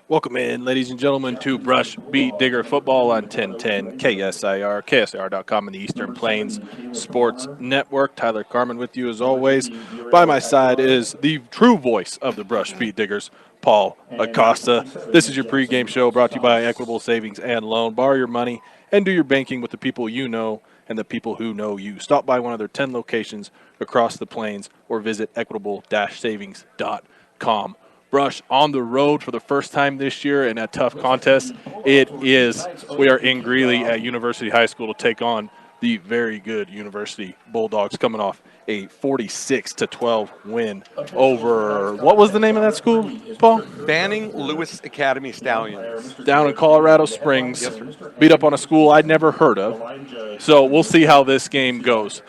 Welcome in, ladies and gentlemen, to Brush Beat Digger Football on 1010 KSIR, KSIR.com in the Eastern Plains Sports Network. Tyler Carmen with you as always. By my side is the true voice of the Brush Beat Diggers, Paul Acosta. This is your pregame show brought to you by Equitable Savings and Loan. Borrow your money and do your banking with the people you know and the people who know you. Stop by one of their 10 locations across the plains or visit equitable-savings.com. Brush on the road for the first time this year in a tough contest. It is. We are in Greeley at University High School to take on the very good University Bulldogs, coming off a 46-12 win over, what was the name of that school, Paul? Banning Lewis Academy Stallions. Down in Colorado Springs. Yes, sir. Beat up on a school I'd never heard of. So we'll see how this game goes.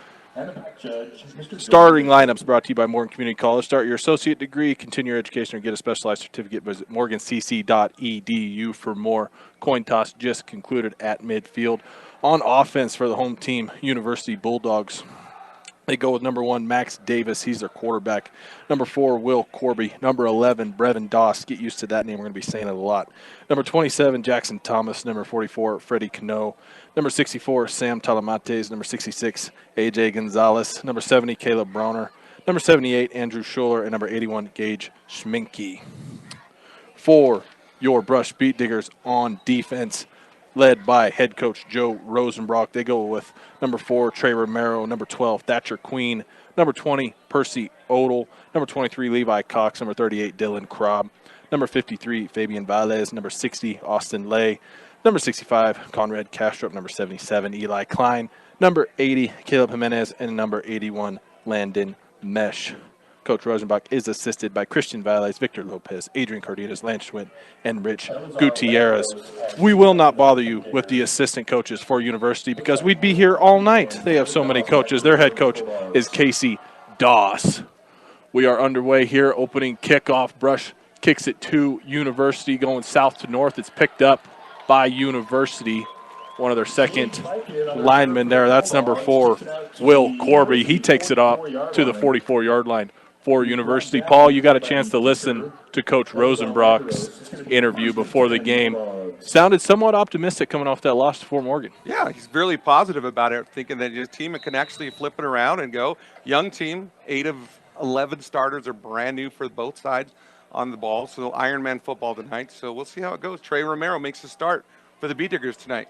Starting lineups brought to you by Morgan Community College. Start your associate degree, continue your education, or get a specialized certificate. Visit morgancc.edu for more. Coin toss just concluded at midfield. On offense for the home team, University Bulldogs. They go with number 1, Max Davis. He's their quarterback. Number 4, Will Corby. Number 11, Brevin Doss. Get used to that name. We're going to be saying it a lot. Number 27, Jackson Thomas. Number 44, Freddie Cano. Number 64, Sam Talamates. Number 66, AJ Gonzalez. Number 70, Caleb Browner. Number 78, Andrew Schuler. And number 81, Gage Schminke. For your Brush Beat Diggers on defense, led by head coach Joe Rosenbrock. They go with number 4, Trey Romero, number 12, Thatcher Queen, number 20, Percy Odell, number 23, Levi Cox, number 38, Dylan Krob, number 53, Fabian Valles, number 60, Austin Lay, number 65, Conrad Castro, number 77, Eli Klein, number 80, Caleb Jimenez, and number 81, Landon Mesh. Coach Rosenbach is assisted by Christian Valles, Victor Lopez, Adrian Cardenas, Lance Schwint, and Rich Gutierrez. We will not bother you with the assistant coaches for University because we'd be here all night. They have so many coaches. Their head coach is Casey Doss. We are underway here. Opening kickoff. Brush kicks it to University, going south to north. It's picked up by University. One of their second linemen there. That's number 4, Will Corby. He takes it off to the 44-yard line for University. Paul, you got a chance to listen to Coach Rosenbrock's interview before the game. Sounded somewhat optimistic coming off that loss to Fort Morgan. Yeah, he's really positive about it, thinking that his team can actually flip it around and go. Young team, 8 of 11 starters are brand new for both sides on the ball. So Ironman football tonight. So we'll see how it goes. Trey Romero makes a start for the Beat Diggers tonight.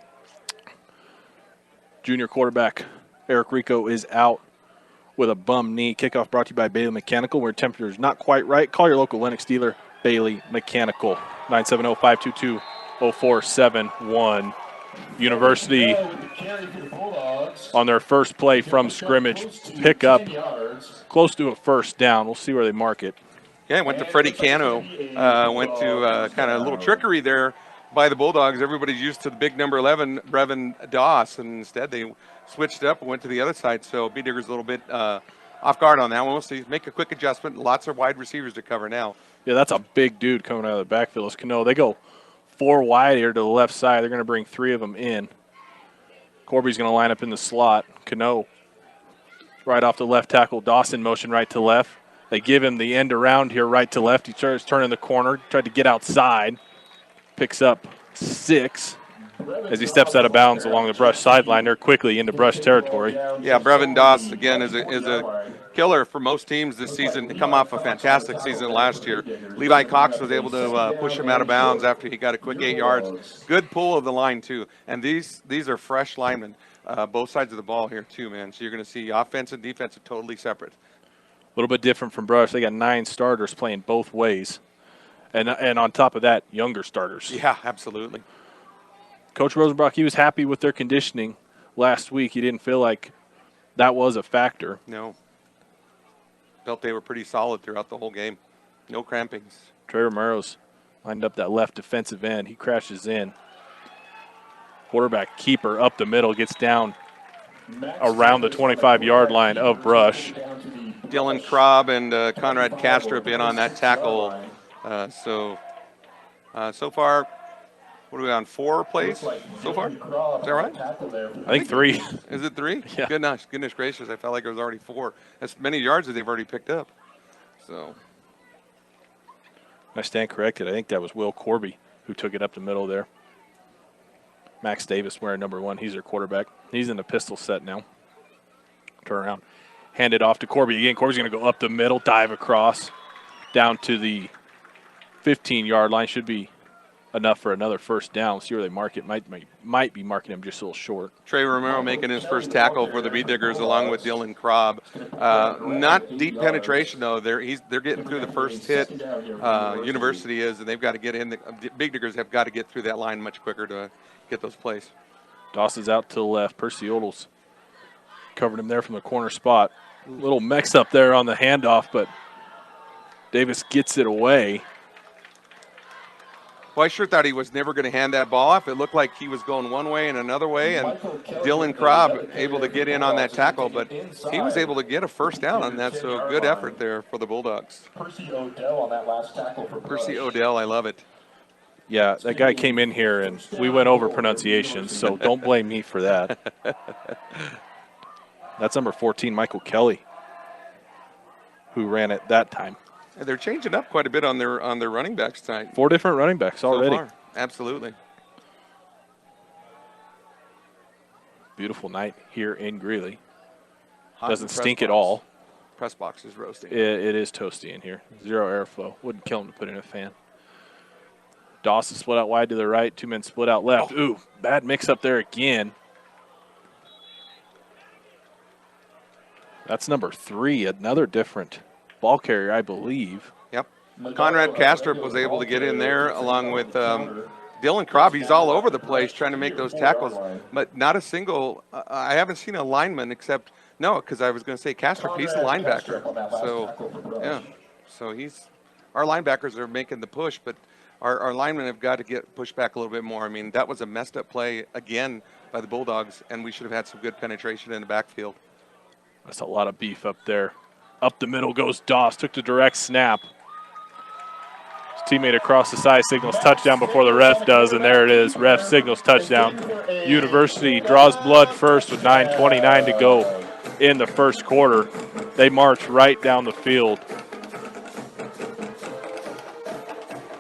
Junior quarterback Eric Rico is out with a bum knee. Kickoff brought to you by Bailey Mechanical, where temperature is not quite right. Call your local Lennox dealer, Bailey Mechanical, 970-522-0471. University on their first play from scrimmage, pick up close to a first down. We'll see where they mark it. Yeah, went to Freddie Cano. Went to kind of a little trickery there by the Bulldogs. Everybody's used to the big number 11, Brevin Doss, and instead they switched up and went to the other side. So Beat Diggers a little bit off guard on that one. We'll see. Make a quick adjustment. Lots of wide receivers to cover now. Yeah, that's a big dude coming out of the backfield. It's Cano. They go 4 wide here to the left side. They're going to bring 3 of them in. Corby's going to line up in the slot. Cano right off the left tackle. Dawson motion right to left. They give him the end around here right to left. He starts turning the corner, tried to get outside. Picks up 6 as he steps out of bounds along the Brush sideline. They're quickly into Brush territory. Yeah, Brevin Doss, again, is a killer for most teams this season. Come off a fantastic season last year. Levi Cox was able to push him out of bounds after he got a quick 8 yards. Good pull of the line, too. And these are fresh linemen, both sides of the ball here, too, man. So you're going to see offense and defense are totally separate. A little bit different from Brush. They got 9 starters playing both ways. And on top of that, younger starters. Yeah, absolutely. Coach Rosenbrock, he was happy with their conditioning last week. He didn't feel like that was a factor. No. Felt they were pretty solid throughout the whole game. No crampings. Trey Romero's lined up that left defensive end. He crashes in. Quarterback keeper up the middle gets down around the 25-yard line of Brush. Dylan Krob and Conrad Castro have been on that tackle. So far, what are we on, 4 plays so far? Is that right? I think 3. Is it 3? Yeah. Goodness gracious, I felt like it was already 4. As many yards as they've already picked up. So I stand corrected. I think that was Will Corby who took it up the middle there. Max Davis wearing number 1. He's their quarterback. He's in the pistol set now. Turn around. Hand it off to Corby again. Corby's going to go up the middle, dive across, down to the 15-yard line. Should be enough for another first down. See where they mark it. Might be marking him just a little short. Trey Romero making his first tackle for the Beat Diggers along with Dylan Krob. Not deep penetration, though. They're getting through the first hit. University is, and they've got to get in. The Beat Diggers have got to get through that line much quicker to get those plays. Dawson's out to the left. Percy Odell's covered him there from the corner spot. A little mix up there on the handoff, but Davis gets it away. Well, I sure thought he was never going to hand that ball off. It looked like he was going one way and another way, and Dylan Krob able to get in on that tackle, but he was able to get a first down on that, so good effort there for the Bulldogs. Percy Odell on that last tackle for Percy Odell, I love it. Yeah, that guy came in here, and we went over pronunciations, so don't blame me for that. That's number 14, Michael Kelly, who ran it that time. They're changing up quite a bit on their running backs tonight. 4 different running backs already. So far. Absolutely. Beautiful night here in Greeley. Hot Doesn't press stink box. at all. Press box is roasting. It is toasty in here. 0 airflow. Wouldn't kill him to put in a fan. Dawson split out wide to the right. 2 men split out left. Oh. Ooh, bad mix up there again. That's number 3, another different ball carrier, I believe. Yep. Conrad Kastrup was able to get in there along with Dylan Krob. He's all over the place trying to make those tackles, but not a single. I haven't seen a lineman except because I was going to say Kastrup. He's a linebacker. So yeah, so our linebackers are making the push, but our linemen have got to get pushed back a little bit more. I mean, that was a messed up play again by the Bulldogs, and we should have had some good penetration in the backfield. That's a lot of beef up there. Up the middle goes Doss. Took the direct snap. His teammate across the side signals touchdown before the ref does, and there it is. Ref signals touchdown. University draws blood first with 9:29 to go in the first quarter. They march right down the field.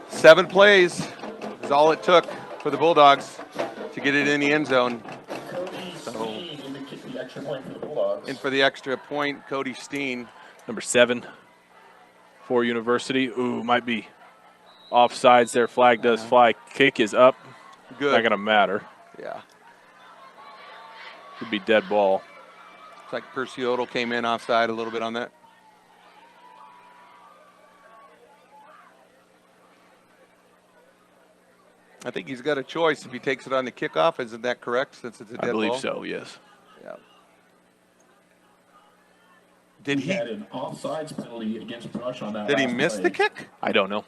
7 plays is all it took for the Bulldogs to get it in the end zone. And for the extra point, Cody Steen. Number 7 for University. Ooh, might be offsides there. Flag does fly. Kick is up. Good. Not going to matter. Yeah. Could be dead ball. Looks like Percy Odell came in offside a little bit on that. I think he's got a choice if he takes it on the kickoff. Isn't that correct, since it's a dead ball? I believe so, yes. Yeah. Did he had an offsides penalty against Brush on that. Did he last miss play. the kick? I don't know.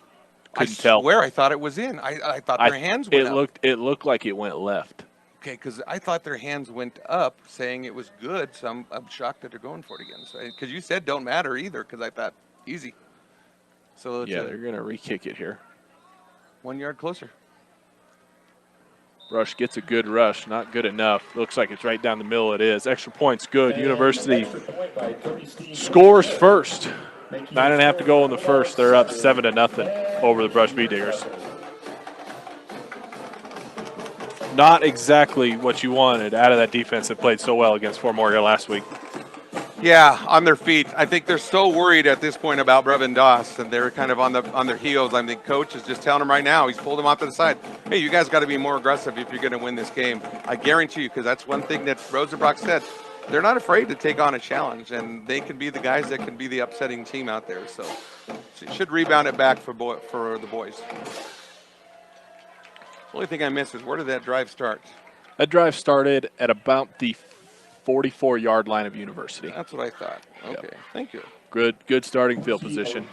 I Couldn't tell. swear I thought it was in. I thought their hands went up. It looked like it went left. Okay, because I thought their hands went up, saying it was good. So I'm shocked that they're going for it again. Because you said don't matter either. Because I thought easy. So it's Yeah, they're going to re-kick it here. 1 yard closer. Rush gets a good rush, not good enough. Looks like it's right down the middle. It is. Extra point's good. University scores first. 9.5 to go in the first. They're up 7-0 over the Brush Beat Diggers. Not exactly what you wanted out of that defense that played so well against Fort Morgan last week. Yeah, on their feet. I think they're so worried at this point about Brevin Doss, and they're kind of on their heels. I think coach is just telling them right now. He's pulled them off to the side. Hey, you guys got to be more aggressive if you're going to win this game. I guarantee you, because that's one thing that Rosenbrock said. They're not afraid to take on a challenge, and they can be the guys that can be the upsetting team out there. So it should rebound it back for the boys. The only thing I missed is where did that drive start? That drive started at about the 44-yard line of University. That's what I thought. Okay, Thank you. Good starting field position.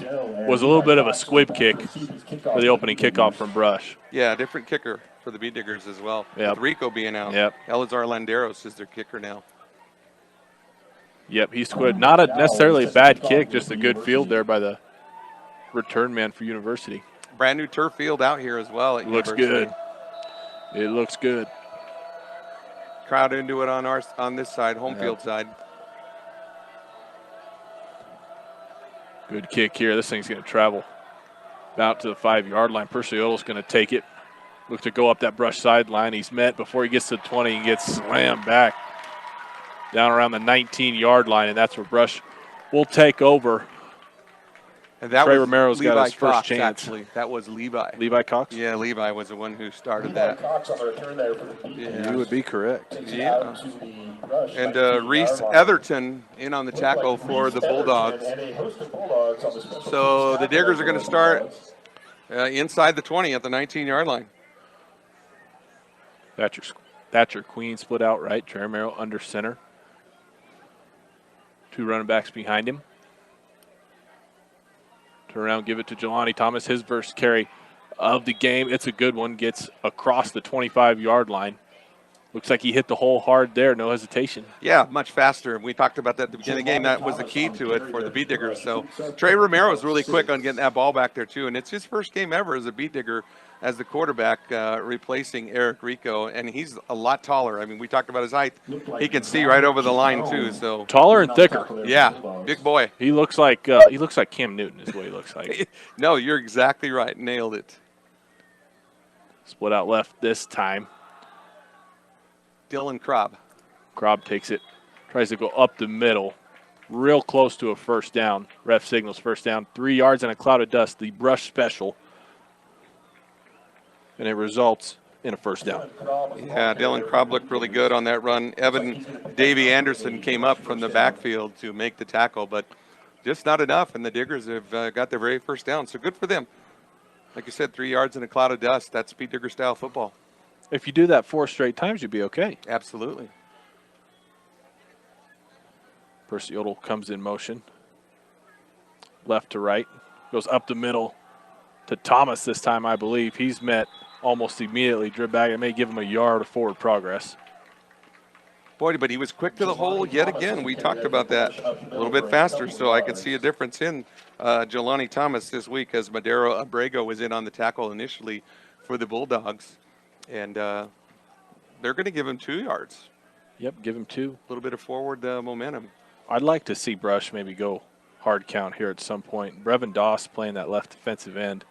Was a little bit of a squib kick for the opening kickoff from Brush. Yeah, different kicker for the Beat Diggers as well. Yep. With Rico being out. Yep. Elazar Landeros is their kicker now. Yep, he squid. Not a necessarily a bad kick, just a good field there by the return man for University. Brand new turf field out here as well. At Looks University. good. It looks good. Crowd into it on this side, home field side. Good kick here. This thing's going to travel. About to the 5-yard line. Perciotto's going to take it. Look to go up that Brush sideline. He's met before he gets to the 20 and gets slammed back down around the 19-yard line, and that's where Brush will take over. And that Trey was Romero's got Levi his first Cox, chance. Actually, that was Levi. Levi Cox? Yeah, Levi was the one who started Levi that. Cox on the return there for the Beat Yeah. Diggers. You would be correct. Takes it Yeah. out to the rush, And 19-yard Reese line. Etherton in on the Looks tackle like for Reese the Etherton Bulldogs. and a host of Bulldogs on the special So teams the tackle Diggers are for going the to start Bulldogs. inside the 20 at the 19-yard line. Thatcher Queen split out right. Trey Romero under center. 2 running backs behind him. Turn around, give it to Jelani Thomas. His first carry of the game. It's a good one. Gets across the 25-yard line. Looks like he hit the hole hard there. No hesitation. Yeah, much faster. We talked about that at the beginning of the game. That was the key to it for the Beat Diggers. So Trey Romero is really quick on getting that ball back there, too. And it's his first game ever as a Beat Digger as the quarterback, replacing Eric Rico. And he's a lot taller. I mean, we talked about his height. He can see right over the line, too. So, Taller and thicker. yeah, big boy. He looks like Cam Newton is what he looks like. No, you're exactly right. Nailed it. Split out left this time. Dylan Krob. Krob takes it, tries to go up the middle, real close to a first down. Ref signals first down. 3 yards and a cloud of dust, the Brush special. And it results in a first down. Yeah, Dylan Krob looked really good on that run. Evan Davey Anderson came up from the backfield to make the tackle, but just not enough, and the Diggers have got their very first down, so good for them. Like you said, 3 yards and a cloud of dust. That's Beat Digger style football. If you do that 4 straight times, you'd be okay. Absolutely. Perciotto comes in motion. Left to right. Goes up the middle to Thomas this time, I believe. He's met almost immediately. Drib back. It may give him a yard of forward progress. Boy, but he was quick to the hole yet again. We talked about that a little bit faster, so I could see a difference in Jelani Thomas this week as Madero Abrego was in on the tackle initially for the Bulldogs. And they're going to give him 2 yards. Yep, give him 2. A little bit of forward momentum. I'd like to see Brush maybe go hard count here at some point. Brevin Doss playing that left defensive end.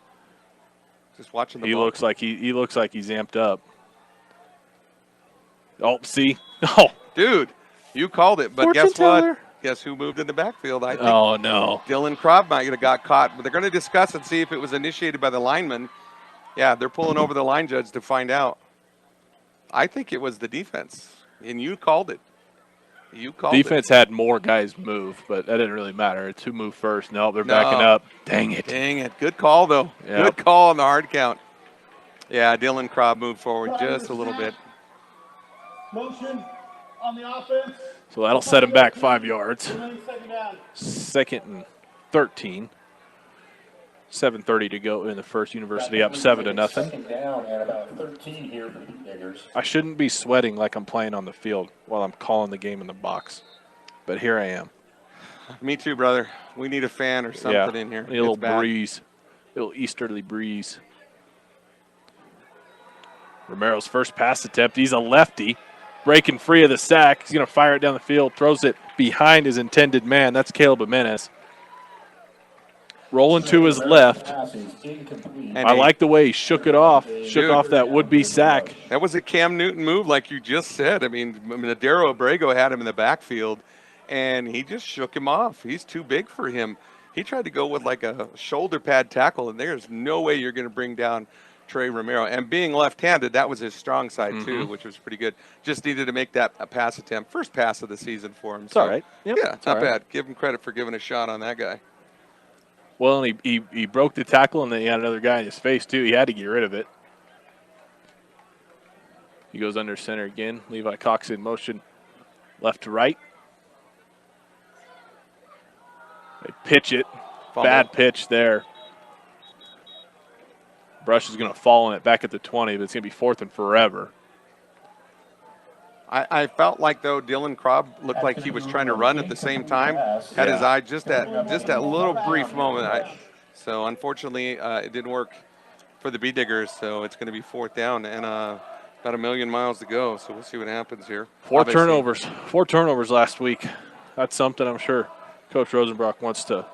Just watching the He ball. looks like he looks like he's amped up. Oh, see? Oh, Dude, you called it, but Fortune guess what? teller. Guess who moved in the backfield? I think oh no. Dylan Krob might have got caught, but they're going to discuss and see if it was initiated by the lineman. Yeah, they're pulling over the line judge to find out. I think it was the defense, and you called it. You called Defense had more guys move, but that didn't really matter. It's who moved first. No, they're No. backing up. Dang it. Dang it. Good call, though. Yep. Good call on the hard count. Yeah, Dylan Krob moved forward just a little bit. Motion on the offense. So that'll set him back 5 yards. Second down. 2nd and 13. 7:30 to go in the first. University up 7-0. Second down and about 13 here for the Beat Diggers. I shouldn't be sweating like I'm playing on the field while I'm calling the game in the box, but here I am. Me too, brother. We need a fan or something in here. Need a little It's bad. breeze, a little easterly breeze. Romero's first pass attempt. He's a lefty, breaking free of the sack. He's going to fire it down the field, throws it behind his intended man. That's Caleb Jimenez. Rolling to his left. Pass is incomplete. And I like the way he shook it off, shook off that would-be sack. That was a Cam Newton move, like you just said. I mean, Madero Abrego had him in the backfield, and he just shook him off. He's too big for him. He tried to go with like a shoulder pad tackle, and there's no way you're going to bring down Trey Romero. And being left-handed, that was his strong side too, which was pretty good. Just needed to make that a pass attempt. First pass of the season for him. It's all right. Yep, Yeah, it's not all right. bad. Give him credit for giving a shot on that guy. Well, and he broke the tackle, and then he had another guy in his face, too. He had to get rid of it. He goes under center again. Levi Cox in motion left to right. They pitch it. Fumble. Bad pitch there. Brush is going to fall on it back at the 20, but it's going to be 4th and forever. I felt like, though, Dylan Krob looked like he was trying to run at the same time. Had his eye just that little brief moment. So, unfortunately, it didn't work for the Beat Diggers. So, it's going to be 4th down and about a million miles to go. So, we'll see what happens here. Four turnovers last week. That's something I'm sure Coach Rosenbrock wants to.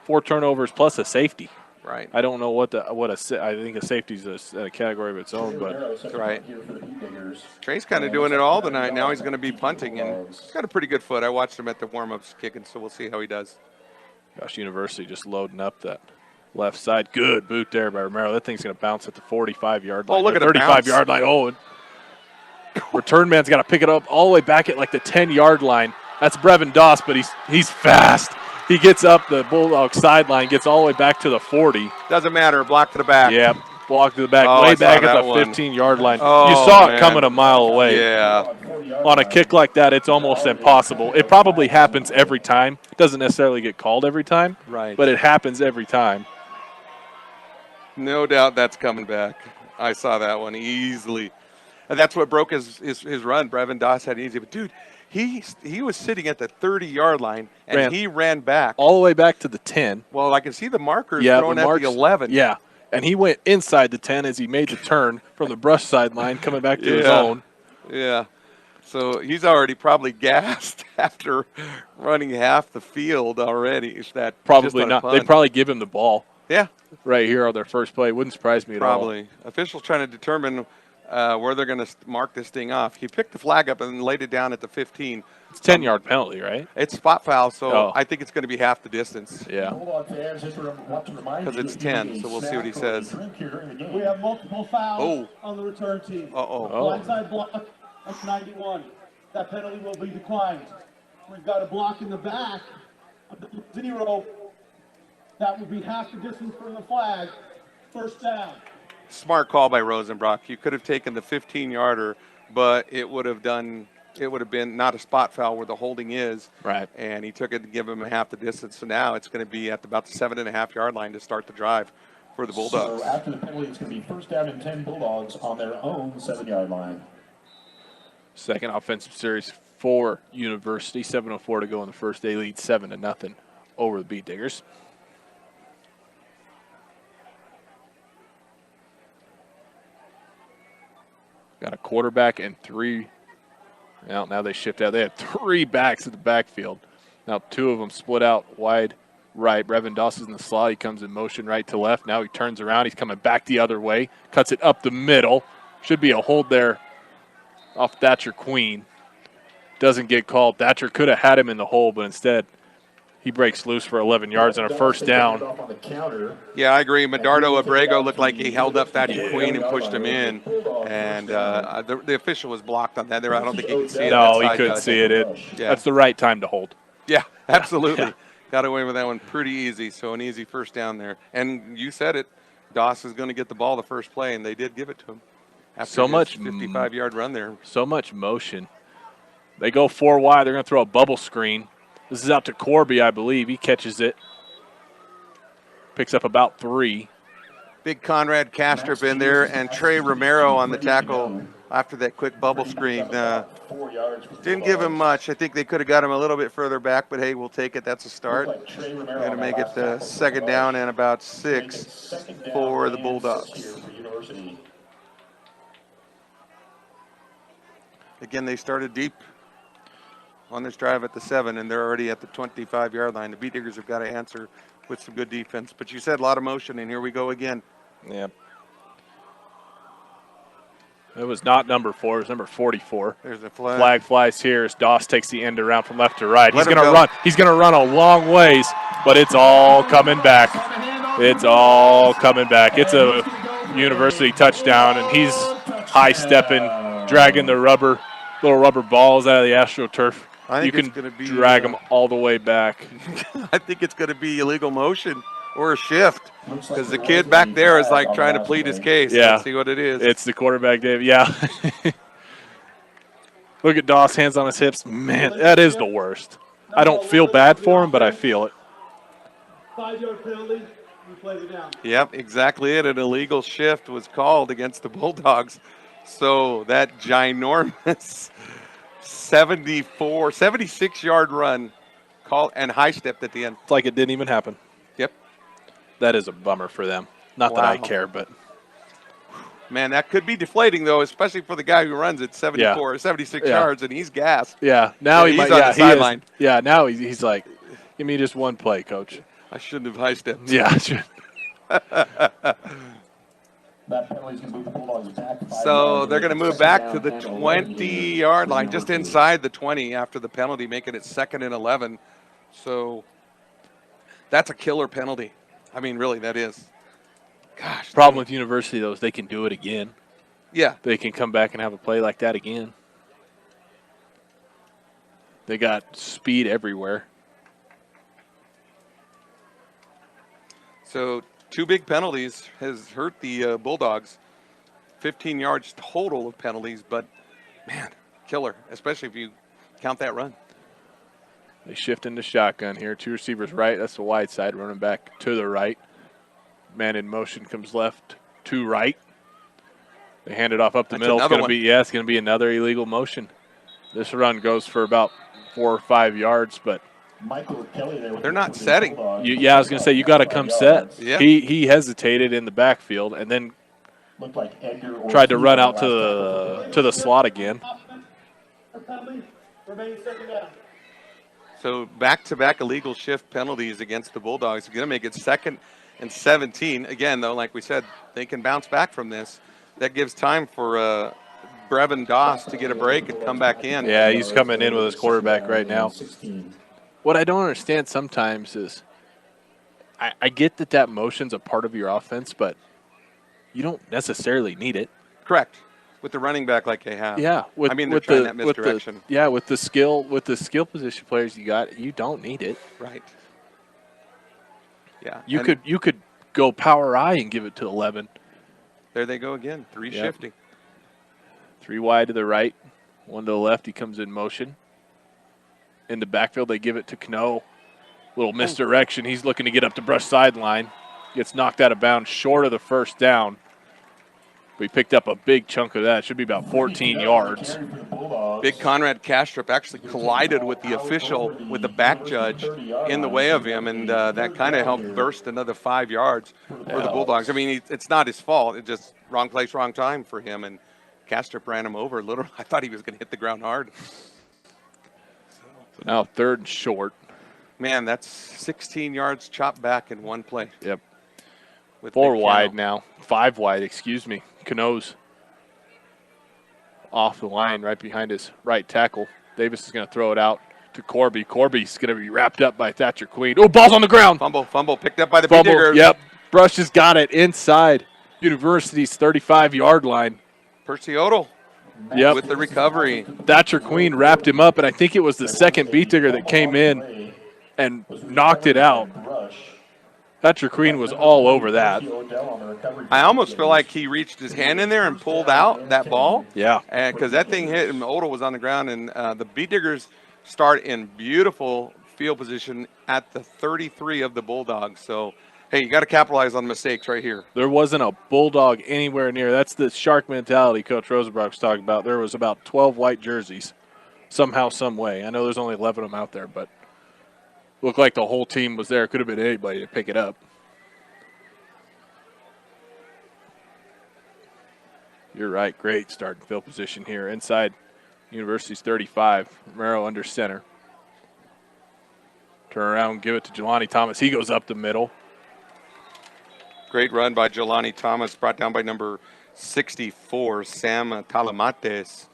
4 turnovers plus a safety. Right. I don't know what I think a safety's a category of its own, but Romero, second Right. punt here for the Beat Diggers. Trey's kind of doing it all tonight. Now he's going to be punting, and he's got a pretty good foot. I watched him at the warm-ups kicking, so we'll see how he does. gosh, University just loading up that left side. Good boot there by Romero. That thing's going to bounce at the 45-yard line. Oh, look at it 35-yard line. Oh, and return man's got to pick it up all the way back at like the 10-yard line. That's Brevin Doss, but he's fast. He gets up the Bulldog sideline, gets all the way back to the 40. Doesn't matter. Block to the back. Yeah, block to the back, Oh, way I saw back at that the one. 15-yard line. Oh, you saw it man. coming a mile away. Yeah. On a kick like that, it's almost impossible. It probably happens every time. It doesn't necessarily get called every time, Right. but it happens every time. No doubt that's coming back. I saw that one easily. And that's what broke his run. Brevin Doss had easy. But, dude, he was sitting at the 30-yard line, and he ran back. All the way back to the 10. Well, I can see the markers Yeah, thrown at the 11. Yeah, and he went inside the 10 as he made the turn from the brush sideline coming back to his Yeah. own. Yeah. So he's already probably gassed after running half the field already. Is that just Probably on a not. punt? They probably give him the ball Yeah, right here on their first play. Wouldn't surprise me at all. probably. Officials trying to determine where they're going to mark this thing off. He picked the flag up and laid it down at the 15. It's 10-yard penalty, right? It's spot foul, so Oh. I think it's going to be half the distance. Yeah. Bulldog fans, just want to remind you 'Cause it's that you 10, need a so we'll see what he snack or a says. drink here during the game. We have multiple fouls Oh. on the return team. Uh-oh. Oh. Blindside block, that's 91. That penalty will be declined. We've got a block in the back, 0. That would be half the distance from the flag. First down. Smart call by Rosenbrock. You could have taken the 15-yarder, but it would have been not a spot foul where the holding is. Right. And he took it to give him half the distance. So now it's going to be at about the 7.5-yard line to start the drive for the Bulldogs. So after the penalty, it's going to be first down and 10 Bulldogs on their own 7-yard line. Second offensive series for University. 7:04 to go in the first. They lead 7-0 over the Beat Diggers. Got a quarterback and three. Well, now they shift out. They had three backs at the backfield. Now two of them split out wide right. Brevin Doss is in the slot. He comes in motion right to left. Now he turns around. He's coming back the other way. Cuts it up the middle. Should be a hold there off Thatcher Queen. Doesn't get called. Thatcher could have had him in the hole, but instead he breaks loose for 11 yards and a first down. Off on the counter. Yeah, I agree. Medardo Abrego looked like he held up Thatcher Queen and pushed him in. And the official was blocked on that there. I don't think he could see it. No, That he side couldn't guy. see it. Yeah. That's the right time to hold. Yeah, absolutely. Got away with that one pretty easy. So an easy first down there. And you said it. Doss is going to get the ball the first play, and they did give it to him. After So his much 55-yard run there. So much motion. They go 4 wide. They're going to throw a bubble screen. This is out to Corby, I believe. He catches it. Picks up about 3. Big Conrad Castrop in there, and Trey Romero on the tackle after that quick bubble screen. 4 yards. for the Didn't give him Bulldogs. much. I think they could have got him a little bit further back, but hey, we'll take it. That's a start. Looked like Trey Romero Going to on make that it last tackle. second down and about 6 Second down for the and Bulldogs. 6 here for University. Again, they started deep on this drive at the 7, and they're already at the 25-yard line. The Beat Diggers have got to answer with some good defense. But you said a lot of motion, and here we go again. Yeah. It was not number 4. It was number 44. There's a flag. Flag flies here as Doss takes the end around from left to right. He's Let him going to go. run. He's going to run a long ways, but it's all coming back. It's all coming back. It's a University touchdown, and he's high-stepping, dragging the little rubber balls out of the AstroTurf. I You think it's can gonna be, drag them all the way back. I think it's going to be illegal motion or a shift Looks like because the there kid was back a there is flag like on trying to last plead his play. case. Yeah. Let's see what it is. It's the quarterback, Dave. Yeah. Look at Doss, hands on his hips. Man, that is the worst. I don't feel bad for him, but I feel it. 5-yard penalty. We play it down. Yep, exactly it. An illegal shift was called against the Bulldogs. So that ginormous 76-yard run call and high stepped at the end. It's like it didn't even happen. Yep. That is a bummer for them. Not that I Wow. care, but Man, that could be deflating, though, especially for the guy who runs it 74 or 76 Yeah. yards, and he's gassed. yeah. Now Yeah, he he's might. on Yeah, the he is. sideline. Yeah. Now he's like, give me just one play, coach. I shouldn't have high stepped. Yeah. Sure. That penalty's going to move the Bulldogs back 5 So yards. they're going to move Second back down, to the 10 and 11 here 20-yard for line, just University. inside the 20 after the penalty, making it 2nd and 11. So that's a killer penalty. I mean, really, that is. Gosh. Problem with University, though, is they can do it again. Yeah. They can come back and have a play like that again. They got speed everywhere. So 2 big penalties has hurt the Bulldogs. 15 yards total of penalties, but, man, killer, especially if you count that run. They shift into shotgun here. 2 receivers right. That's the wide side. Running back to the right. Man in motion comes left to right. They hand it off up the That's middle. It's another going to one. be it's going to be another illegal motion. This run goes for about 4 or 5 yards, but Michael Kelly there with They're the- not with the setting. Bulldogs. I was going to say you got to come set. Yeah. He hesitated in the backfield and then Looked like Edgar tried to Ortiz run on out to last tackle. the slot again. Penalty, remain 2nd down. So back-to-back illegal shift penalties against the Bulldogs. Going to make it 2nd and 17. Again, though, like we said, they can bounce back from this. That gives time for Brevin Doss to get a break and come back in. Yeah, he's coming in with his quarterback right now. 16. What I don't understand sometimes is I get that motion's a part of your offense, but you don't necessarily need it. Correct. With the running back like they have. Yeah, I mean, they're trying that misdirection. with the skill position players you got, you don't need it. Right. Yeah. You and could go power I and give it to 11. There they go again. 3 Yep. shifting. 3 wide to the right, 1 to the left. He comes in motion. In the backfield, they give it to Cano. Little misdirection. He's looking to get up the brush sideline. Gets knocked out of bounds short of the first down. We picked up a big chunk of that. Should be about 14 yards. Carry for the Bulldogs. Big Conrad Kastrup actually collided with the official, with the back judge in the way of him, and that kind of helped burst another 5 yards for the Bulldogs. I mean, it's not his fault. It's just wrong place, wrong time for him, and Kastrup ran him over. Literally, I thought he was going to hit the ground hard. So now 3rd and short. Man, that's 16 yards chopped back in one play. Yep. With 4 Big wide Cano. now. 5 wide, excuse me. Cano's off the line right behind his right tackle. Davis is going to throw it out to Corby. Corby's going to be wrapped up by Thatcher Queen. Oh, ball's on the ground. Fumble picked up by the Fumble. Diggers. Yep. Brush has got it inside University's 35-yard line. Percy Odell Yep. with the recovery. Thatcher Queen wrapped him up, and I think it was the second beat digger that came in and knocked it out. Rush. Thatcher Queen was all over that. Odell on the recovery. I almost feel like he reached his hand in there and pulled out that ball. Yeah. And because that thing hit and Odell was on the ground, and the Beat Diggers start in beautiful field position at the 33 of the Bulldogs. So, hey, you got to capitalize on mistakes right here. There wasn't a Bulldog anywhere near. That's the shark mentality Coach Rosenbrock was talking about. There was about 12 white jerseys somehow, some way. I know there's only 11 of them out there, but looked like the whole team was there. Could have been anybody to pick it up. You're right. Great starting field position here. Inside University's 35. Romero under center. Turn around, give it to Jelani Thomas. He goes up the middle. Great run by Jelani Thomas, brought down by number 64, Sam Talamates.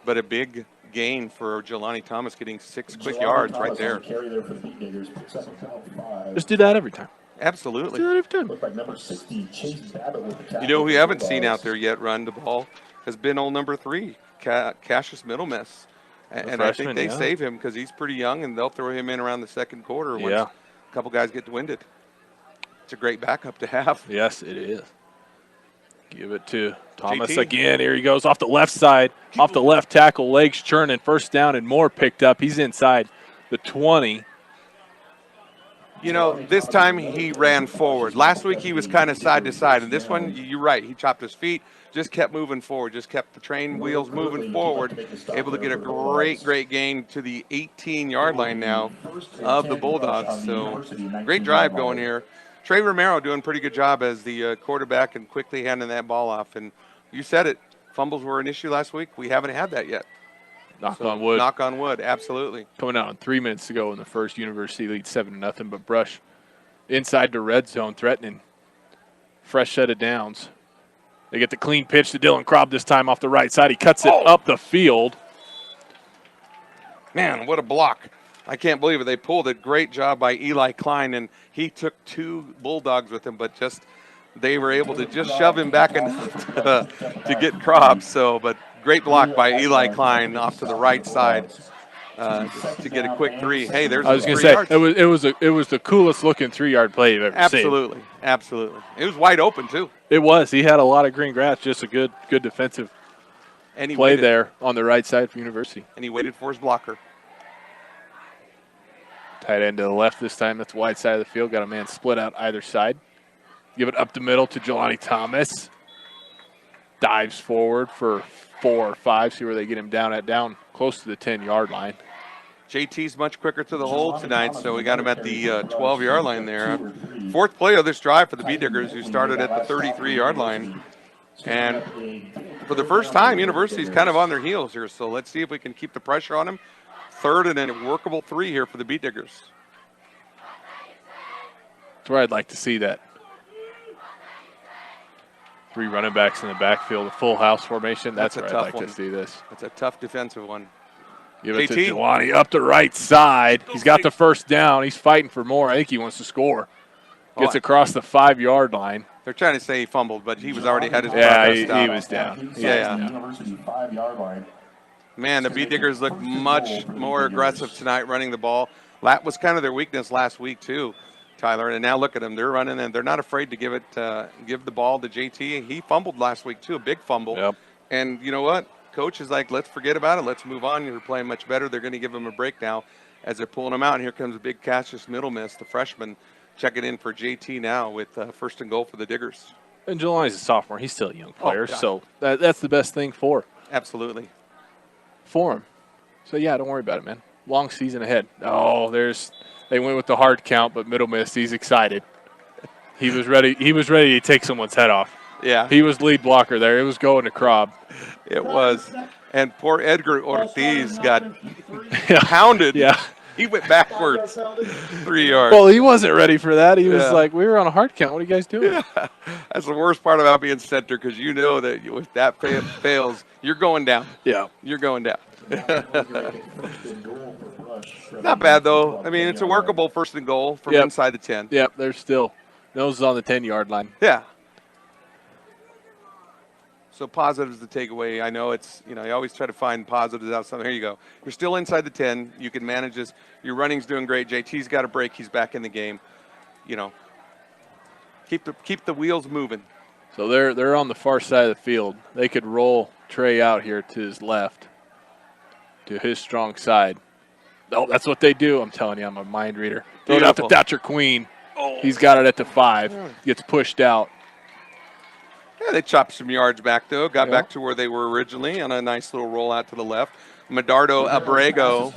But a big gain for Jelani Thomas, getting 6 quick yards right there. Carry there for the Beat Diggers. Picks up about 5. Just do that every time. Absolutely. Do that every time. Looked like number 60, Chase Babbitt with the tackle. You know who we haven't seen out there yet run the ball has been old number 3, Cassius Middlemiss. And I think freshman, they yeah. save him because he's pretty young, and they'll throw him in around the second quarter once Yeah. a couple guys get winded. It's a great backup to have. Yes, it is. Give it to Thomas JT. again. Here he goes off the left side, off the left tackle, legs churning, first down and more picked up. He's inside the 20. You know, this time he ran forward. Last week he was kind of side to side, and this one, you're right, he chopped his feet, just kept moving forward, just kept the train wheels moving forward, able to get a great gain to the 18-yard line now of the Bulldogs. So great drive going here. Trey Romero doing a pretty good job as the quarterback and quickly handing that ball off. And you said it, fumbles were an issue last week. We haven't had that yet. Knock So, on wood. Knock on wood, absolutely. Coming out on 3 minutes to go in the first. University leads 7-0, but Brush inside the red zone threatening. fresh set of downs. They get the clean pitch to Dylan Krob this time off the right side. He cuts it up the field. Man, what a block. I can't believe it. They pulled it. Great job by Eli Klein, and he took 2 Bulldogs with him, but just they were able to just shove him back enough to get Krob. So, but great block by Eli Klein off to the right side to get a quick 3. Hey, there's I was going to 3 say yards. it was the coolest looking 3-yard play you've ever seen. Absolutely, absolutely. It was wide open too. It was. He had a lot of green grass. Just a good defensive And he play waited, there on the right side for University. and he waited for his blocker. Tight end to the left this time. That's wide side of the field. Got a man split out either side. Give it up the middle to Jelani Thomas. Dives forward for 4 or 5. See where they get him down close to the 10-yard line. JT's much quicker to the hole tonight, so we got him at the 12-yard line there. 4th play of this drive for the Bee Diggers, who started at the 33-yard line. And for the first time, University's kind of on their heels here, so let's see if we can keep the pressure on them. 3rd and a workable 3 here for the Bee Diggers. That's where I'd like to see that. 3 running backs in the backfield, a full house formation. That's That's a where I'd tough like one. to see this. That's a tough defensive one. Give it to JT. Jelani up the right side. He's got the first down. He's fighting for more. I think he wants to score. Gets Oh, across the 5-yard line. They're trying to say he fumbled, but he was already had his Yeah, progress he down. was down. Yeah. University 5-yard line. Man, the Bee Diggers look much more aggressive tonight running the ball. That was kind of their weakness last week too, Tyler. And now look at them. They're running and they're not afraid to give the ball to JT. He fumbled last week too, a big fumble. Yep. And you know what? Coach is like, let's forget about it. Let's move on. You're playing much better. They're going to give him a break now as they're pulling him out. And here comes a big Cassius Middle miss, the freshman, checking in for JT now with 1st and goal for the Diggers. And Jelani's a sophomore. He's still a young player, yeah. so that's the best thing for Absolutely. him. So, yeah, don't worry about it, man. Long season ahead. Oh, they went with the hard count, but Middle missed. He's excited. He was ready. He was ready to take someone's head off. Yeah, He was lead blocker there. It was going to Krob. it was. And poor Edgar Ortiz got Yeah. pounded. Yeah. He went backwards 3 yards. Well, he wasn't ready for that. He was Yeah. like, we were on a hard count. What are you guys doing? That's the worst part about being center because you know that if that fails, you're going down. Yeah. You're going down. Not bad, though. I mean, it's a workable 1st and goal from Yep. inside the 10. Yep, they're still. Nose is on the 10-yard line. Yeah. So positives to take away. I know it's, you always try to find positives out something. Here you go. You're still inside the 10. You can manage this. Your running's doing great. JT's got a break. He's back in the game. Keep the wheels moving. So they're on the far side of the field. They could roll Trey out here to his left, to his strong side. Oh, that's what they do. I'm telling you, I'm a mind reader. Throw it out to Beautiful. Thatcher Queen. He's got it at the 5. Gets pushed out. Yeah, they chopped some yards back, though. Got Yeah. back to where they were originally on a nice little roll out to the left. Medardo Abrego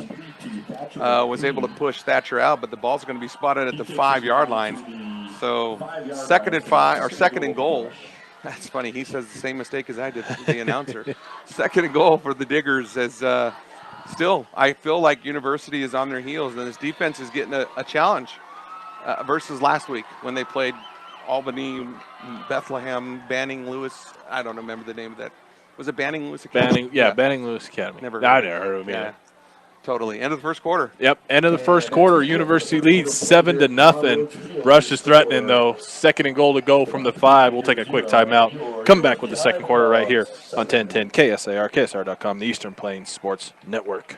was able to push Thatcher out, but the ball's going to be spotted at the 5-yard line. So 2nd and 5, or 2nd and goal. That's funny. He says the same mistake as I did, the announcer. 2nd and goal for the Diggers as still, I feel like University is on their heels, and this defense is getting a challenge versus last week when they played Albany, Bethlehem, Banning Lewis. I don't remember the name of that. Was it Banning Lewis Academy? Banning Lewis Academy. Never I heard never heard of him Yeah, either. totally. End of the 1st quarter. Yep. End of the 1st quarter. University leads 7-0. Rush is threatening, though. 2nd and goal to go from the 5. We'll take a quick timeout. Come back with the 2nd quarter right here on 1010 KSAR, KSR.com, the Eastern Plains Sports Network.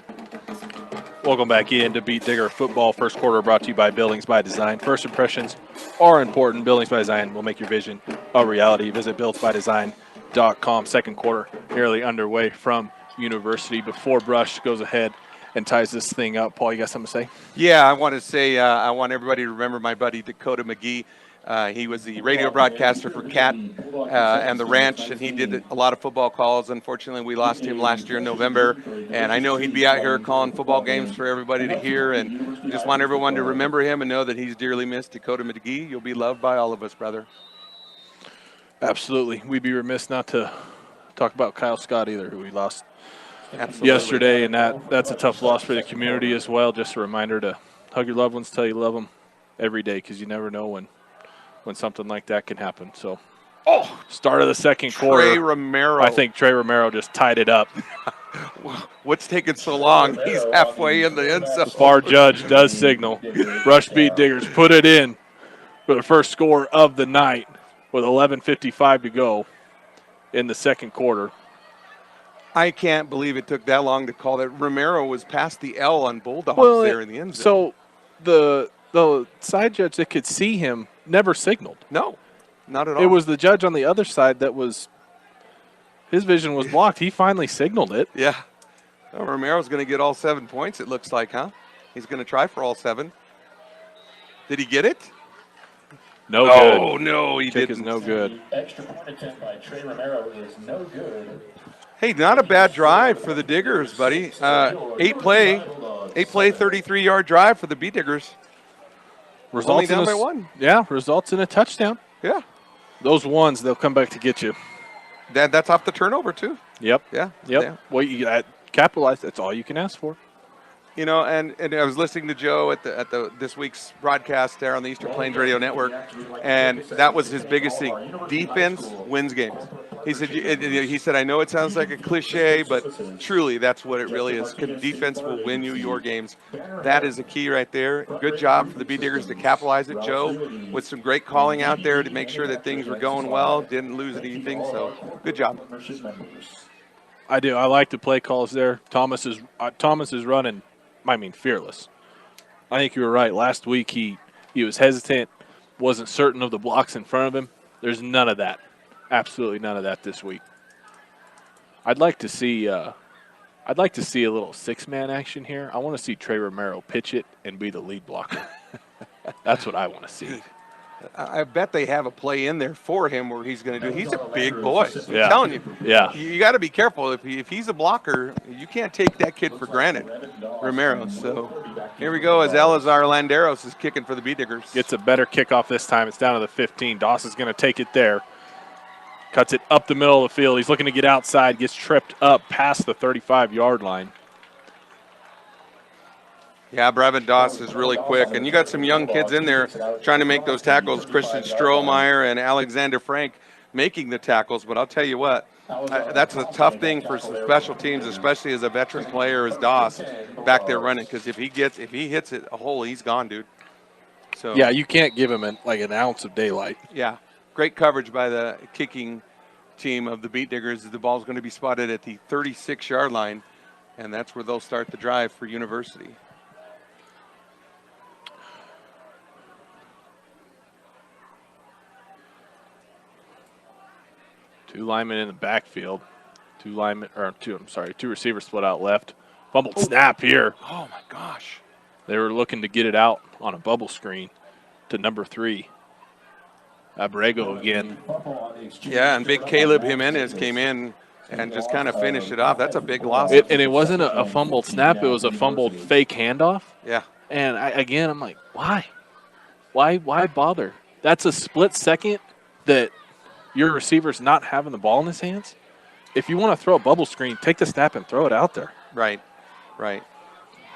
Welcome back in to Beat Digger Football. 1st quarter brought to you by Buildings by Design. First impressions are important. Buildings by Design will make your vision a reality. Visit buildsbydesign.com. 2nd quarter nearly underway from University. Before Brush goes ahead and ties this thing up, Paul, you got something to say? Yeah, I want to say I want everybody to remember my buddy Dakota McGee. He was the radio broadcaster for Cat and the Ranch, and he did a lot of football calls. Unfortunately, we lost him last year in November, and I know he'd be out here calling football games for everybody to hear, and just want everyone to remember him and know that he's dearly missed. Dakota McGee, you'll be loved by all of us, brother. Absolutely. We'd be remiss not to talk about Kyle Scott either, who we lost Absolutely. yesterday, and that's a tough loss for the community as well. Just a reminder to hug your loved ones, tell you love them every day, because you never know when when something like that can happen. So, Oh, start of the second Trey quarter, Romero. I think Trey Romero just tied it up. What's taking so long? He's halfway in the end zone. VAR judge does signal. Rush Beat Diggers put it in for the first score of the night with 11:55 to go in the second quarter. I can't believe it took that long to call that. Romero was past the L on Bulldogs there in the end zone. So the side judge that could see him never signaled. No, not at all. It was the judge on the other side that was his vision was blocked. He finally signaled it. Yeah. Well, Romero's going to get all 7 points, it looks like, huh? He's going to try for all 7. Did he get it? No Oh, good. no, he Kick didn't. is no good. The extra point attempt by Trey Romero is no good. Hey, not a bad drive for the Diggers, buddy. 8 play, 33-yard drive for the Beat Diggers. Only down by 1. Yeah, results in a touchdown. Yeah. Those ones, they'll come back to get you. That's off the turnover, too. Yep. Yeah. Yep. Yeah. Well, you capitalize. That's all you can ask for. You know, and I was listening to Joe at this week's broadcast there on the Eastern Plains Radio Network, and that was his biggest thing: defense wins games. He said, I know it sounds like a cliche, but truly, that's what it really is. Defense will win you your games. That is the key right there. Good job for the Beat Diggers to capitalize it. Joe with some great calling out there to make sure that things were going well, didn't lose anything. So good job. I do. I like the play calls there. Thomas is running. I mean, fearless. I think you were right. Last week he was hesitant, wasn't certain of the blocks in front of him. There's none of that. Absolutely none of that this week. I'd like to see a little 6-man action here. I want to see Trey Romero pitch it and be the lead blocker. That's what I want to see. I bet they have a play in there for him where he's going to do. He's a big boy. Yeah. I'm telling you. Yeah. You got to be careful. If he's a blocker, you can't take that kid for granted, Romero. So here we go as Elazar Landeros is kicking for the Beat Diggers. Gets a better kickoff this time. It's down to the 15. Doss is going to take it there. Cuts it up the middle of the field. He's looking to get outside. Gets tripped up past the 35-yard line. Yeah, Brevin Doss is really quick. And you got some young kids in there trying to make those tackles. Christian Strohmeyer and Alexander Frank making the tackles. But I'll tell you what, that's a tough thing for some special teams, especially as a veteran player as Doss back there running. Because if he hits it a hole, he's gone, dude. So Yeah, you can't give him an ounce of daylight. yeah, great coverage by the kicking team of the Beat Diggers. The ball's going to be spotted at the 36-yard line, and that's where they'll start the drive for University. Two linemen in the backfield. Two receivers split out left. Fumbled snap here. Oh, my gosh. They were looking to get it out on a bubble screen to number 3. Abrego again. Yeah, and big Caleb Jimenez came in and just kind of finished it off. That's a big loss. And it wasn't a fumbled snap. It was a fumbled fake handoff. Yeah. And I'm like, why? Why bother? That's a split second that your receiver's not having the ball in his hands. If you want to throw a bubble screen, take the snap and throw it out there. Right.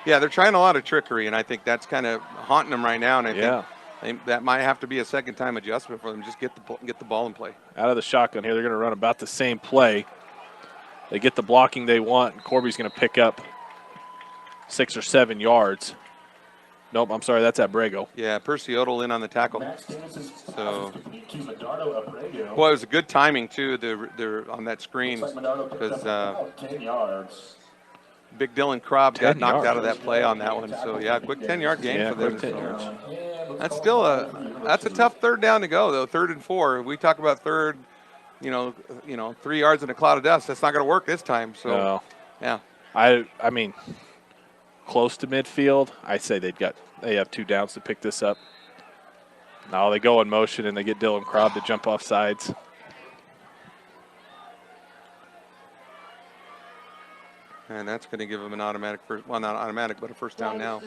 Yeah, they're trying a lot of trickery, and I think that's kind of haunting them right now. And I think that might have to be a second-time adjustment for them. Just get the ball in play. Out of the shotgun here, they're going to run about the same play. They get the blocking they want, and Corby's going to pick up 6 or 7 yards. Nope, I'm sorry, that's Abrego. Yeah, Percy Odell in on the tackle. So, boy, it was a good timing too. They're on that screen because Big Dylan Krob got knocked out of that play on that one. So yeah, quick 10-yard gain for them. 10 yards. That's still a tough third down to go though. 3rd and 4. We talk about third, 3 yards in a cloud of dust. That's not going to work this time. So No. yeah, I mean, close to midfield. I say they have 2 downs to pick this up. Now they go in motion and they get Dylan Krob to jump off sides. and that's going to give them an automatic first. Well, not automatic, but a first down now.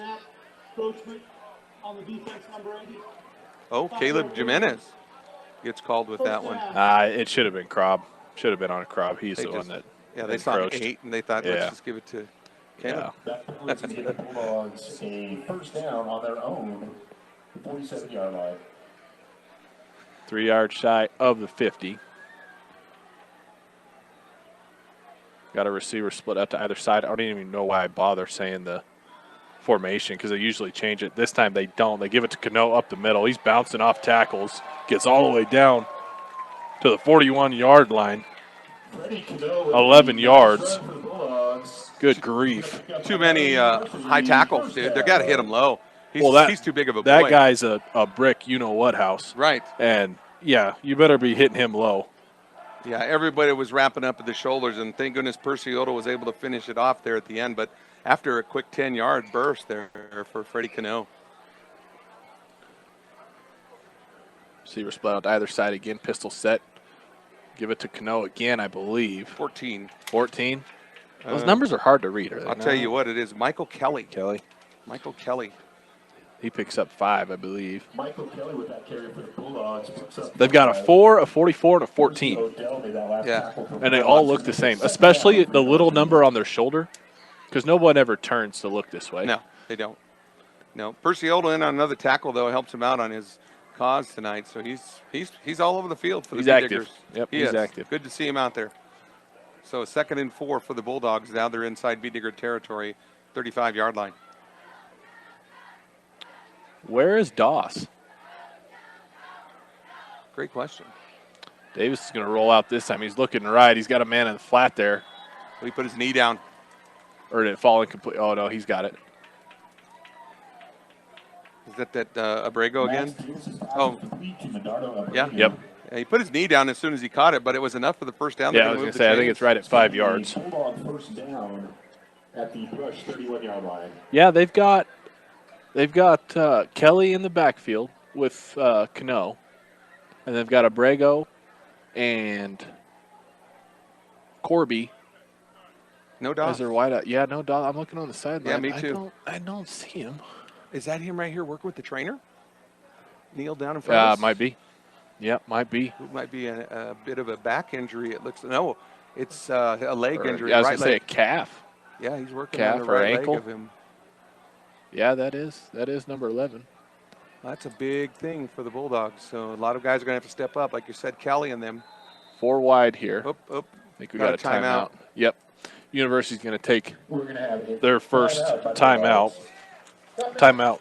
On the defense, number 80. Oh, Caleb Jimenez gets called with that one. It should have been Krob. Should have been on a Krob. He's They the one just- that Yeah, they saw an encroached. 8 and they thought, Yeah. let's just give it to Caleb. Yeah. That penalty to the Bulldogs a first down on their own 47-yard line. 3 yards shy of the 50. Got a receiver split out to either side. I don't even know why I bother saying the formation because they usually change it. This time they don't. They give it to Cano up the middle. He's bouncing off tackles, gets all the way down to the 41-yard line. 11 yards. Good grief. Too many high tackles, dude. They got to hit him low. He's too big of a boy. That guy's a brick, you-know-what house. Right. And, yeah, you better be hitting him low. Yeah, everybody was wrapping up at the shoulders, and thank goodness Percy Otto was able to finish it off there at the end. But after a quick 10-yard burst there for Freddie Cano. Receiver split out to either side again. Pistol set. Give it to Cano again, I believe. 14. 14. Those numbers are hard to read. I'll tell you what it is. Michael Kelly. Michael Kelly. He picks up 5, I believe. Michael Kelly with that carry for the Bulldogs picks up. They've got a 4, a 44, and a 14. Odell made that last Yeah. tackle for And they all look the same, especially the little number on their shoulder, because no one ever turns to look this way. No, they don't. No. Percy Otto in on another tackle, though, helps him out on his cause tonight. So he's all over the field for the He's Bee active. Diggers. Yep, He he's is. active. Good to see him out there. So 2nd and 4 for the Bulldogs. Now they're inside Bee Digger territory, 35-yard line. Where is Doss? Great question. Davis is going to roll out this time. He's looking right. He's got a man in the flat there. He put his knee down. Or did it fall incomplete? Oh, no, he's got it. Is that Abrego again? Oh. Yeah. Yep. Yeah, he put his knee down as soon as he caught it, but it was enough for the first down. Yeah, I was going to say, I think it's right at 5 yards. Bulldog first down at the Brush 31-yard line. Yeah, they've got Kelly in the backfield with Cano, and they've got Abrego and Corby No as doubt. their wideout. Yeah, no doubt. I'm looking on the sideline. Yeah, me too. I don't see him. Is that him right here working with the trainer? Kneel down in front of us? Might be. Yep, might be. It might be a bit of a back injury. It looks no, it's a leg injury. Yeah, I was right going to say a leg. calf. Yeah, he's working calf on the or right ankle. leg of him. Yeah, that is number 11. That's a big thing for the Bulldogs. So a lot of guys are going to have to step up, like you said, Kelly and them. 4 wide here. Oop. I think we Got got a a timeout. Yep. University's going to take We're going to have their first timeout. Timeout.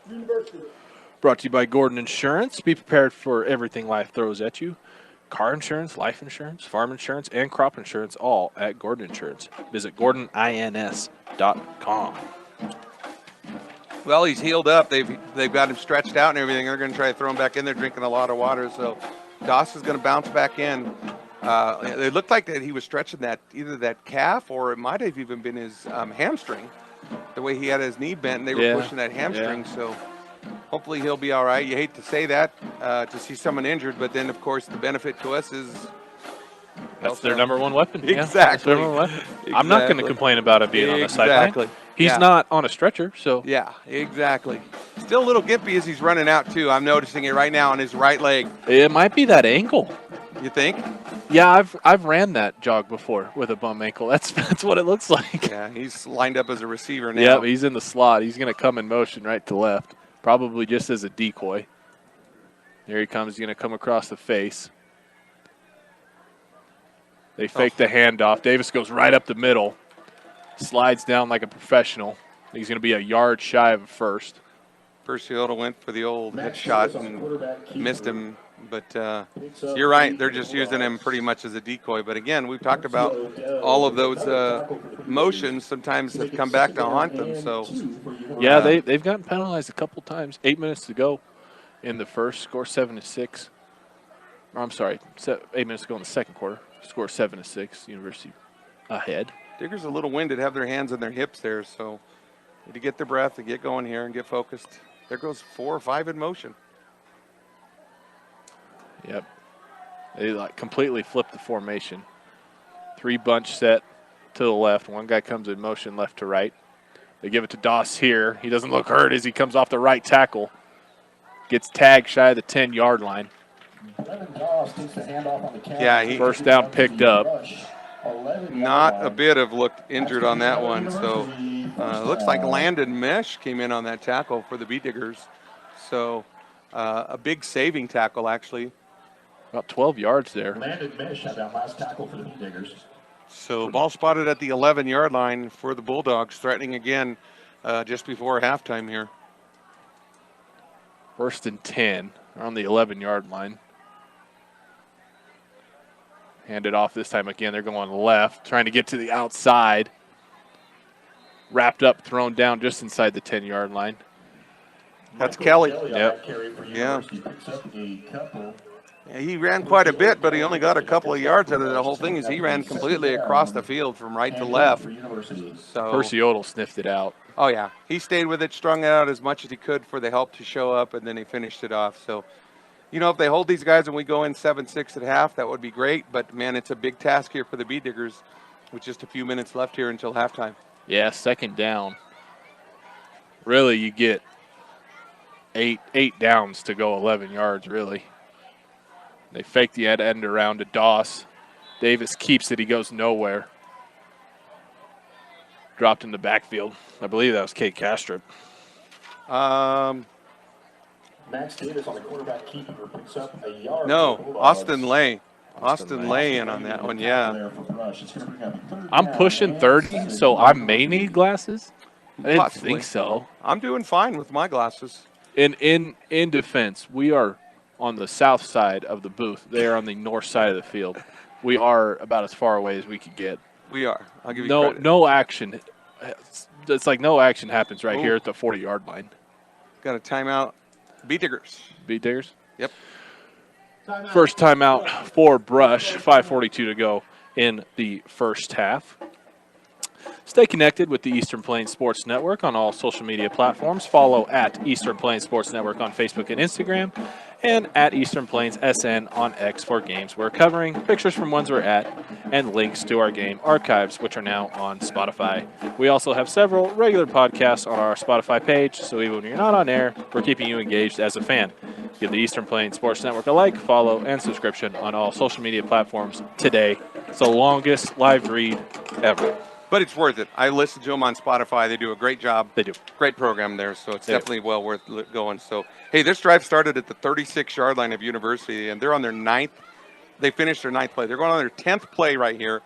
Brought to you by Gordon Insurance. Be prepared for everything life throws at you. Car insurance, life insurance, farm insurance, and crop insurance, all at Gordon Insurance. Visit GordonINS.com. Well, he's healed up. They've got him stretched out and everything. They're going to try to throw him back in there, drinking a lot of water. So Doss is going to bounce back in. It looked like that he was stretching either that calf or it might have even been his hamstring. The way he had his knee bent, and they were pushing that hamstring. Yeah. So hopefully he'll be all right. You hate to say that to see someone injured, but then of course the benefit to us is that's their number one weapon. Exactly. Yeah, exactly. I'm not going to complain about it being on the sideline. Exactly. He's not on a stretcher, so. Yeah, exactly. Still a little gimpy as he's running out too. I'm noticing it right now on his right leg. It might be that ankle. You think? Yeah, I've ran that jog before with a bum ankle. That's what it looks like. Yeah, he's lined up as a receiver now. Yeah, he's in the slot. He's going to come in motion right to left, probably just as a decoy. There he comes. He's going to come across the face. They fake the handoff. Davis goes right up the middle, slides down like a professional. He's going to be a yard shy of a first. Percy Otto went for the old headshot and missed him. But you're right. They're just using him pretty much as a decoy. But again, we've talked about all of those motions sometimes have come back to haunt them. So yeah, they've gotten penalized a couple times. 8 minutes to go in the first. Score 7-6. Or, I'm sorry, 8 minutes to go in the second quarter. Score 7-6. University ahead. Diggers a little winded, have their hands on their hips there. So to get their breath, to get going here and get focused. There goes 4 or 5 in motion. Yep. They completely flip the formation. 3 bunch set to the left. One guy comes in motion left to right. They give it to Doss here. He doesn't look hurt as he comes off the right tackle. Gets tagged shy of the 10-yard line. Yeah, first down picked up. Not a bit of looked injured on that one. So looks like Landon Mesh came in on that tackle for the Bee Diggers. So a big saving tackle, actually. About 12 yards there. Landon Mish had that last tackle for the Bee Diggers. So ball spotted at the 11-yard line for the Bulldogs, threatening again just before halftime here. 1st and 10 on the 11-yard line. Hand it off this time again. They're going left, trying to get to the outside. Wrapped up, thrown down just inside the 10-yard line. That's Kelly. On Yep. that carry for Yeah. University. Picks up a couple. Yeah, he ran quite a bit, but he only got a couple of yards out of it. The whole thing is he ran completely across the field from right to And left. for University. So, Percy Odell sniffed it out. oh yeah, he stayed with it, strung it out as much as he could for the help to show up, and then he finished it off. So, you know, if they hold these guys and we go in 7-6 at half, that would be great. But man, it's a big task here for the Bee Diggers, with just a few minutes left here until halftime. Yeah, 2nd down. Really, you get eight downs to go 11 yards, really. They fake the end around to Doss. Davis keeps it. He goes nowhere. Dropped in the backfield. I believe that was Kate Kastrup. Max Davis on the quarterback keeper picks up a yard. No, for the Bulldogs. Austin Lay. Austin Lay in on that one, yeah. There for Brush. It's gonna bring up a third I'm down pushing and 30, 7. so I may need glasses. I didn't Possibly. think so. I'm doing fine with my glasses. In defense, we are on the south side of the booth. They are on the north side of the field. We are about as far away as we could get. We are. I'll give you No, credit. no action. It's like no action happens right Ooh. here at the 40-yard line. Got a timeout. Bee Diggers. Beat Diggers. Yep. Timeout. First timeout for Brush. 5:42 to go in the first half. Stay connected with the Eastern Plains Sports Network on all social media platforms. Follow at Eastern Plains Sports Network on Facebook and Instagram, and at Eastern Plains SN on X for games we're covering, pictures from ones we're at, and links to our game archives, which are now on Spotify. We also have several regular podcasts on our Spotify page, so even when you're not on air, we're keeping you engaged as a fan. Give the Eastern Plains Sports Network a like, follow, and subscription on all social media platforms today. It's the longest live read ever. But it's worth it. I listen to them on Spotify. They do a great job. They do. Great program there, so it's They do. definitely well worth going. So, hey, this drive started at the 36-yard line of University, and they're on their 9th. They finished their 9th play. They're going on their 10th play right here.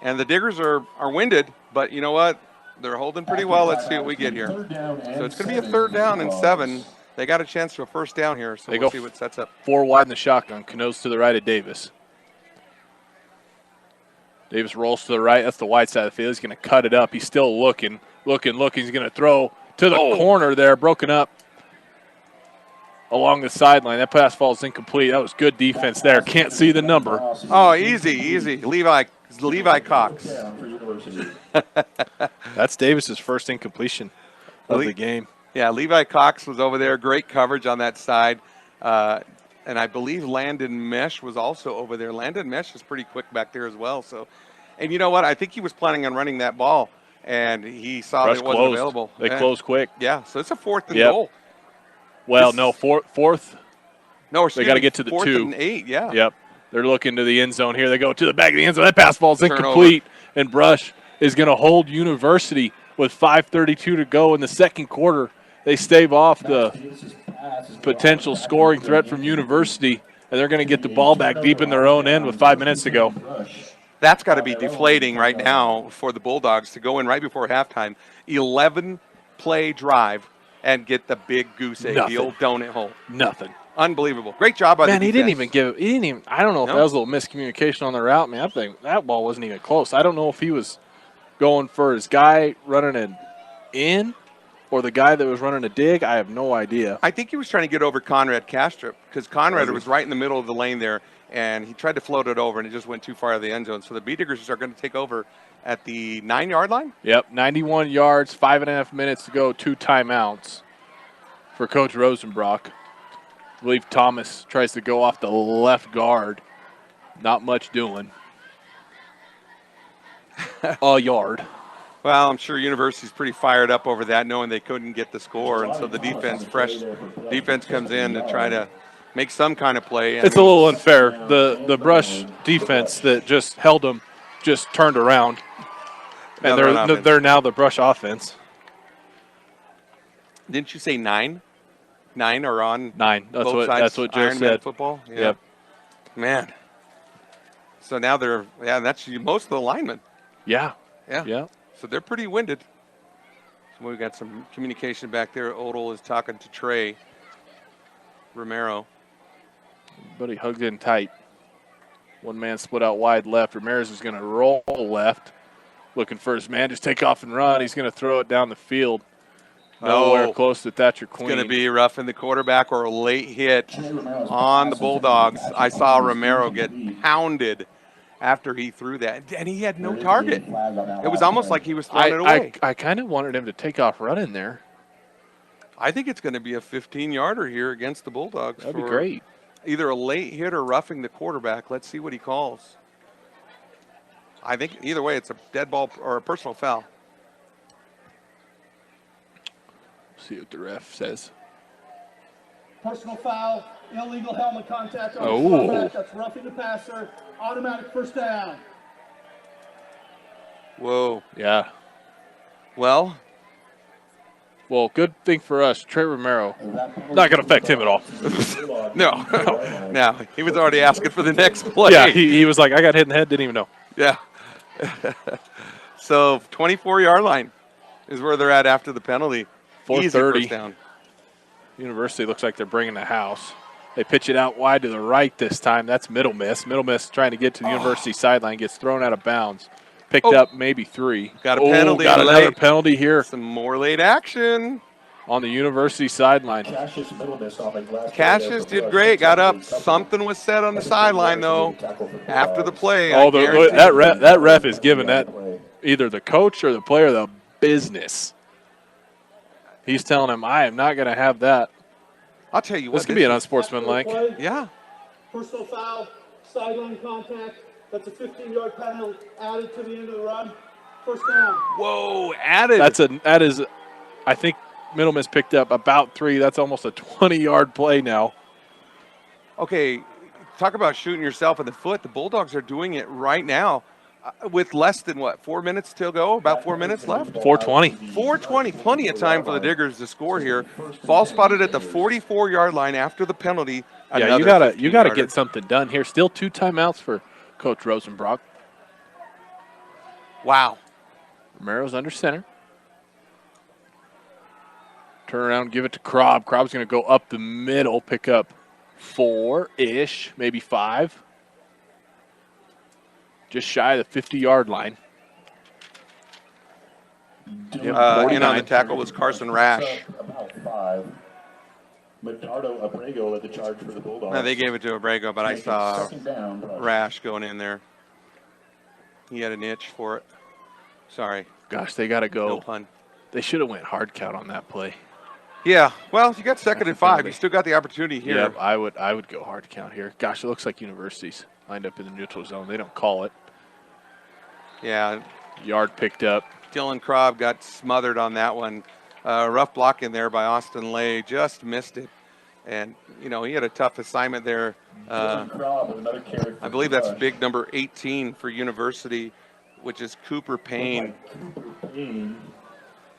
And the Diggers are winded, but you know what? They're holding pretty well. Let's see what we get here. Third down and So it's going to be a 7 3rd down and Bulldogs. 7. They got a chance to a first down here, so They we'll go see what sets up. 4 wide in the shotgun. Canoes to the right of Davis. Davis rolls to the right. That's the wide side of the field. He's going to cut it up. He's still looking. He's going to throw to the corner there, broken up along the sideline. That pass falls incomplete. That was good defense there. Can't see the number. Oh, easy. Levi Cox. Down for University. That's Davis's first incompletion of the game. Yeah, Levi Cox was over there. Great coverage on that side. And I believe Landon Mesh was also over there. Landon Mesh is pretty quick back there as well. So, and you know what? I think he was planning on running that ball, and he saw that Rush it wasn't closed. available. They Yeah. closed quick. Yeah, so it's a 4th and Yep. goal. Well, This- no, fourth. No, They gotta get to the 4th 2. and 8, yeah. Yep. They're looking to the end zone here. They go to the back of the end zone. That pass ball's Turnover. incomplete, and Brush is going to hold University with 5:32 to go in the second quarter. They stave off the Davis's pass is potential blocked. scoring threat from University, and they're going to get the ball back deep in their own end with 5 minutes to go. Brush. That's got to be deflating right now for the Bulldogs to go in right before halftime. 11-play drive and get the big goose egg, Nothing. the old donut hole. Nothing. Unbelievable. Great job by Man, the he didn't defense. even give. He didn't even. I don't know if No. that was a little miscommunication on the route, man. I think that ball wasn't even close. I don't know if he was going for his guy running an in or the guy that was running a dig. I have no idea. I think he was trying to get over Conrad Kastrup because Conrad was right in the middle of the lane there, and he tried to float it over, and it just went too far out of the end zone. So the Bee Diggers are going to take over at the 9-yard line. Yep, 91 yards, 5.5 minutes to go, 2 timeouts for Coach Rosenbrock. I believe Thomas tries to go off the left guard. Not much doing. A yard. Well, I'm sure University's pretty fired up over that, knowing they couldn't get the score, and so the defense comes in to try to make some kind of play. It's a little unfair. The Brush defense that just held them just turned around, Now and they're on offense. they're now the Brush offense. Didn't you say 9? 9 are on 9. That's both what sides? that's what Joe Ironman said. football. Yeah. Yep. Man. So now that's most of the linemen. Yeah. Yeah. Yeah. So they're pretty winded. So we've got some communication back there. Odell is talking to Trey Romero. Everybody hugged in tight. One man split out wide left. Ramirez is going to roll left. Looking for his man. Just take off and run. He's going to throw it down the field. Nowhere close to Thatcher Queen. It's going to be roughing the quarterback or a late hit on the Bulldogs. I saw Romero get pounded after he threw that, and he had no target. It was almost like he was throwing it away. I kind of wanted him to take off running there. I think it's going to be a 15-yarder here against the Bulldogs. That'd be great. Either a late hit or roughing the quarterback. Let's see what he calls. I think either way, it's a dead ball or a personal foul. See what the ref says. Personal foul, illegal helmet contact on Oh. the quarterback. That's roughing the passer. Automatic first down. Whoa. Yeah. Well, good thing for us. Trey Romero, not going to affect him at all. no. No, he was already asking for the next play. Yeah, he was like, I got hit in the head, didn't even know. Yeah. So 24-yard line is where they're at after the penalty. Easy 4:30. first down. University looks like they're bringing the house. They pitch it out wide to the right this time. That's Middle Miss. Middle Miss trying to get to the University sideline, gets thrown out of bounds. Picked up maybe 3. Got a penalty. Got another late. penalty here Some more late action. on the University sideline. Cassius did great. Got up. Something was said on the sideline, though, after the play. Oh, I guarantee that ref is giving that either the coach or the player the business. He's telling him, I am not going to have that. I'll tell you what. This could be an unsportsmanlike. Yeah. Personal foul, sideline contact. That's a 15-yard penalty added to the end of the run. First down. Whoa, added. That is, I think Middle Miss picked up about 3. That's almost a 20-yard play now. Okay, talk about shooting yourself in the foot. The Bulldogs are doing it right now with less than, 4 minutes to go? About 4 minutes left? 4:20. 4:20, plenty of time for the Diggers to score here. Ball spotted at the 44-yard line after the penalty. Yeah, you gotta get something done here. Still 2 timeouts for Coach Rosenbrock. Wow. Romero's under center. Turn around, give it to Krob. Krob's going to go up the middle, pick up 4-ish, maybe 5. Just shy of the 50-yard line. In on the tackle was Carson Rash. About 5. Medardo Abrego led the charge for the Bulldogs. No, they gave it to Abrego, but I saw Second down, Rash going in there. He had an itch for it. Sorry, Gosh, they got to no go. pun. They should have went hard count on that play. Yeah, well, you got 2nd and 5. You still got the opportunity here. Yeah, I would go hard count here. Gosh, it looks like University's lined up in the neutral zone. They don't call it. Yeah, Yard picked up. Dylan Krob got smothered on that one. Rough block in there by Austin Lay. Just missed it. And, he had a tough assignment there. I believe that's big number 18 for University, which is Cooper Payne.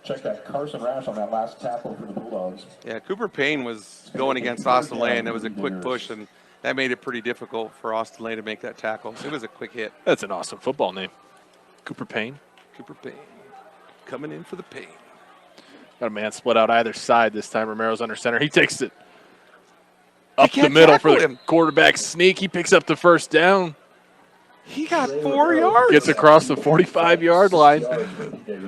Check that Carson Rash on that last tackle for the Bulldogs. Yeah, Cooper Payne was going against Austin Lay, and it was a quick push, and that made it pretty difficult for Austin Lay to make that tackle. It was a quick hit. That's an awesome football name. Cooper Payne. Cooper Payne coming in for the Payne. Got a man split out either side this time. Romero's under center. He takes it up the can't middle for tackle the him. quarterback sneak. He picks up the first down. He got 4 yards. Gets across the 45-yard line.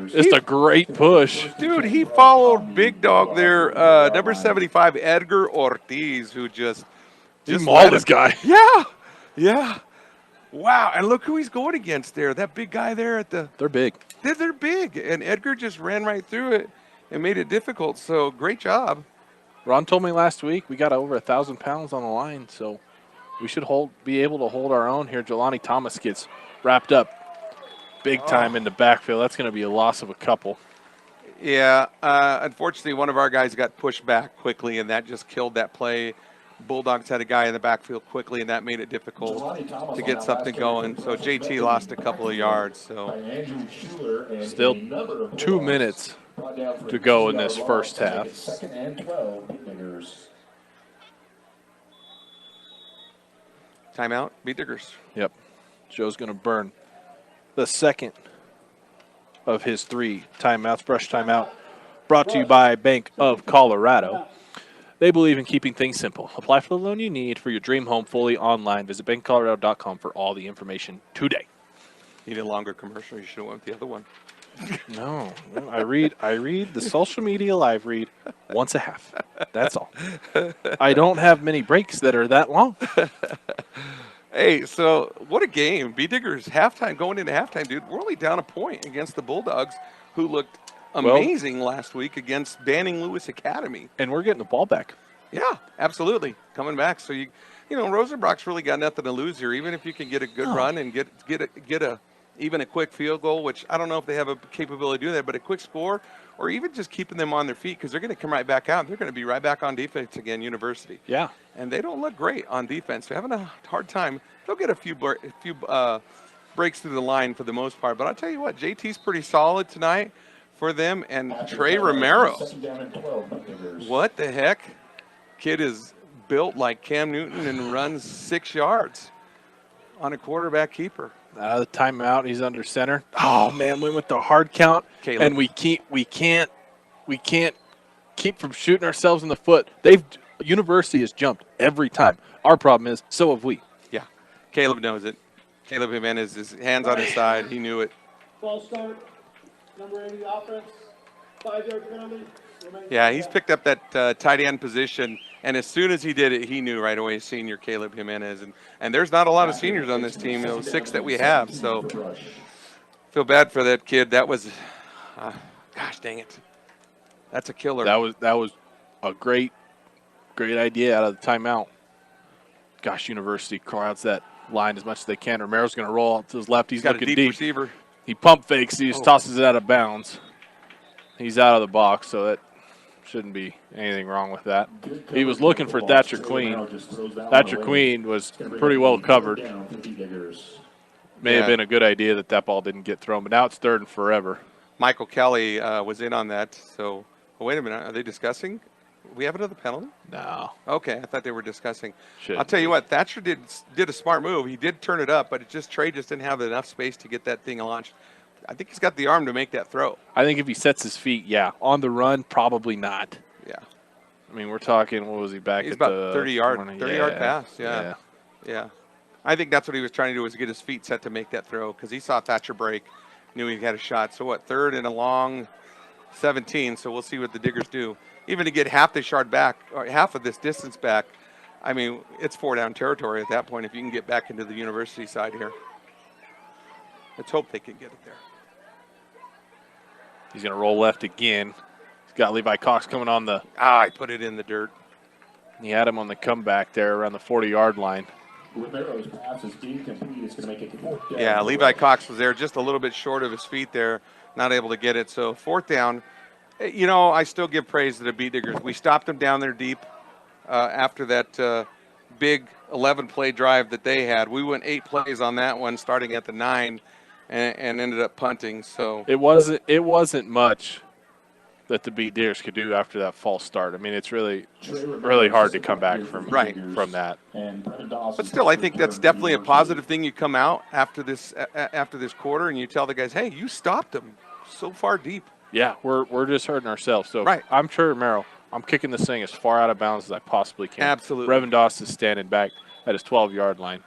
Just a great push. Dude, he followed Big Dog there, number 75, Edgar Ortiz, who just He let mauled him- this guy. Yeah. Wow, and look who he's going against there. That big guy there at the They're big. they're big, and Edgar just ran right through it and made it difficult. So great job. Ron told me last week we got over 1,000 pounds on the line, so we should be able to hold our own here. Jelani Thomas gets wrapped up big time in the backfield. That's going to be a loss of a couple. Yeah, unfortunately, one of our guys got pushed back quickly, and that just killed that play. Bulldogs had a guy in the backfield quickly, and that made it difficult to get something going. So JT lost a couple of yards. So Still 2 minutes to go in this first half. Second and 12, Diggers. Timeout, Beat Diggers. Yep. Joe's going to burn the second of his 3 timeouts. Brush timeout brought to you by Bank of Colorado. They believe in keeping things simple. Apply for the loan you need for your dream home fully online. Visit bankcolorado.com for all the information today. Need a longer commercial. You should have went with the other one. No, I read the social media live read once a half. That's all. I don't have many breaks that are that long. Hey, so what a game. Beat Diggers halftime, going into halftime, dude. We're only down a point against the Bulldogs, who looked amazing last week against Banning Lewis Academy. And we're getting the ball back. Yeah, absolutely. Coming back. So, you know, Rosenbrock's really got nothing to lose here, even if you can get a good run and get even a quick field goal, which I don't know if they have a capability to do that, but a quick score, or even just keeping them on their feet, because they're going to come right back out. They're going to be right back on defense again, University. Yeah. And they don't look great on defense. They're having a hard time. They'll get a few breaks through the line for the most part. But I'll tell you what, JT's pretty solid tonight for them. And Trey Romero, Second down and 12, Beat Diggers. what the heck? Kid is built like Cam Newton and runs 6 yards on a quarterback keeper. Out of the timeout, he's under center. Oh man, went with the hard count, Caleb. and we can't keep from shooting ourselves in the foot. University has jumped every time. Our problem is, so have we. Yeah, Caleb knows it. Caleb Jimenez, his hands on his side. He knew it. False start, number 80 offense, 5-yard penalty. Yeah, he's picked up that tight end position, and as soon as he did it, he knew right away, senior Caleb Jimenez. And there's not a lot of seniors on this team, 6 that we have. So feel bad for that kid. That was, gosh dang it, that's a killer. That was a great idea out of the timeout. Gosh, University crowds that line as much as they can. Romero's going to roll out to his left. He's got a looking deep receiver. He pump fakes. He just tosses it out of bounds. He's out of the box, so that shouldn't be anything wrong with that. He was looking for Thatcher Queen. Thatcher Queen was pretty well covered. May have been a good idea that ball didn't get thrown, but now it's 3rd and forever. Michael Kelly was in on that. So, wait a minute. Are they discussing? We have another penalty? No. Okay, I thought they were discussing. Shouldn't I'll tell you what, Thatcher did a smart move. He did turn it up, but Trey just didn't have enough space to get that thing launched. I think he's got the arm to make that throw. I think if he sets his feet, yeah. On the run, probably not. Yeah. I mean, we're talking, what was he back He's at about the 30-yard pass. Yeah. I think that's what he was trying to do, was get his feet set to make that throw, because he saw Thatcher break, knew he had a shot. So what, 3rd and a long 17, so we'll see what the Diggers do. Even to get half this yard back, or half of this distance back, I mean, it's 4-down territory at that point if you can get back into the University side here. Let's hope they can get it there. He's going to roll left again. He's got Levi Cox coming on the – I put it in the dirt. he had him on the comeback there around the 40-yard line. Romero's pass is incomplete. It's going to make it 4th down. Yeah, Levi Cox was there just a little bit short of his feet there, not able to get it. So 4th down. You know, I still give praise to the Beat Diggers. We stopped them down there deep after that big 11-play drive that they had. We went 8 plays on that one, starting at the 9, and ended up punting. So it wasn't much that the Beat Diggers could do after that false start. I mean, it's really hard to come back from that. But still, I think that's definitely a positive thing. You come out after this quarter and you tell the guys, hey, you stopped them so far deep. Yeah, we're just hurting ourselves. So right. I'm Trey Romero. I'm kicking this thing as far out of bounds as I possibly can. Absolutely. Revan Doss is standing back at his 12-yard line.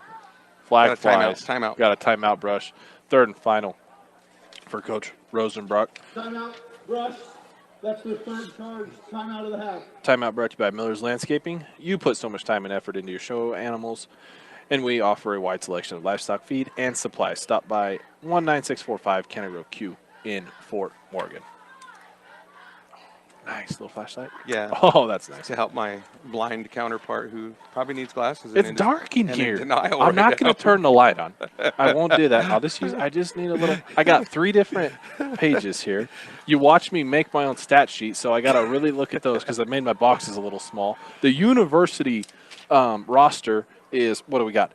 Flag flies. Timeout. Got a timeout brush. 3rd and final for Coach Rosenbrock. Timeout, brush. That's the 3rd charge. Timeout of the half. Timeout brought to you by Miller's Landscaping. You put so much time and effort into your show animals, and we offer a wide selection of livestock feed and supplies. Stop by 19645 Kennedy Road Q in Fort Morgan. Nice little flashlight. Yeah. Oh, that's nice. To help my blind counterpart who probably needs glasses. It's dark in and here. denial I'm not right going now. to turn the light on. I won't do that. I just need a little. I got 3 different pages here. You watch me make my own stat sheet, so I got to really look at those because I made my boxes a little small. The University roster is, what do we got?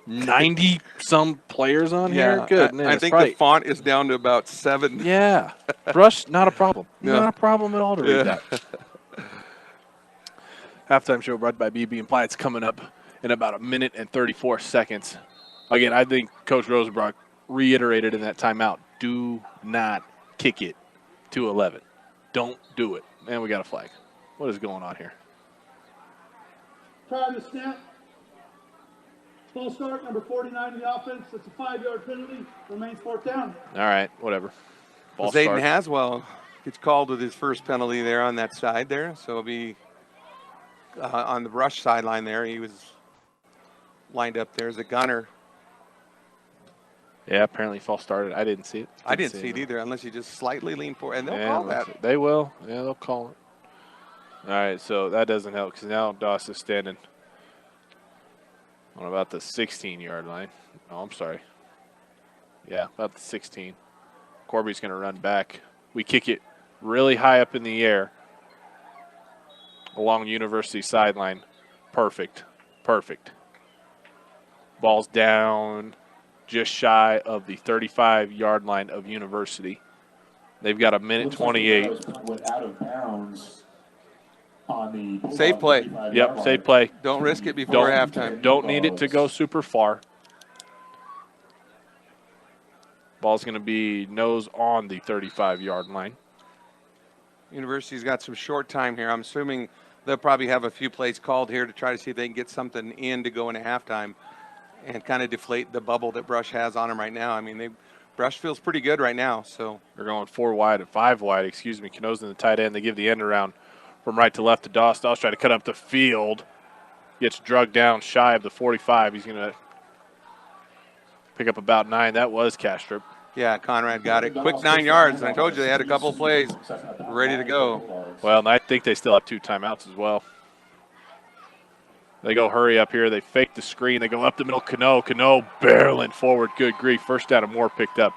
90-some players on here? Goodness. I think the font is down to about 7. Yeah. Brush, not a problem. Yeah. Not a problem at all to read that. Halftime show brought by BB and Ply. It's coming up in about a minute and 34 seconds. Again, I think Coach Rosenbrock reiterated in that timeout, do not kick it to 11. Don't do it. Man, we got a flag. What is going on here? Try the snap. Full start, number 49 in the offense. It's a 5-yard penalty. Remains 4th down. All right, whatever. Ball Zayden start. Haswell gets called with his first penalty there on that side there. So it'll be on the rush sideline there. He was lined up there as a gunner. Yeah, apparently false started. I didn't see it. I didn't see it either unless you just slightly lean forward. And they'll Yeah, call that. They will. Yeah, they'll call it. All right, so that doesn't help because now Doss is standing on about the 16-yard line. Oh, I'm sorry. Yeah, about the 16. Corby's going to run back. We kick it really high up in the air along University sideline. Perfect. Perfect. Ball's down just shy of the 35-yard line of University. They've got a minute Looks like 28. the ball went out of bounds on the Bulldog Safe play. 55-yard Yep, line. safe play. Don't risk it before halftime. Don't need it to go super far. Ball's going to be nose on the 35-yard line. University's got some short time here. I'm assuming they'll probably have a few plays called here to try to see if they can get something in to go into halftime and kind of deflate the bubble that Brush has on them right now. I mean, Brush feels pretty good right now. So They're going 4 wide and 5 wide. Excuse me. Cano's in the tight end. They give the end around from right to left to Doss. Doss trying to cut up the field. Gets drugged down shy of the 45. He's going to pick up about 9. That was Kastrup. yeah, Conrad got it. Quick 9 yards. And I told you they had a couple of plays ready to go. Well, and I think they still have 2 timeouts as well. They go hurry up here. They fake the screen. They go up the middle. Cano barreling forward. Good grief. First down and more picked up.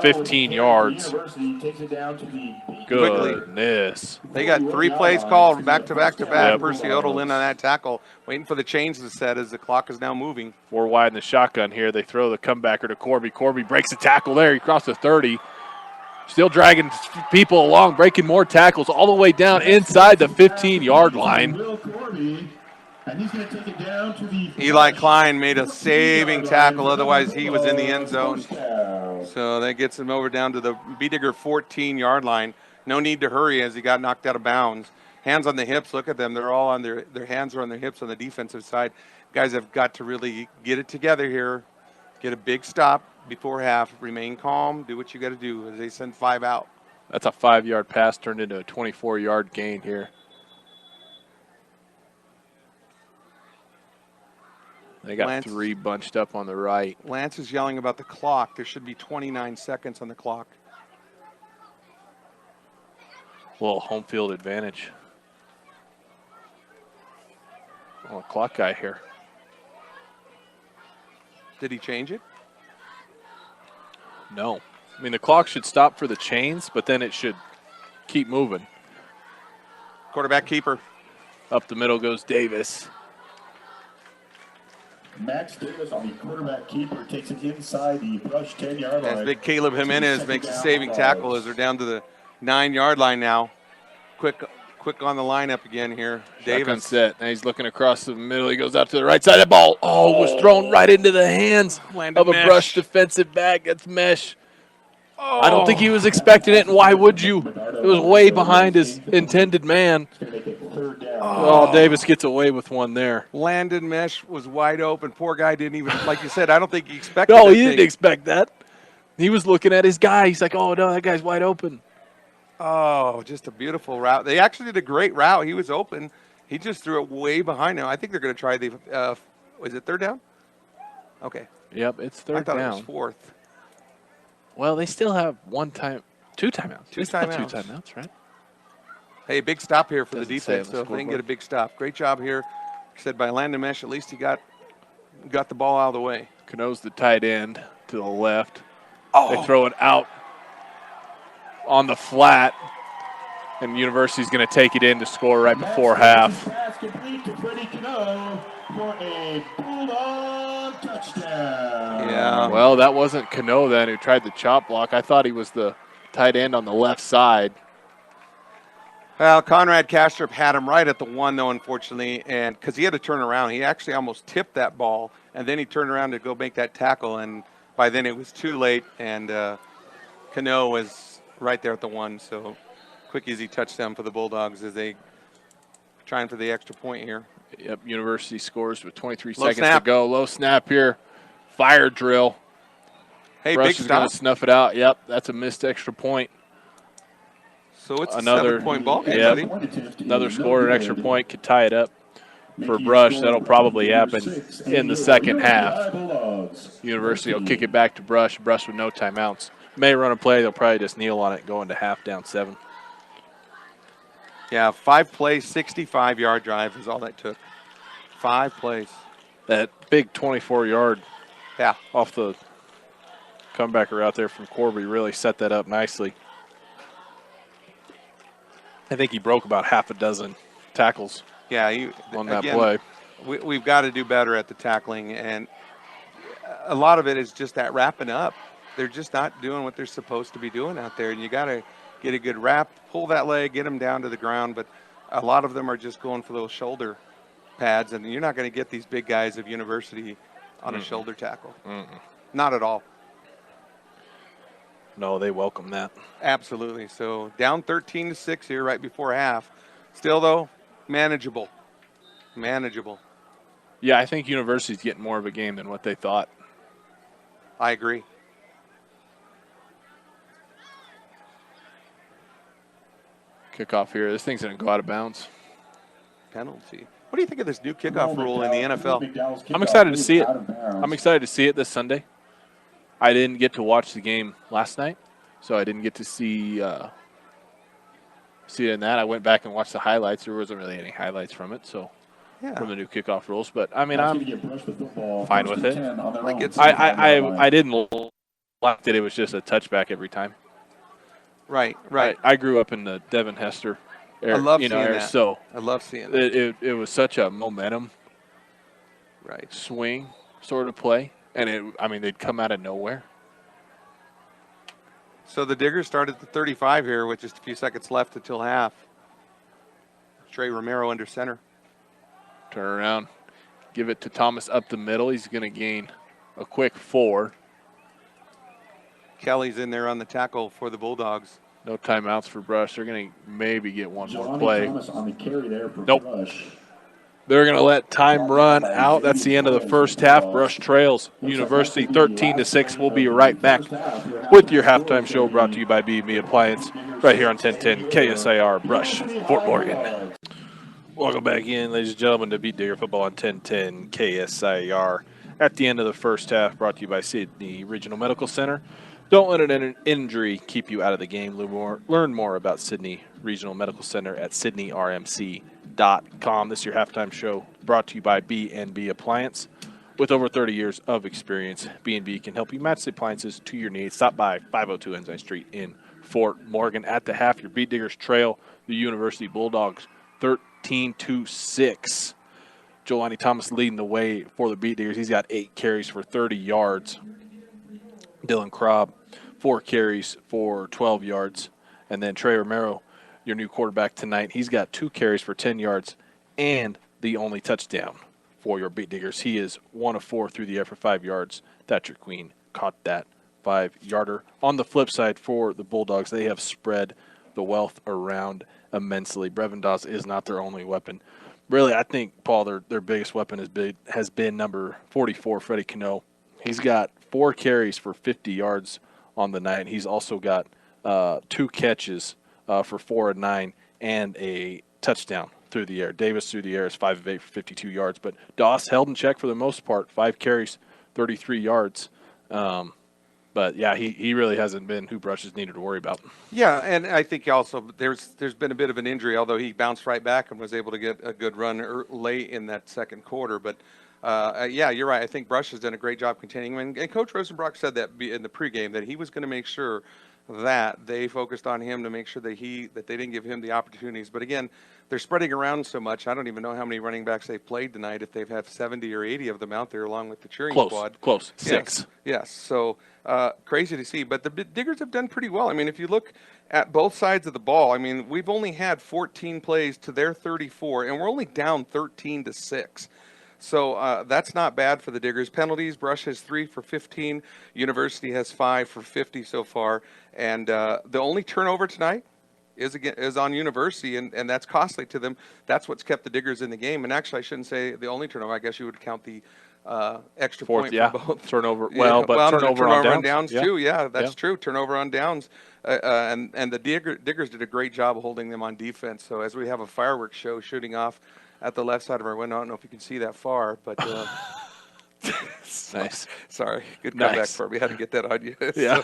15 yards. University takes it down to the Goodness. They got 3 plays called back to back to back. Yep. Percy Odell in on that tackle, waiting for the change to set as the clock is now moving. 4 wide in the shotgun here. They throw the comebacker to Corby. Corby breaks the tackle there. He crossed the 30. Still dragging people along, breaking more tackles all the way down inside the 15-yard line. Will Corby, and he's going to take it down to the Eli Klein made a saving tackle, otherwise he was in the end zone. First down. So that gets him over down to the B-Digger 14-yard line. No need to hurry as he got knocked out of bounds. Hands on the hips, look at them. They're all on their hands are on their hips on the defensive side. Guys have got to really get it together here. Get a big stop before half. Remain calm. Do what you got to do as they send 5 out. That's a 5-yard pass turned into a 24-yard gain here. They got Lance. 3 bunched up on the right. Lance is yelling about the clock. There should be 29 seconds on the clock. A little home field advantage. Oh, clock guy here. Did he change it? No. I mean, the clock should stop for the chains, but then it should keep moving. Quarterback keeper. Up the middle goes Davis. Max Davis on the quarterback keeper takes it inside the Brush 10-yard line. As big Caleb Jimenez makes a saving tackle as they're down to the 9-yard line now. Quick on the lineup again here. Shotgun Davis. set. Now he's looking across the middle. He goes out to the right side. That ball, was thrown right into the hands Landed of a mesh. Brush defensive back. That's mesh. I don't think he was expecting it, and why would you? It was way behind his intended man. It's going to make it 3rd down. Oh, Davis gets away with one there. Landon Mesh was wide open. Poor guy didn't even, like you said, I don't think he expected No, that he didn't thing. expect that. He was looking at his guy. He's like, oh, no, that guy's wide open. Oh, just a beautiful route. They actually did a great route. He was open. He just threw it way behind him. I think they're going to try the, was it 3rd down? Okay. Yep, it's I 3rd thought down. it was 4th. Well, they still have two timeouts. Two They still have timeouts. 2 timeouts, right? Hey, big stop here for Doesn't the say on defense. the So if they can scoreboard. get a big stop. Great job here. Said by Landon Mesh, at least he got the ball out of the way. Cano's the tight end to the left. They Oh, throw it out on the flat, and University's going to take it in to score right before half. Pass complete to Freddie Cano for a Bulldog touchdown. Yeah. Well, that wasn't Cano then who tried the chop block. I thought he was the tight end on the left side. Well, Conrad Kastrup had him right at the 1, though, unfortunately, and because he had to turn around. He actually almost tipped that ball, and then he turned around to go make that tackle, and by then it was too late, and Cano was right there at the 1. So quick, easy touchdown for the Bulldogs as they trying for the extra point here. Yep, University scores with 23 Low seconds snap. to go. Low snap here. Fire drill. Hey, Brush big is going stop. to snuff it out. Yep, that's a missed extra point. So it's Another- a 7-point ball game, yeah. buddy. Another score, an extra point could tie it up for Brush. That'll probably happen in the second half. University will kick it back to Brush. Brush with no timeouts. May run a play. They'll probably just kneel on it going to half down 7. Yeah, 5 plays, 65-yard drive is all that took. 5 plays. That big 24-yard Yeah. off the comebacker out there from Corby really set that up nicely. I think he broke about half a dozen tackles Yeah, on that again, play. We've got to do better at the tackling, and a lot of it is just that wrapping up. They're just not doing what they're supposed to be doing out there, and you got to get a good wrap, pull that leg, get them down to the ground, but a lot of them are just going for those shoulder pads, and you're not going to get these big guys of University on a shoulder tackle. Not at all. No, they welcome that. Absolutely. So down 13-6 here right before half. Still, though, manageable. Manageable. Yeah, I think University's getting more of a game than what they thought. I agree. Kickoff here. This thing's going to go out of bounds. Penalty. What do you think of this new kickoff rule in the NFL? I'm excited to see it. I'm excited to see it this Sunday. I didn't get to watch the game last night, so I didn't get to see it in that. I went back and watched the highlights. There wasn't really any highlights from it, so from the new kickoff rules. But I mean, I'm fine with it. Like it's I didn't like that it was just a touchback every time. right. I grew up in the Devin Hester era, I love seeing era, that. so I love seeing that. it was such a momentum Right. swing sort of play, and they'd come out of nowhere. So the Diggers start at the 35 here with just a few seconds left until half. Trey Romero under center. Turn around, give it to Thomas up the middle. He's going to gain a quick 4. Kelly's in there on the tackle for the Bulldogs. No timeouts for Brush. They're going to maybe get one more Jelani play. Thomas on the carry there for Nope. Brush. They're going to let time run out. That's the end of the first half. Brush trails University 13-6. We'll be right back with your halftime show brought to you by B&B Appliance right here on 1010 KSIR Brush, Fort Morgan. Welcome back in, ladies and gentlemen, to Beat Digger Football on 1010 KSIR. At the end of the first half, brought to you by Sydney Regional Medical Center. Don't let an injury keep you out of the game. Learn more about Sydney Regional Medical Center at sydneyrmc.com. This is your halftime show brought to you by B&B Appliance. With over 30 years of experience, B&B can help you match the appliances to your needs. Stop by 502 Ensign Street in Fort Morgan. At the half, your Beat Diggers trail the University Bulldogs 13-6. Jelani Thomas leading the way for the Beat Diggers. He's got 8 carries for 30 yards. Dylan Krob, 4 carries for 12 yards. And then Trey Romero, your new quarterback tonight, he's got 2 carries for 10 yards and the only touchdown for your Beat Diggers. He is 1 of 4 through the air for 5 yards. Thatcher Queen caught that 5-yarder. On the flip side for the Bulldogs, they have spread the wealth around immensely. Brevin Dawes is not their only weapon. Really, I think, Paul, their biggest weapon has been number 44, Freddie Cano. He's got 4 carries for 50 yards on the night. He's also got 2 catches for 4 of 9 and a touchdown through the air. Davis through the air is 5 of 8 for 52 yards. But Doss held in check for the most part, 5 carries, 33 yards. But, yeah, he really hasn't been who Brush has needed to worry about. Yeah, and I think also there's been a bit of an injury, although he bounced right back and was able to get a good run late in that second quarter. But, yeah, you're right. I think Brush has done a great job containing him. And Coach Rosenbrock said that in the pregame that he was going to make sure that. They focused on him to make sure that they didn't give him the opportunities. But again, they're spreading around so much. I don't even know how many running backs they've played tonight, if they've had 70 or 80 of them out there along with the cheering squad. Close. 6. Yes. So crazy to see. But the Diggers have done pretty well. I mean, if you look at both sides of the ball, I mean, we've only had 14 plays to their 34, and we're only down 13-6. So that's not bad for the Diggers. Penalties, Brush has 3 for 15. University has 5 for 50 so far. And the only turnover tonight is on University, and that's costly to them. That's what's kept the Diggers in the game. And actually, I shouldn't say the only turnover. I guess you would count the extra point for both. Turnover. Turnover on downs too. Yeah, that's true. Turnover on downs. And the Diggers did a great job of holding them on defense. So as we have a fireworks show shooting off at the left side of our window, I don't know if you can see that far, but nice. Sorry, good comeback for me. Had to get that on you. Yeah.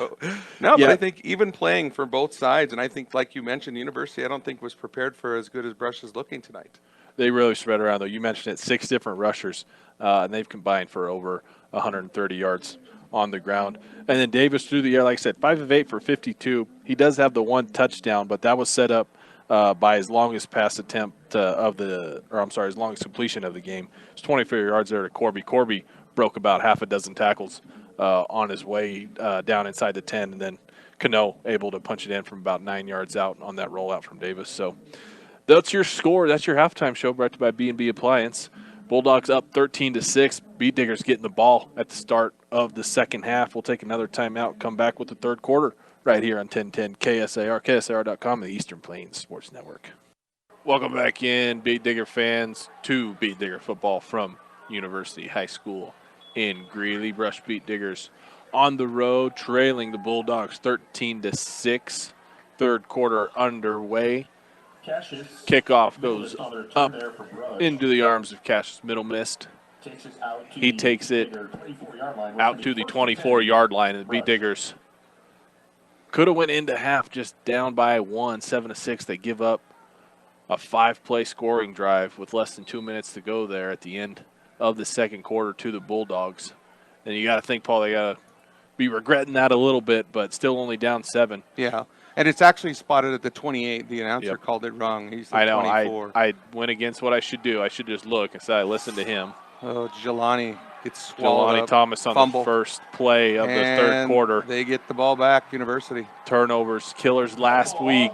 But I think even playing for both sides, and I think, like you mentioned, University, I don't think was prepared for as good as Brush is looking tonight. They really spread around, though. You mentioned it, 6 different rushers, and they've combined for over 130 yards on the ground. And then Davis through the air, like I said, 5 of 8 for 52. He does have the 1 touchdown, but that was set up by his longest pass attempt his longest completion of the game. It's 24 yards there to Corby. Corby broke about half a dozen tackles on his way down inside the 10, and then Cano able to punch it in from about 9 yards out on that rollout from Davis. So that's your score. That's your halftime show brought to you by B&B Appliance. Bulldogs up 13-6. Beat Diggers getting the ball at the start of the second half. We'll take another timeout, come back with the third quarter right here on 1010 KSAR, KSAR.com, and the Eastern Plains Sports Network. Welcome back in, Beat Digger fans, to Beat Digger football from University High School in Greeley. Brush Beat Diggers on the road, trailing the Bulldogs 13-6. Third quarter underway. Kickoff goes up into the arms of Cassius Middle Mist. He takes it out to the 24-yard line, and the Beat Diggers could have went into half just down by 1, 7-6. They give up a 5-play scoring drive with less than 2 minutes to go there at the end of the second quarter to the Bulldogs. And you got to think, Paul, they got to be regretting that a little bit, but still only down 7. Yeah. And it's actually spotted at the 28. The announcer called it wrong. He said 24. I went against what I should do. I should just look. Instead, I listened to him. Oh, Jelani gets swallowed up. Thomas on fumble. The first play of the third quarter. They get the ball back, University. Turnovers, killers last week.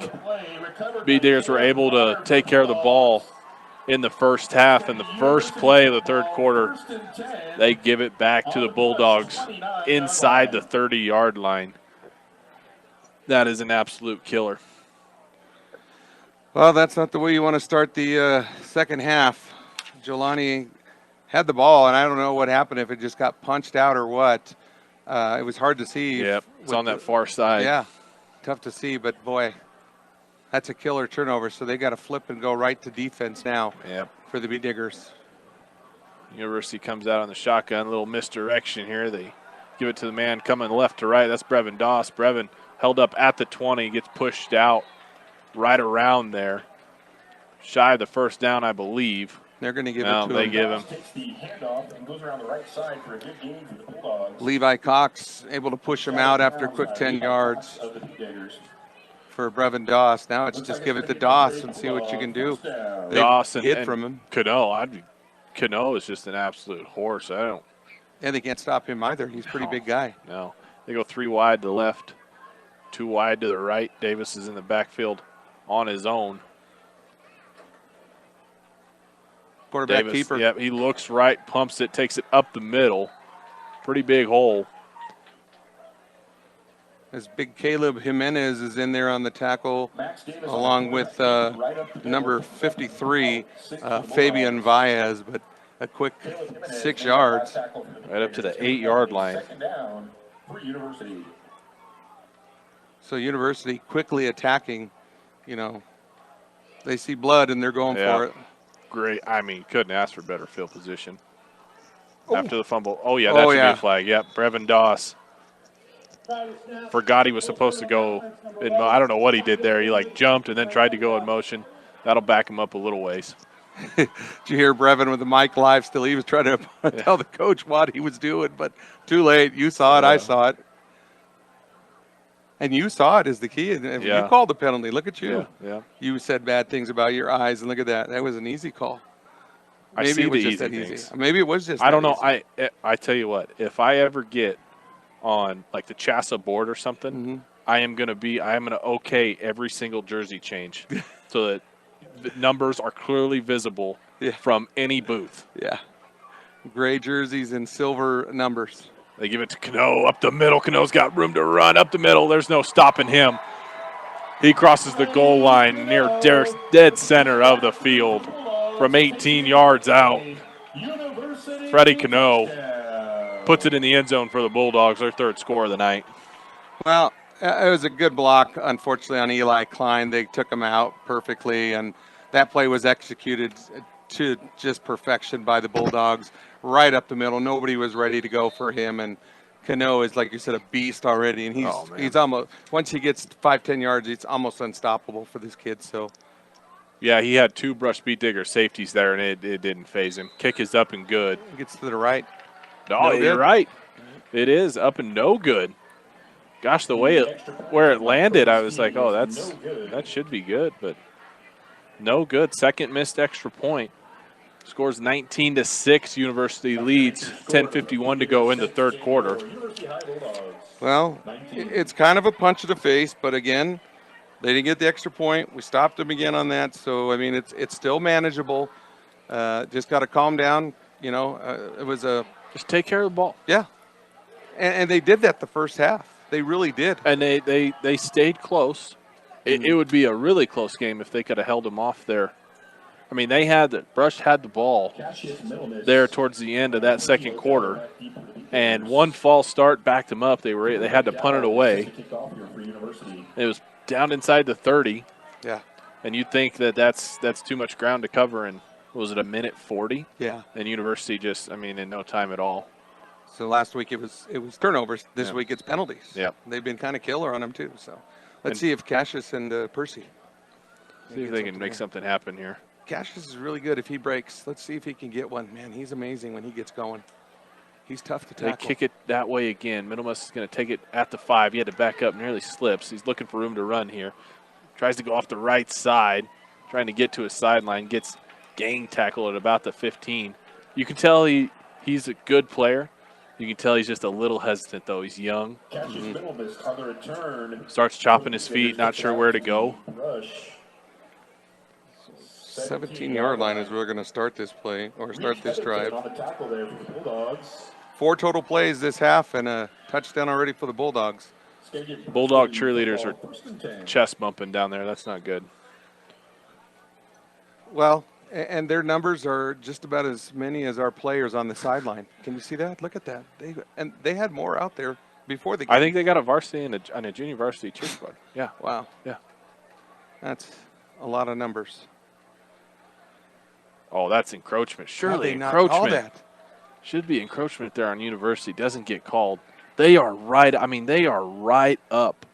Beat Diggers were able to take care of the ball in the first half. In the first play of the third quarter, they give it back to the Bulldogs inside the 30-yard line. That is an absolute killer. Well, that's not the way you want to start the second half. Jelani had the ball, and I don't know what happened, if it just got punched out or what. It was hard to see. Yep, it's on that far side. Yeah, tough to see, but boy, that's a killer turnover. So they got to flip and go right to defense now. Yep. For the Beat Diggers. University comes out on the shotgun, a little misdirection here. They give it to the man coming left to right. That's Brevin Doss. Brevin held up at the 20, gets pushed out right around there. Shy of the first down, I believe. They're going to give it to him. They give him. Levi Cox able to push him out after a quick 10 yards for Brevin Doss. Now it's just give it to Doss and see what you can do. Doss and from him. Cano is just an absolute horse. And they can't stop him either. He's a pretty big guy. No. They go 3 wide to the left, 2 wide to the right. Davis is in the backfield on his own. Quarterback keeper. Yep, he looks right, pumps it, takes it up the middle. Pretty big hole. As big Caleb Jimenez is in there on the tackle, along with number 53, Fabian Valles, but a quick 6 yards. Right up to the 8-yard line. So University quickly attacking, they see blood and they're going for it. Great. I mean, couldn't ask for better field position. After the fumble. Oh, yeah, that should be a flag. Yep, Brevin Doss. Forgot he was supposed to go. I don't know what he did there. He, jumped and then tried to go in motion. That'll back him up a little ways. Did you hear Brevin with the mic live still? He was trying to tell the coach what he was doing, but too late. You saw it. I saw it. And you saw it as the key. And if Yeah. you called the penalty. Look at you. Yeah. You said bad things about your eyes, and look at that. That was an easy call. I Maybe see it was the just that easy easy. things. Maybe it was just. I don't that know. easy. I tell you what, if I ever get on like the CHASA board or something, Mm-hmm. I am gonna okay every single jersey change so that the numbers are clearly visible Yeah. from any booth. Yeah. Gray jerseys and silver numbers. They give it to Cano up the middle. Cano's got room to run up the middle. There's no stopping him. He crosses the goal line near dead center of the field from 18 yards out. Freddie Cano puts it in the end zone for the Bulldogs, their third score of the night. Well, it was a good block, unfortunately, on Eli Klein. They took him out perfectly, and that play was executed to just perfection by the Bulldogs, right up the middle. Nobody was ready to go for him, and Cano is, like you said, a beast already, and he's almost, once he gets 5-10 yards, it's almost unstoppable for this kid. So, Yeah, he had two brush beat digger safeties there, and it didn't phase him. Kick is up and good. he gets to the right. No, No you're good? right. It is up and no good. Gosh, the way where it landed, I was like, oh, that should be good, but no good. Second missed extra point. Scores 19-6. University leads. 10:51 to go in the third quarter. Well, it's kind of a punch to the face, but again, they didn't get the extra point. We stopped them again on that, so I mean, it's still manageable. Just got to calm down. You know, it was a Just take care of the ball. yeah, and they did that the first half. They really did. And they stayed close. It would be a really close game if they could have held them off there. I mean, Brush had the ball there towards the end of that second quarter, and one false start backed them up. They had to punt it away. It was down inside the 30. Yeah, And you'd think that's too much ground to cover in, was it a minute 40? yeah. And University just, I mean, in no time at all. So last week it was turnovers. This Yeah. week it's penalties. Yeah. They've been kind of killer on them too. So let's And- see if Cassius and Percy. See if they can make something happen here. Cassius is really good if he breaks. Let's see if he can get one. Man, he's amazing when he gets going. He's tough to They tackle. kick it that way again. Middlemas is going to take it at the 5. He had to back up, nearly slips. He's looking for room to run here. Tries to go off the right side, trying to get to his sideline. Gets gang tackle at about the 15. You can tell he's a good player. You can tell he's just a little hesitant, though. He's young. Starts chopping his feet, not sure where to go. 17-yard line is where we're going to start this play or start this drive. 4 total plays this half and a touchdown already for the Bulldogs. Bulldog cheerleaders are chest bumping down there. That's not good. Well, and their numbers are just about as many as our players on the sideline. Can you see that? Look at that. They had more out there before the game. I think they got a varsity and a junior varsity cheer squad. Yeah. Wow. Yeah. That's a lot of numbers. Oh, that's encroachment. How'd Surely they not call encroachment. that? Should be encroachment there on University. Doesn't get called. They are right. I mean, they are right up.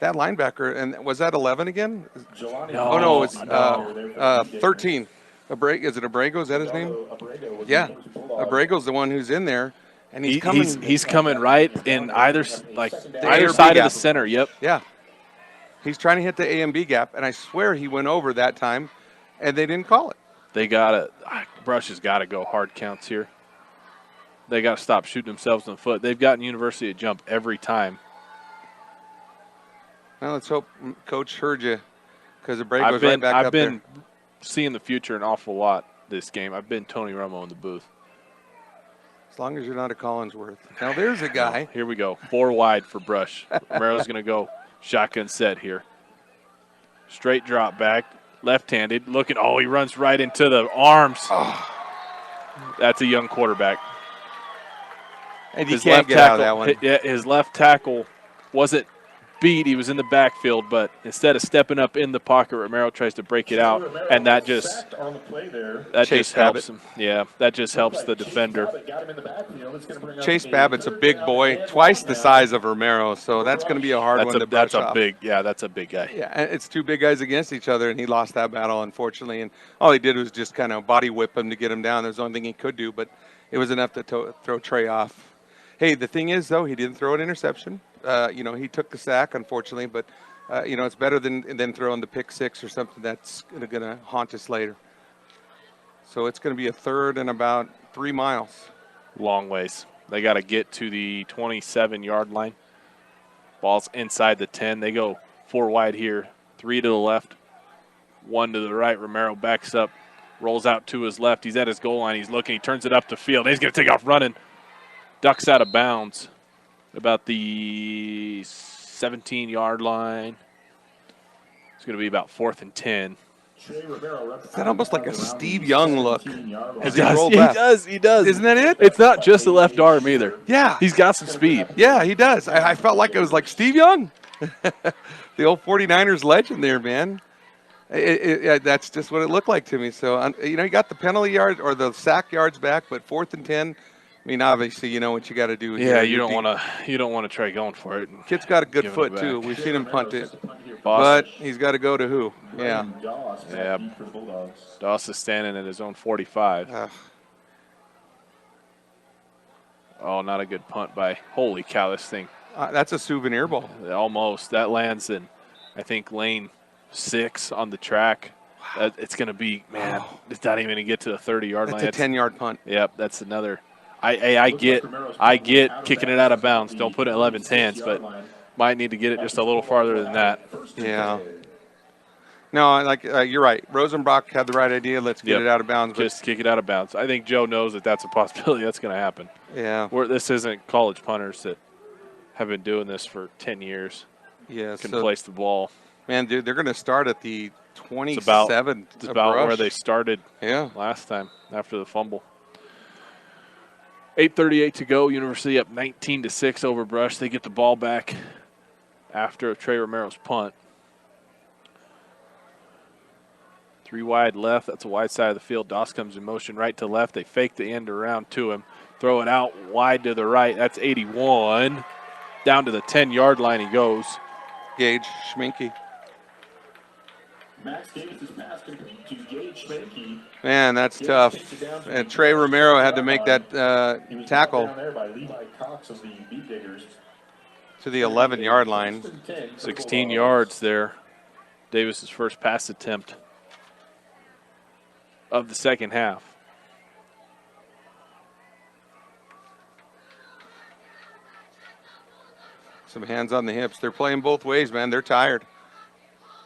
That linebacker, and was that 11 again? No, Oh, no, it's no. 13. Is it Abrego? Is that his name? Yeah. Abrego's the one who's in there, and he's coming. He's coming right in either A either or B side of gap. the center. Yep. Yeah. He's trying to hit the A and B gap, and I swear he went over that time, and they didn't call it. They got to Brush has got to go hard counts here. They got to stop shooting themselves in the foot. They've gotten University to jump every time. Well, let's hope Coach heard you, because Abrego's right back I've up been there. seeing the future an awful lot this game. I've been Tony Romo in the booth. As long as you're not a Collinsworth. Now there's a guy. Here we go. 4 wide for Brush. Romero's going to go shotgun set here. Straight drop back. Left-handed. Looking. Oh, he runs right into the arms. That's a young quarterback. And you His can't left get out of tackle, that one. his left tackle wasn't beat. He was in the backfield, but instead of stepping up in the pocket, Romero tries to break it out, and that just Chase helps him. Yeah, that just helps the defender. Chase Babbitt's a big boy, twice the size of Romero, so that's going to be a hard one to brush off. That's a big guy. Yeah, and it's 2 big guys against each other, and he lost that battle, unfortunately. And all he did was just kind of body whip him to get him down. There's the only thing he could do, but it was enough to throw Trey off. Hey, the thing is, though, he didn't throw an interception. You know, he took the sack, unfortunately, but you know, it's better than throwing the pick six or something that's going to haunt us later. So it's going to be a third and about 3 miles. Long ways. They got to get to the 27-yard line. Ball's inside the 10. They go 4 wide here, 3 to the left, 1 to the right. Romero backs up, rolls out to his left. He's at his goal line. He's looking. He turns it up the field. He's going to take off running. Ducks out of bounds about the 17-yard line. It's going to be about 4th and 10. Is that almost like a Steve Young look? As He he does. rolled He back. does. He does. Isn't that it? It's not just the left arm either. Yeah. He's got some speed. Yeah, he does. I felt like it was like Steve Young, the old 49ers legend there, man. That's just what it looked like to me. So, you know, you got the penalty yards or the sack yards back, but 4th and 10. I mean, obviously, you know what you got to do. Yeah, you don't want to try going for it. Kid's got a good Give it foot back. too. We've seen him punt it, Boston. but he's got to go to who? Yeah. Yeah. Doss is standing at his own 45. Ugh. Oh, not a good punt by. Holy cow, this thing. That's a souvenir ball. Almost. That lands in, I think, lane 6 on the track. It's going to be, man, it's not even going to get to the 30-yard line. That's a 10-yard punt. Yep, that's another. I get kicking it out of bounds. Don't put it in 11's hands, but might need to get it just a little farther than that. Yeah. No, like you're right. Rosenbach had the right idea. Let's get Yep. it out of bounds. But Just kick it out of bounds. I think Joe knows that that's a possibility that's going to happen. yeah. This isn't college punters that have been doing this for 10 years. Yeah. Can So, place the ball. man, dude, they're going to start at the 27. It's about where they started Yeah. last time after the fumble. 8:38 to go. University up 19-6 over Brush. They get the ball back after Trey Romero's punt. 3 wide left. That's a wide side of the field. Doss comes in motion right to left. They fake the end around to him. Throw it out wide to the right. That's 81. Down to the 10-yard line he goes. Gage Schminke. Max Davis' pass complete to Gage Schmenke. Man, that's tough. And Trey Romero had to make that He was tackle down there by Levi Cox of the Beat Diggers. to the 11-yard line. 16 yards there. Davis's first pass attempt of the second half. Some hands on the hips. They're playing both ways, man. They're tired.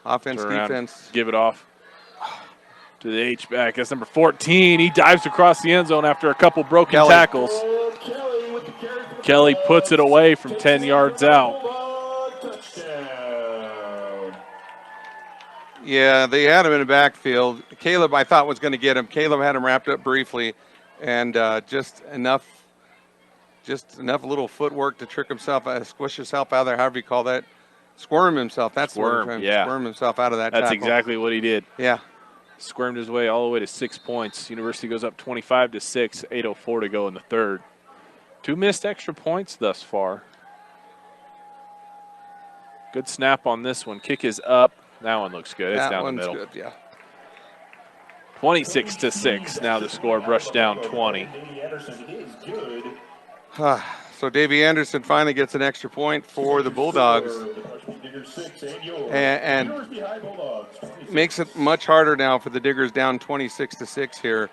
Offense, Turn around, defense. give it off to the H-back. That's number 14. He dives across the end zone after a couple broken Kelly. tackles. Kelly with the carry for the Kelly Bulldogs. puts it away from 10 yards out. Bulldog touchdown. Yeah, they had him in the backfield. Caleb, I thought, was going to get him. Caleb had him wrapped up briefly, and just enough little footwork to trick himself, squish himself out of there, however you call that. Squirm himself. That's the word I'm Squirm, trying to- yeah. Squirm himself out of that That's tackle. exactly what he did. Yeah. Squirmed his way all the way to 6 points. University goes up 25-6, 8:04 to go in the third. 2 missed extra points thus far. Good snap on this one. Kick is up. That one looks good. It's That down the one's middle. good, yeah. 26-6. Now the score. Brush down 20. Davey Anderson is good. So Davey Anderson finally gets an extra point for the Bulldogs. The freshman Diggers 6 and yours. And Yours behind Bulldogs. 26. makes it much harder now for the Diggers, down 26-6 here.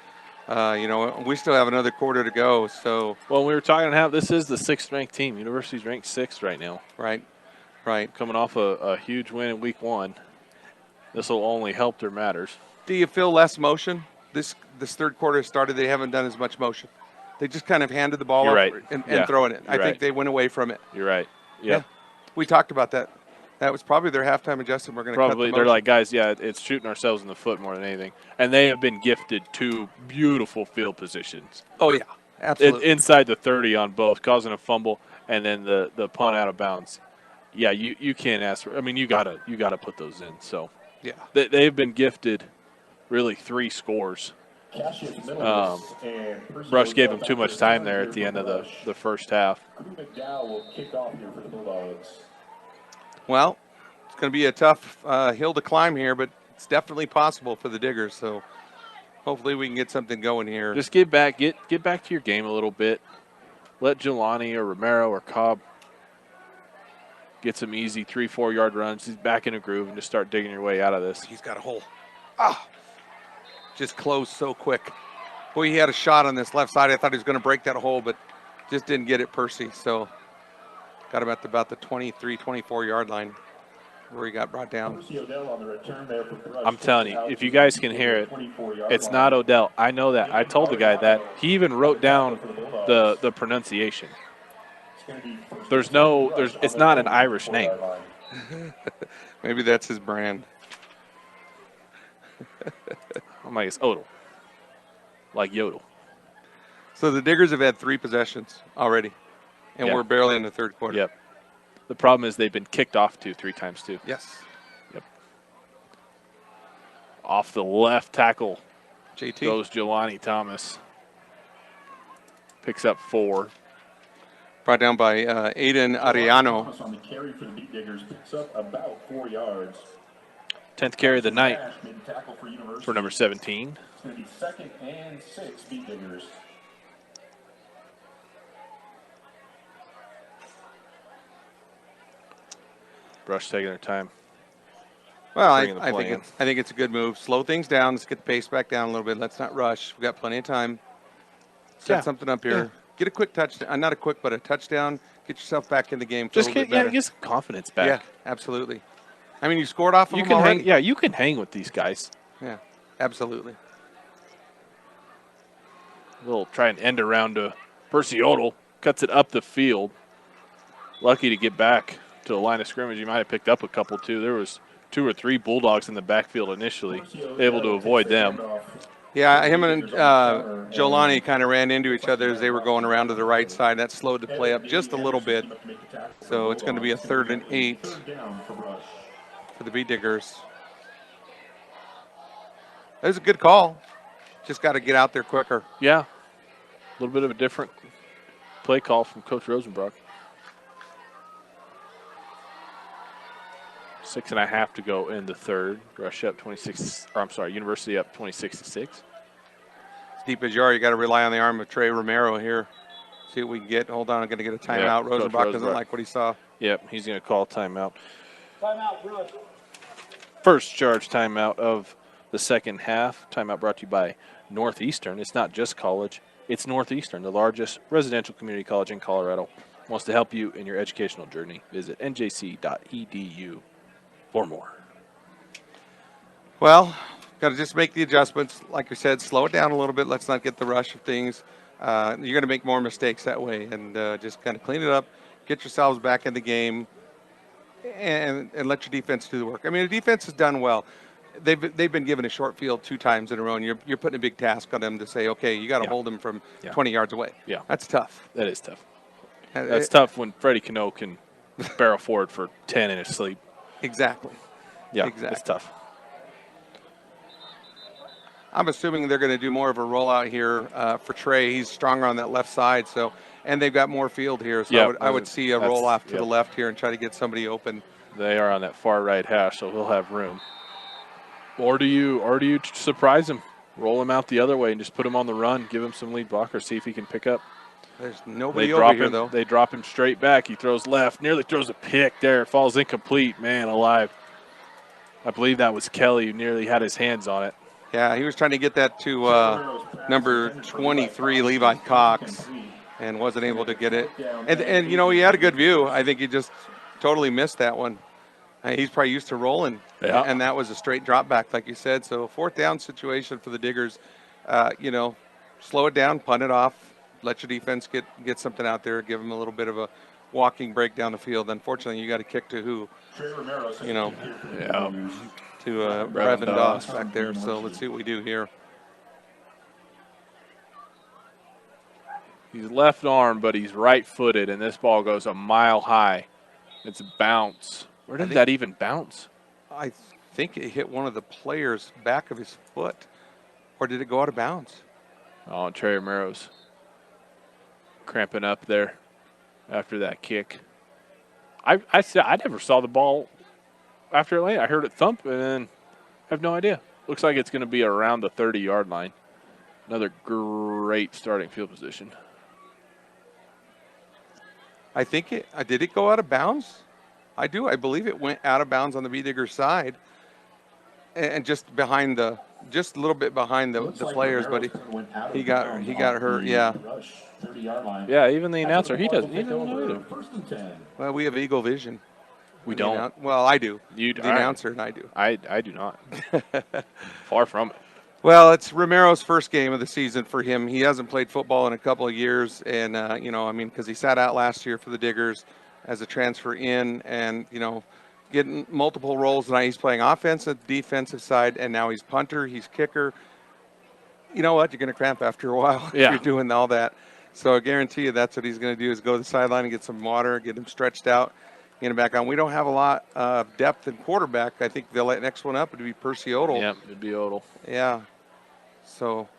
You know, we still have another quarter to go. So Well, we were talking how this is the 6th-ranked team. University's ranked 6th right now. right. Coming off a huge win in week 1. This will only help their matters. Do you feel less motion? This third quarter started. They haven't done as much motion. They just kind of handed the ball You're up right. and Yeah. throwing it. I You're think right. they went away from it. You're right. Yep. We talked about that. That was probably their halftime adjustment. We're going to Probably cut the they're motion. like, guys, yeah, it's shooting ourselves in the foot more than anything. And they have been gifted 2 beautiful field positions. Oh yeah, absolutely. Inside the 30 on both, causing a fumble and then the punt out of bounds. Yeah, you can't ask for. I mean, you gotta put those in. So yeah. they've been gifted really 3 scores. Cassius Middleton and Percy Brush gave Odell him too back much there time for there at the end of Brush. the first half. Drew McDowell will kick off here for the Bulldogs. Well, it's going to be a tough hill to climb here, but it's definitely possible for the Diggers. So hopefully we can get something going here. Just get back to your game a little bit. Let Jelani or Romero or Cobb get some easy 3-4 yard runs. He's back in a groove and just start digging your way out of this. He's got a hole. Ah, just closed so quick. Boy, he had a shot on this left side. I thought he was going to break that hole, but just didn't get it, Percy. So got him at about the 23, 24 yard line where he got brought down. Percy Odell on the return there for Brush. I'm telling you, if you guys can hear it, 24-yard it's line. not Odell. I know that. I told the guy that. He even wrote down the pronunciation. It's gonna be first Rush It's on not the an Irish 24-yard name. line. Maybe that's his brand. I'm like, it's Odell. Like Yodel. So the Diggers have had 3 possessions already, and Yeah. we're barely in the third quarter. Yep. The problem is they've been kicked off 3 times too. Yes. Yep. Off the left tackle JT. goes Jelani Thomas. Picks up 4. Brought down by Aiden Ariano. Thomas on the carry for the Beat Diggers picks up about 4 yards. 10th carry of the night Dash made the tackle for University. for number 17. It's going to be 2nd and 6 Beat Diggers. Brush taking their time. Well, Bringing the I play think in. I think it's a good move. Slow things down. Let's get the pace back down a little bit. Let's not rush. We've got plenty of time. Set Yeah. something up here. Yeah. Get a quick touchdown. Not a quick, but a touchdown. Get yourself back in the game. Just get get some confidence back. Yeah, absolutely. I mean, you scored off of You them can already. hang. Yeah, you can hang with these guys. Yeah, absolutely. We'll try and end around to Percy Odell. Cuts it up the field. Lucky to get back to the line of scrimmage. He might have picked up a couple too. There was 2 or 3 Bulldogs in the backfield initially, able to avoid them. Yeah, him and Jolani kind of ran into each other as they were going around to the right side. That slowed the play up just a little bit. So it's going to be a 3rd and 8 Third down for Brush. for the Beat Diggers. That was a good call. Just got to get out there quicker. Yeah, a little bit of a different play call from Coach Rosenbrock. 6.5 to go in the third. Rush up 26. Or I'm sorry, University up 26-6. As deep as you are, you got to rely on the arm of Trey Romero here. See what we can get. Hold on, I'm going to get a timeout. Yeah, Coach Rosenbach doesn't Rosenbach. like what he saw. Yep, he's going to call timeout. Timeout, Brush. First charge timeout of the second half. Timeout brought to you by Northeastern. It's not just college. It's Northeastern, the largest residential community college in Colorado. Wants to help you in your educational journey. Visit njc.edu for more. Well, got to just make the adjustments. Like I said, slow it down a little bit. Let's not get the rush of things. You're going to make more mistakes that way, and just kind of clean it up, get yourselves back in the game, and let your defense do the work. I mean, the defense has done well. They've been given a short field 2 times in a row, and you're putting a big task on them to say, okay, you got to Yeah. hold them from Yeah. 20 yards away. Yeah. That's tough. That is tough. And That's tough when Freddie Cano can barrel forward for 10 in his sleep. Exactly. Yeah, Exactly. it's tough. I'm assuming they're going to do more of a rollout here for Trey. He's stronger on that left side, so and they've got more field here. So Yeah, I would see a roll off to yep. the left here and try to get somebody open. They are on that far right hash, so he'll have room. Or do you surprise him? Roll him out the other way and just put him on the run, give him some lead blocker, see if he can pick up. There's They nobody over drop here him. though. They drop him straight back. He throws left, nearly throws a pick there. Falls incomplete. Man alive. I believe that was Kelly who nearly had his hands on it. Yeah, he was trying to get that to number 23, Levi Cox, and wasn't able to get it. And you know, he had a good view. I think he just totally missed that one. He's probably used to rolling, Yeah. and that was a straight drop back, like you said. So 4th down situation for the Diggers. You know, slow it down, punt it off, let your defense get something out there, give them a little bit of a walking break down the field. Unfortunately, you got to kick to who? Trey Romero, You know, Yeah. to Brevin Brevin Doss. Doss back there. So let's see what we do here. He's left arm, but he's right-footed, and this ball goes a mile high. It's a bounce. Where did that even bounce? I think it hit one of the players' back of his foot, or did it go out of bounds? Oh, Trey Romero's cramping up there after that kick. I never saw the ball after it landed. I heard it thump, and then I have no idea. Looks like it's going to be around the 30-yard line. Another great starting field position. I think did it go out of bounds? I do. I believe it went out of bounds on the B-Digger side, and just behind just a little bit behind the players, but he got hurt. Yeah. 30-yard line. Yeah, even the announcer, he doesn't know either. First and 10. Well, we have eagle vision. We don't. Well, I do. You the announcer and I do. I do not. Far from it. Well, it's Romero's first game of the season for him. He hasn't played football in a couple of years, and because he sat out last year for the Diggers as a transfer in, and getting multiple roles tonight. He's playing offensive, defensive side, and now he's punter, he's kicker. You know what? You're going to cramp after a while if you're doing all that. So I guarantee you that's what he's going to do is go to the sideline and get some water, get him stretched out, get him back on. We don't have a lot of depth in quarterback. I think the next one up would be Percy Odell. Yeah, it'd be Odell. Yeah. So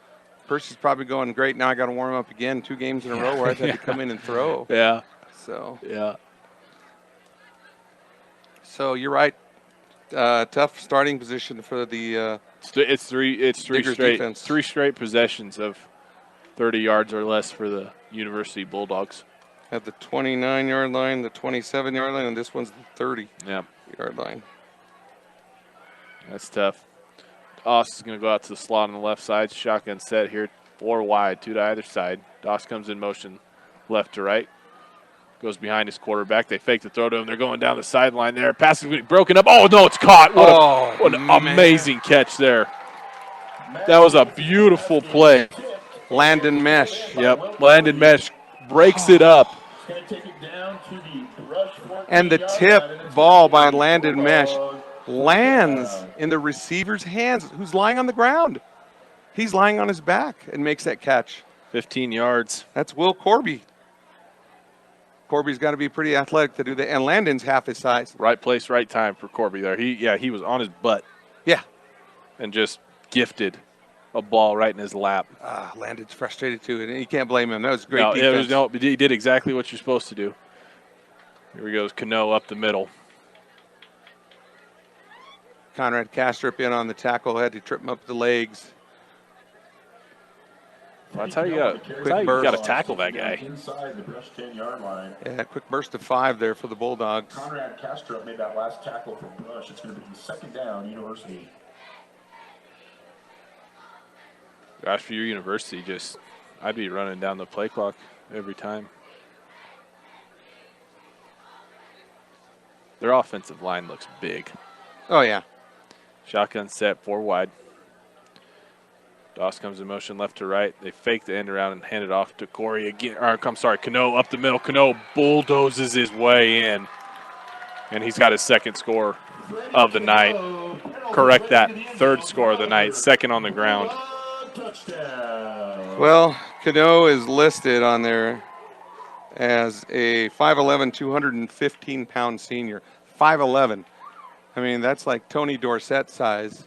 Percy's probably going great. Now I got to warm up again 2 games in a row where I've had to come in and throw. Yeah. So. Yeah. So you're right. Tough starting position for the. It's three Diggers straight defense. 3 straight possessions of 30 yards or less for the University Bulldogs. At the 29-yard line, the 27-yard line, and this one's the 30-yard line. That's tough. Doss is going to go out to the slot on the left side. Shotgun set here, 4 wide, 2 to either side. Doss comes in motion left to right. Goes behind his quarterback. They fake the throw to him. They're going down the sideline there. Pass is broken up. Oh, no, it's caught. What an amazing catch there. That was a beautiful play. Landon Mesh. Yep, Landon Mesh breaks it up. And the tip ball by Landon Mesh lands in the receiver's hands, who's lying on the ground. He's lying on his back and makes that catch. 15 yards. That's Will Corby. Corby's got to be pretty athletic to do that, and Landon's half his size. Right place, right time for Corby there. He was on his butt. Yeah. And just gifted a ball right in his lap. Landon's frustrated too, and you can't blame him. That was great defense. He did exactly what you're supposed to do. Here he goes, Cano up the middle. Conrad Kastrup in on the tackle, had to trip him up the legs. That's how you got to tackle that guy. Inside the Brush 10-yard line. Yeah, quick burst of 5 there for the Bulldogs. Conrad Castro made that last tackle for Brush. It's going to be second down, University. Gosh, for your University, I'd be running down the play clock every time. Their offensive line looks big. Oh, yeah. Shotgun set, 4 wide. Doss comes in motion left to right. They fake the end around and hand it off to Corey again. Cano up the middle. Cano bulldozes his way in. And he's got his second score of the night. Correct that. 3rd score of the night. 2nd on the ground. Well, Cano is listed on there as a 5'11", 215-pound senior. 5'11". I mean, that's like Tony Dorsett size,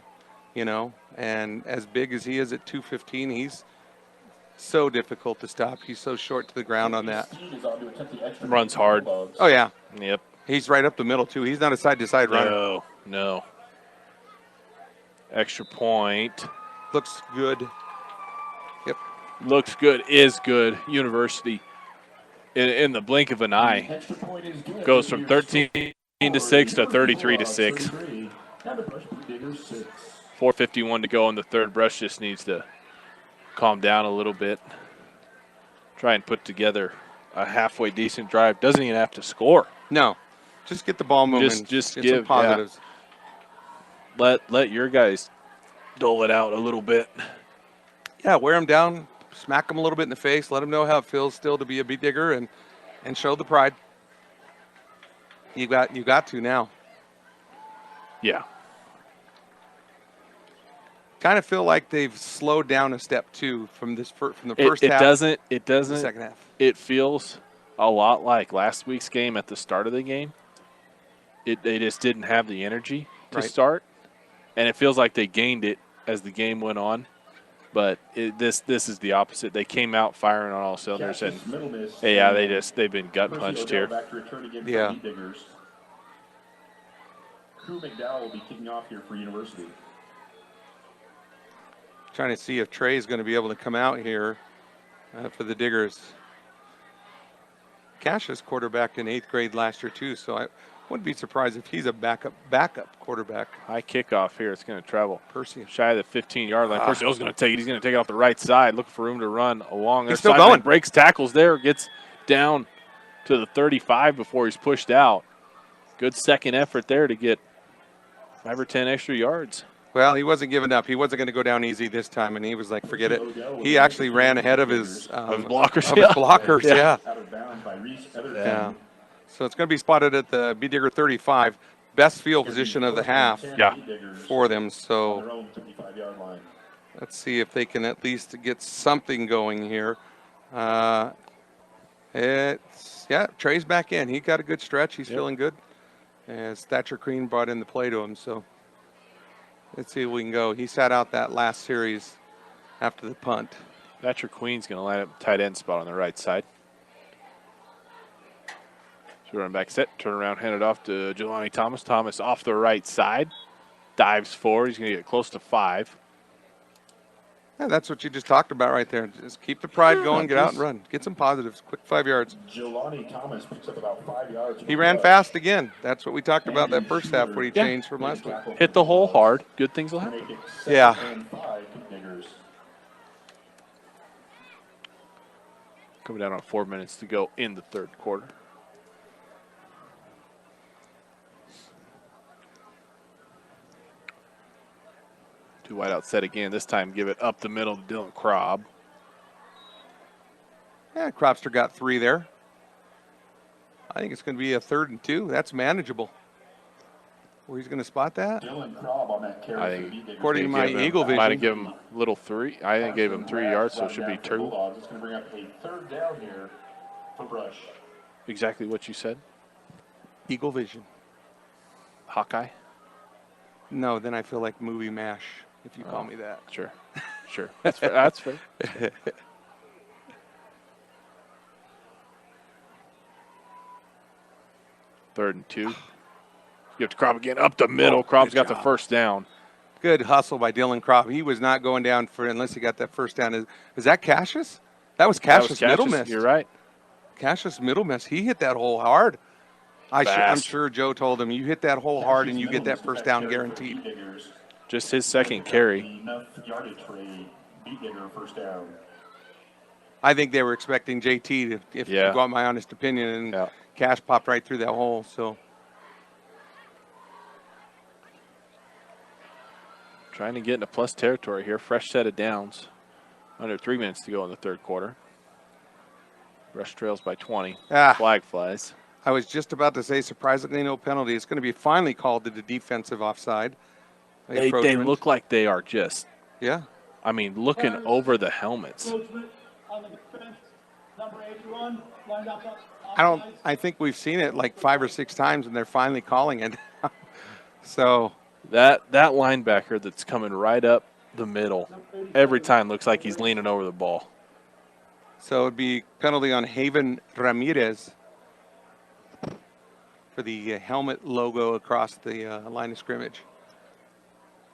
And as big as he is at 215, he's so difficult to stop. He's so short to the ground on that. Runs hard. Oh, yeah. Yep. He's right up the middle, too. He's not a side-to-side runner. No. Extra point. Looks good. Yep. Looks good, is good. University, in the blink of an eye, goes from 13 to 6 to 33 to 6. 4:51 to go in the 3rd. Brush just needs to calm down a little bit. Try and put together a halfway decent drive. Doesn't even have to score. No. Just get the ball moving. Just get give some positives. Yeah. Let your guys dole it out a little bit. Yeah, wear them down, smack them a little bit in the face, let them know how it feels still to be a B-Digger, and show the pride. You got to now. Yeah. Kind of feel like they've slowed down a step too from the first half. It doesn't. The second half. It feels a lot like last week's game at the start of the game. They just didn't have the energy to start, and it feels like they gained it as the game went on. But this is the opposite. They came out firing on all cylinders, and they've been gut punched here. Yeah. Crew McDowell will be kicking off here for University. Trying to see if Trey is going to be able to come out here for the Diggers. Cassius quarterbacked in 8th grade last year too, so Wouldn't be surprised if he's a backup quarterback. High kickoff here. It's going to travel Percy. shy of the 15-yard line. Percy Hill's going to take it. He's going to take it off the right side, looking for room to run along. He's their still sideline. going. Breaks tackles there, gets down to the 35 before he's pushed out. Good second effort there to get 5 or 10 extra yards. Well, he wasn't giving up. He wasn't going to go down easy this time, and he was like, forget it. He actually ran ahead of his blockers. Of his blockers, yeah. Out of bounds by Reese Everton. Yeah. So it's going to be spotted at the Bee Digger 35. Best field position of the half Yeah. for them. On So their own 55-yard line. let's see if they can at least get something going here. Trey's back in. He got a good stretch. He's feeling good. As Thatcher Green brought in the play to him. So let's see if we can go. He sat out that last series after the punt. Thatcher Queen's going to line up tight end spot on the right side. So run back set, turn around, hand it off to Jelani Thomas. Thomas off the right side, dives forward. He's going to get close to 5. Yeah, that's what you just talked about right there. Just keep the pride going, get out and run. Get some positives, quick 5 yards. Jelani Thomas picks up about 5 yards. He ran fast again. That's what we talked about that first half where he changed from last week. Hit the hole hard. Good things will happen. Make it Yeah. 7 and 5 Diggers. Coming down on 4 minutes to go in the third quarter. Two wide out set again. This time give it up the middle to Dylan Krob. Yeah, Cropster got 3 there. I think it's going to be a 3rd and 2. That's manageable. Where he's going to spot that? Dylan Krob on that carry I for the think Bee Diggers. According to my Eagle Might have vision. given him a little 3. I think gave him 3 yards, so it should be 2. Bulldogs. It's going to bring up a 3rd down here for Brush. Exactly what you said. Eagle vision. Hawkeye? No, then I feel like movie MASH if you call me that. Sure. Sure. That's fair. That's fair. Third and 2. You have to Krob again up the middle. Krob's got the first down. Good hustle by Dylan Kropp. He was not going down for unless he got that first down. Is that Cassius? That was That was Cassius middle miss. You're right. Cassius middle miss. He hit that hole hard. I'm Fast. sure Joe told him, you hit that hole hard and you get that first down guaranteed. Just his second carry. Enough yardage for a Bee Digger first down. I think they were expecting JT to, if Yeah. you want my honest opinion, and Yeah. Cash popped right through that hole. So Trying to get into plus territory here. Fresh set of downs. Under 3 minutes to go in the third quarter. Rush trails by 20. Flag flies. I was just about to say, surprisingly, no penalty. It's going to be finally called to the defensive offside. They Encroachment. look like they are just, Yeah. I mean, looking over the helmets. Encroachment on the defense, number 81, lined up I think we've seen it like 5 or 6 times, and they're finally calling it. So That linebacker that's coming right up the middle every time looks like he's leaning over the ball. it'd be penalty on Haven Ramirez for the helmet logo across the line of scrimmage.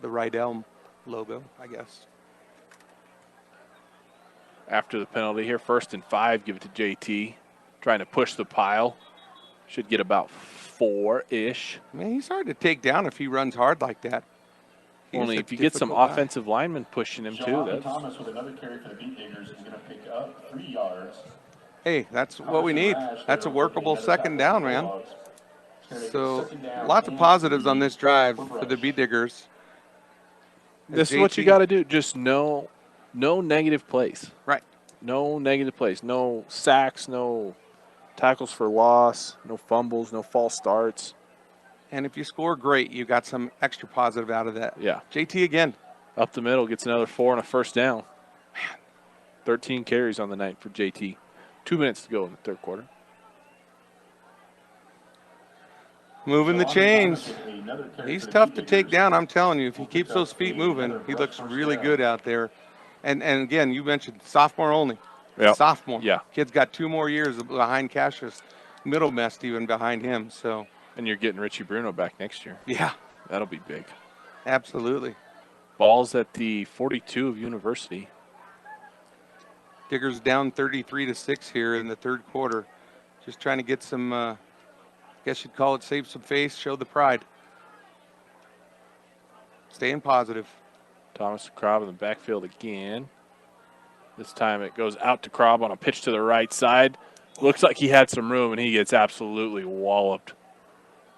The Rydell logo, I guess. After the penalty here, 1st and 5, give it to JT. Trying to push the pile. Should get about 4-ish. Man, he's hard to take down if he runs hard like that. He's Only a if you get some difficult guy. offensive linemen pushing him too. Jelani That's Thomas with another carry for the Bee Diggers is going to pick up 3 yards. Hey, that's what we need. That's a workable second down, man. So lots of positives on this drive for the Bee Diggers. this is what you got to do. Just no negative plays. Right. No negative plays. No sacks. No tackles for loss. No fumbles. No false starts. And if you score, great. You got some extra positive out of that. Yeah. JT again. Up the middle gets another 4 and a first down. 13 carries on the night for JT. 2 minutes to go in the third quarter. Moving the Jelani chains. Thomas with another carry He's for the tough Bee to take Diggers. down. I'm telling you, if he keeps those feet moving, he looks really good out there. And again, you mentioned sophomore only. Yep. Sophomore. Yeah. Kid's got 2 more years behind Cassius. Middle mess even behind him. So, And you're getting Richie Bruno back next year. yeah, That'll be big. absolutely. Ball's at the 42 of University. Diggers down 33-6 here in the third quarter. Just trying to get some guess you'd call it save some face, show the pride. Staying positive. Thomas Krob in the backfield again. This time it goes out to Krob on a pitch to the right side. Looks like he had some room, and he gets absolutely walloped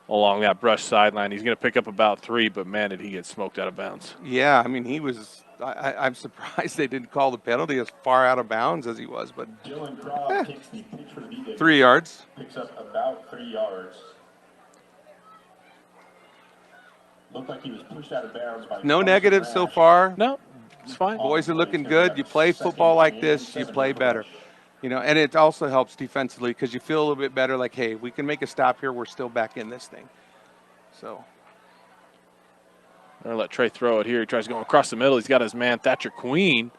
along that brush sideline. He's going to pick up about 3, but, man, did he get smoked out of bounds. Yeah, I mean, he was – I'm surprised they didn't call the penalty as far out of bounds as he was, but Dylan Crobb takes the pitch for the Bee Diggers. 3 yards. Picks up about 3 yards. Looked like he was pushed out of bounds by No Thomas negatives so Rash. far. No, it's fine. Boys are looking good. You play football like this, you play better. You know, and it also helps defensively because you feel a little bit better like, hey, we can make a stop here. We're still back in this thing. So I'm going to let Trey throw it here. He tries going across the middle. He's got his man Thatcher Queen.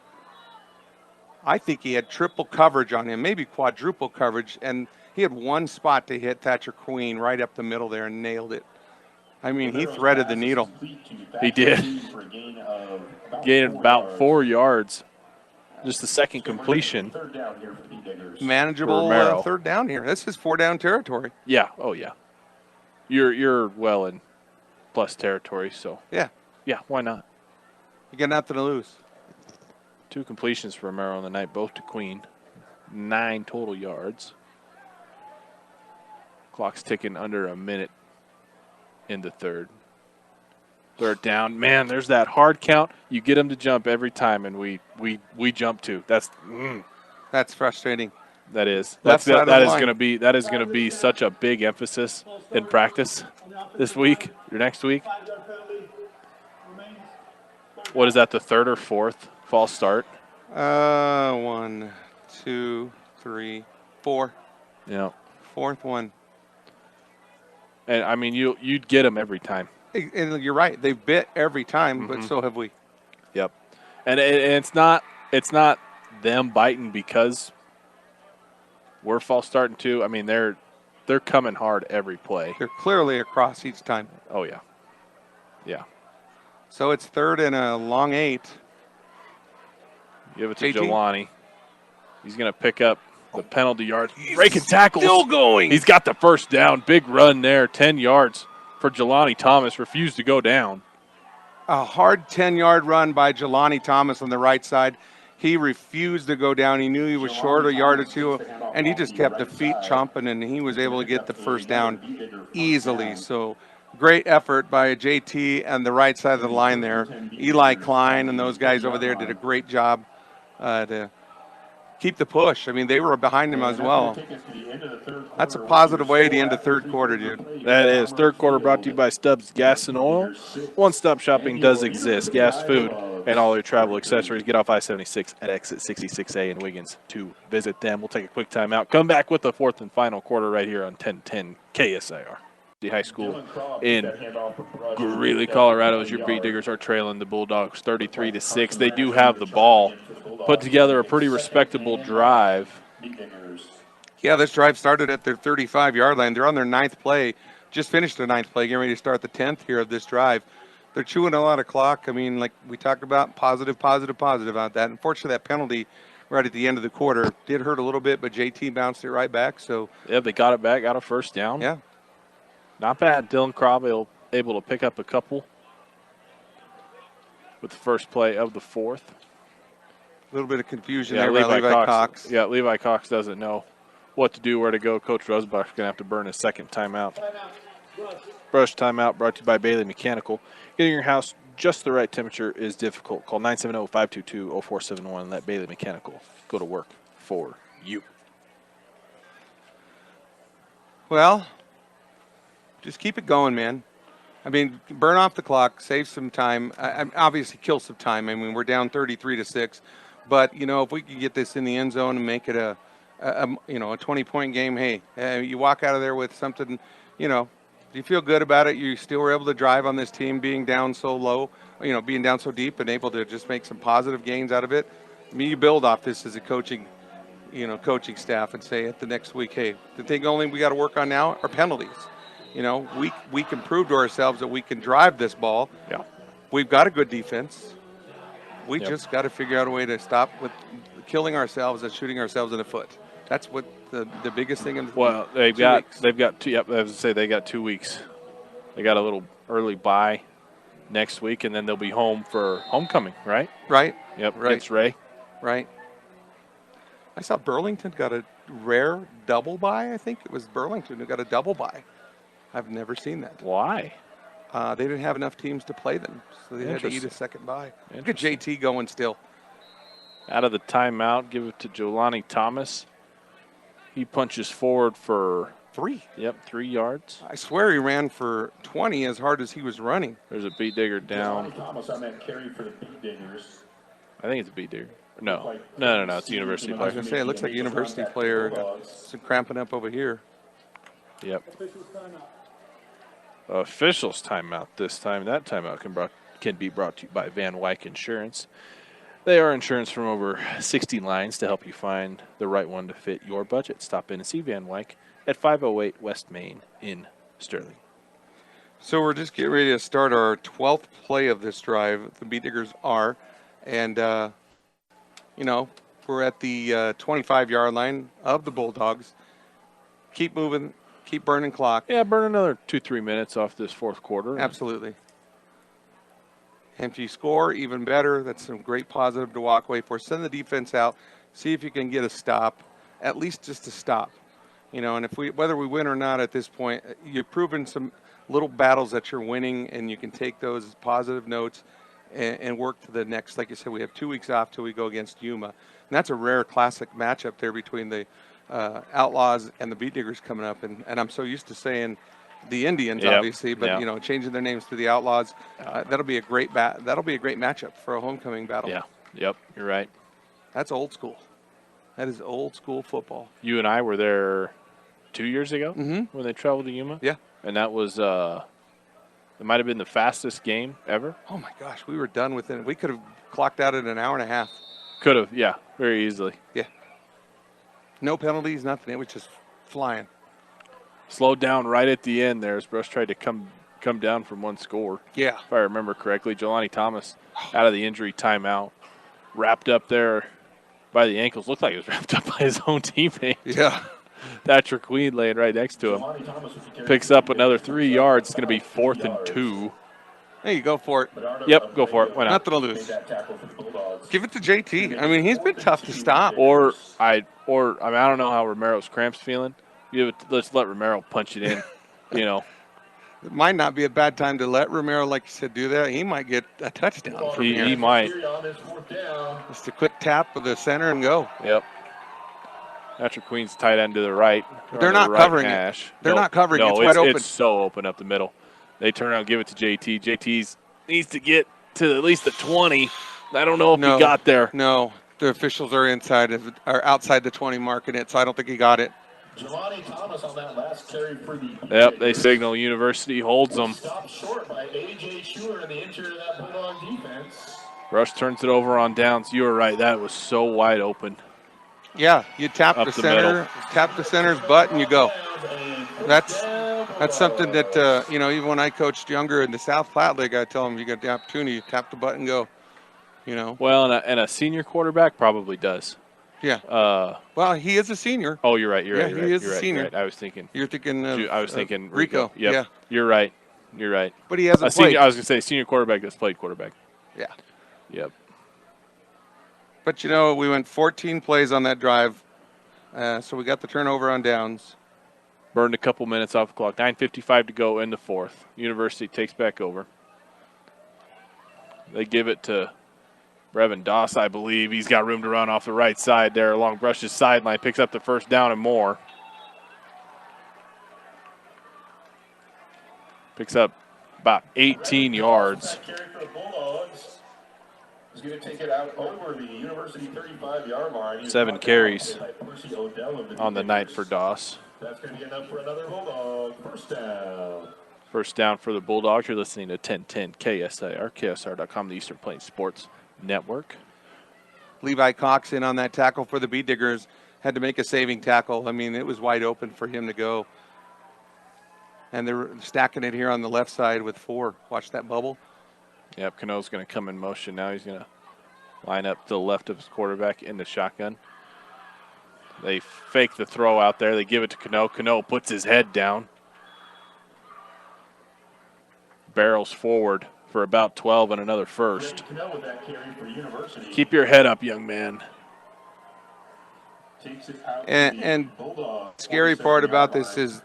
I think he had triple coverage on him, maybe quadruple coverage, and he had one spot to hit Thatcher Queen right up the middle there and nailed it. I mean, he threaded the needle. He did. Gained about 4 yards. Just the second completion. Third down here for the Bee Diggers. Manageable Romero. third down here. This is 4-down territory. Yeah. Oh, yeah. You're well in plus territory, so. Yeah, Yeah, why not? you got nothing to lose. 2 completions for Romero on the night, both to Queen. 9 total yards. Clock's ticking under a minute in the third. Third down. Man, there's that hard count. You get them to jump every time, and we jump too. That's frustrating. that is. Left side of the line. That is gonna be such a big emphasis in practice this week or next week. 5-yard penalty remains. What is that, the 3rd or 4th false start? 1, 2, 3, 4. Yeah. 4th one. And I mean, you'd get them every time. And you're right. They've bit every time, but so have we. Yep. And it's not them biting because we're false starting too. I mean, they're coming hard every play. They're clearly across each time. Oh yeah. Yeah. So it's 3rd and a long 8. Give it to JT. Jelani. He's gonna pick up the penalty yards. Breaking tackles. Still going. He's got the first down. Big run there. 10 yards for Jelani Thomas. Refused to go down. A hard 10-yard run by Jelani Thomas on the right side. He refused to go down. He knew he was short a yard or two, and he just kept the feet chomping, and he was able to get the first down easily. So great effort by JT and the right side of the line there. Eli Klein and those guys over there did a great job to keep the push. I mean, they were behind him as well. That's a positive way to end the third quarter, dude. That is. Third quarter brought to you by Stubbs Gas and Oil. One-stop shopping does exist. Gas, food, and all your travel accessories. Get off I-76 at exit 66A in Wiggins to visit them. We'll take a quick timeout. Come back with the 4th and final quarter right here on 1010 KSIR. The high school in Greeley, Colorado, as your Bee Diggers are trailing the Bulldogs 33-6. They do have the ball. Put together a pretty respectable drive. Yeah, this drive started at their 35-yard line. They're on their 9th play. Just finished their 9th play, getting ready to start the 10th here of this drive. They're chewing a lot of clock. I mean, like we talked about, positive out that. Unfortunately, that penalty right at the end of the quarter did hurt a little bit, but JT bounced it right back. So Yeah, they got it back, got a first down. yeah, Not bad. Dylan Krob able to pick up a couple with the first play of the 4th. a little bit of confusion there by Levi Cox. Yeah, Levi Cox doesn't know what to do, where to go. Coach Rosbach's going to have to burn his second timeout. Brush timeout brought to you by Bailey Mechanical. Getting your house just the right temperature is difficult. Call 970-522-0471 and let Bailey Mechanical go to work for you. Well, just keep it going, man. I mean, burn off the clock, save some time. Obviously, kill some time. I mean, we're down 33-6, but you know, if we can get this in the end zone and make it a 20-point game, hey, you walk out of there with something. You know, do you feel good about it? You still were able to drive on this team being down so low, being down so deep, and able to just make some positive gains out of it. I mean, you build off this as a coaching staff and say at the next week, hey, the thing only we got to work on now are penalties. We can prove to ourselves that we can drive this ball. Yeah. We've got a good defense. We Yep. just got to figure out a way to stop with killing ourselves and shooting ourselves in the foot. That's what the biggest thing in Well, they've 2 got weeks. they've got two. Yep, I was to say they got 2 weeks. They got a little early bye next week, and then they'll be home for homecoming, right? Right? Yep, Right. against Ray. Right. I saw Burlington got a rare double bye. I think it was Burlington who got a double bye. I've never seen that. Why? They didn't have enough teams to play them, so they had to eat a Interesting. second bye. Look at Interesting. JT going still. Out of the timeout, give it to Jelani Thomas. He punches forward for 3. 3 yards. I swear he ran for 20 as hard as he was running. There's a beat digger down. Thomas on that carry for the Beat Diggers. I think it's a beat digger. No, it's a university I was player. going to say, it looks like a university player got cramping up over here. Yep. Officials timeout. Officials timeout this time. That timeout can be brought to you by Van Wyck Insurance. They are insurance from over 60 lines to help you find the right one to fit your budget. Stop in and see Van Wyck at 508 West Main in Sterling. So we're just getting ready to start our 12th play of this drive. The Beat Diggers are. And, we're at the 25-yard line of the Bulldogs. Keep moving. Keep burning clock. Yeah, burn another 2-3 minutes off this fourth quarter. Absolutely. And if you score, even better. That's some great positive to walk away for. Send the defense out. See if you can get a stop, at least just a stop. And whether we win or not at this point, you've proven some little battles that you're winning, and you can take those as positive notes and work to the next. Like I said, we have 2 weeks off till we go against Yuma. And that's a rare classic matchup there between the Outlaws and the Beat Diggers coming up. And I'm so used to saying the Indians, Yep. obviously, but changing their names to the Outlaws, that'll be a great matchup for a homecoming battle. Yeah. Yep. You're right. That's old school. That is old school football. You and I were there 2 years ago when they traveled to Yuma. Yeah. And that was it might have been the fastest game ever. Oh my gosh, we were done within. We could have clocked out in an hour and a half. Could have, yeah, very easily. Yeah. No penalties, nothing. It was just flying. Slowed down right at the end there as Brush tried to come down from one score. Yeah. If I remember correctly, Jelani Thomas out of the injury timeout, wrapped up there by the ankles. Looked like he was wrapped up by his own teammate. Yeah. Thatcher Queen laying right next to him. Picks up another 3 yards. It's going to be 4th and 2. Hey, you go for it. Yep, go for it. Why not? Nothing to lose. Give it to JT. I mean, he's been tough to stop. I don't know how Romero's cramps feeling. Let's let Romero punch it in. It might not be a bad time to let Romero, like you said, do that. He might get a touchdown from here. He might. Just a quick tap of the center and go. Yep. Thatcher Queen's tight end to the right. They're not covering it. They're not covering it. It's wide open. It's so open up the middle. They turn around and give it to JT. JT needs to get to at least the 20. I don't know if he got there. No, the officials are outside the 20 marking it, so I don't think he got it. Jelani Thomas on that last carry for the Beat Yep, they Diggers. signal University holds them. Stopped short by A.J. Schuler in the interior of that Bulldog defense. Rush turns it over on downs. You were right. That was so wide open. Yeah, you tap Up the the center, middle. tap the center's butt, and you go. That's something that even when I coached younger in the South Platte League, I tell them you got the opportunity, tap the button, go. Well, and a senior quarterback probably does. Yeah. Well, he is a senior. Oh, you're right. You're Yeah, right. You're he right. is a You're right. senior. You're right. I was thinking. You're thinking. I was thinking Rico. Yep. Yeah. You're right. You're right. But he hasn't A senior, played. I was gonna say senior quarterback that's played quarterback. Yeah. Yep. But we went 14 plays on that drive, so we got the turnover on downs. Burned a couple minutes off the clock. 9:55 to go in the fourth. University takes back over. They give it to Brevin Doss, I believe. He's got room to run off the right side there along Brush's sideline. Picks up the first down and more. Picks up about 18 yards. Carry for the Bulldogs. He's going to take it out over the University 35-yard line. He was 7 brought down carries by Percy Odell of on the Beat night Diggers. for Doss. That's going to be enough for another Bulldog. First down. First down for the Bulldogs. You're listening to 1010 KSIR, KSR.com, the Eastern Plains Sports Network. Levi Cox in on that tackle for the Beat Diggers. Had to make a saving tackle. I mean, it was wide open for him to go. And they're stacking it here on the left side with 4. Watch that bubble. Yep, Cano's going to come in motion now. He's going to line up to the left of his quarterback in the shotgun. They fake the throw out there. They give it to Cano. Cano puts his head down. Barrels forward for about 12 and another first. Cano with that carry for University. Keep your head up, young man. Takes it out to And the Bulldog. scary part about this is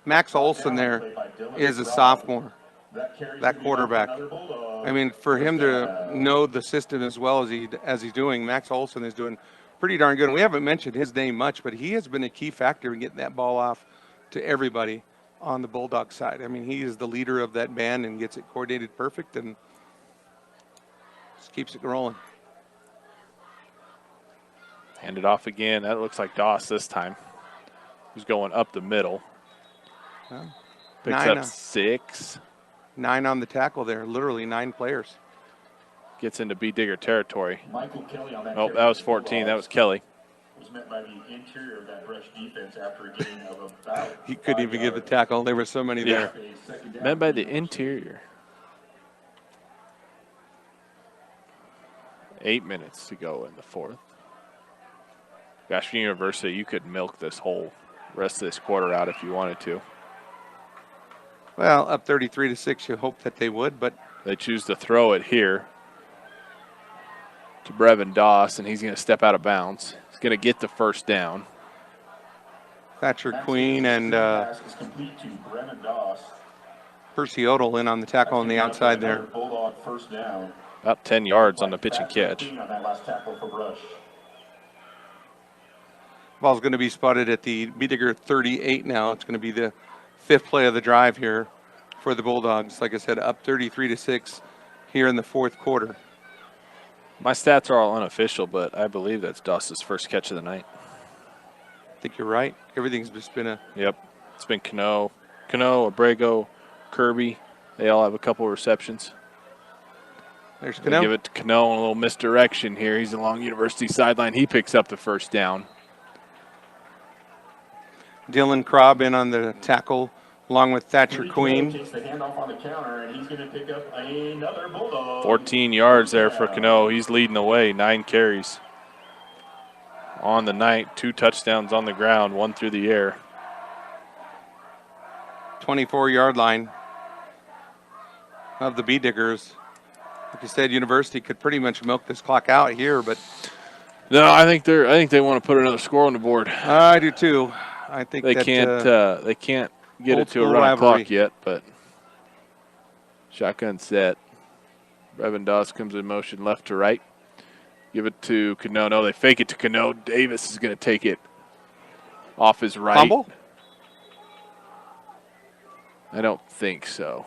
Max Olson there is a sophomore, that quarterback. I mean, for him to know the system as well as he's doing, Max Olson is doing pretty darn good. And we haven't mentioned his name much, but he has been a key factor in getting that ball off to everybody on the Bulldog side. I mean, he is the leader of that band and gets it coordinated perfect and just keeps it rolling. Hand it off again. That looks like Doss this time. He's going up the middle. Picks up 6. 9 on the tackle there, literally 9 players. Gets into B. Digger territory. Michael Kelly on that Oh, carry that was for 14. That Bulldogs was Kelly. was met by the interior of that Brush defense after a gain of about He couldn't even give the tackle. There were so many there. a second down. Met by the interior. 8 minutes to go in the fourth. Gosh, University, you could milk this whole rest of this quarter out if you wanted to. Well, up 33-6, you hope that they would, but They choose to throw it here to Brevin Doss, and he's going to step out of bounds. He's going to get the first down. Thatcher Queen and Pass is complete to Brennan Doss. Percy Odell in on the tackle on the outside there. Bulldog first down. About 10 yards on the pitch and catch. On that last tackle for Brush. Ball's going to be spotted at the B. Digger 38 now. It's going to be the 5th play of the drive here for the Bulldogs. Like I said, up 33-6 here in the fourth quarter. My stats are all unofficial, but I believe that's Doss's first catch of the night. I think you're right. Everything's just been a Yep. It's been Cano, Abrego, Kirby. They all have a couple receptions. there's They give Cano. it to Cano on a little misdirection here. He's along University sideline. He picks up the first down. Dylan Krob in on the tackle along with Thatcher Queen. Takes the handoff on the counter, and he's going to pick up another Bulldog. 14 yards there for Cano. He's leading the way, 9 carries. On the night, 2 touchdowns on the ground, 1 through the air. 24-yard line of the B Diggers. Like you said, University could pretty much milk this clock out here, but No, I think they want to put another score on the board. I do too. I think They that, can't get old it to a school running rivalry. clock yet, but shotgun set. Brevin Doss comes in motion left to right. Give it to Cano. No, they fake it to Cano. Davis is going to take it off his right. fumble. I don't think so.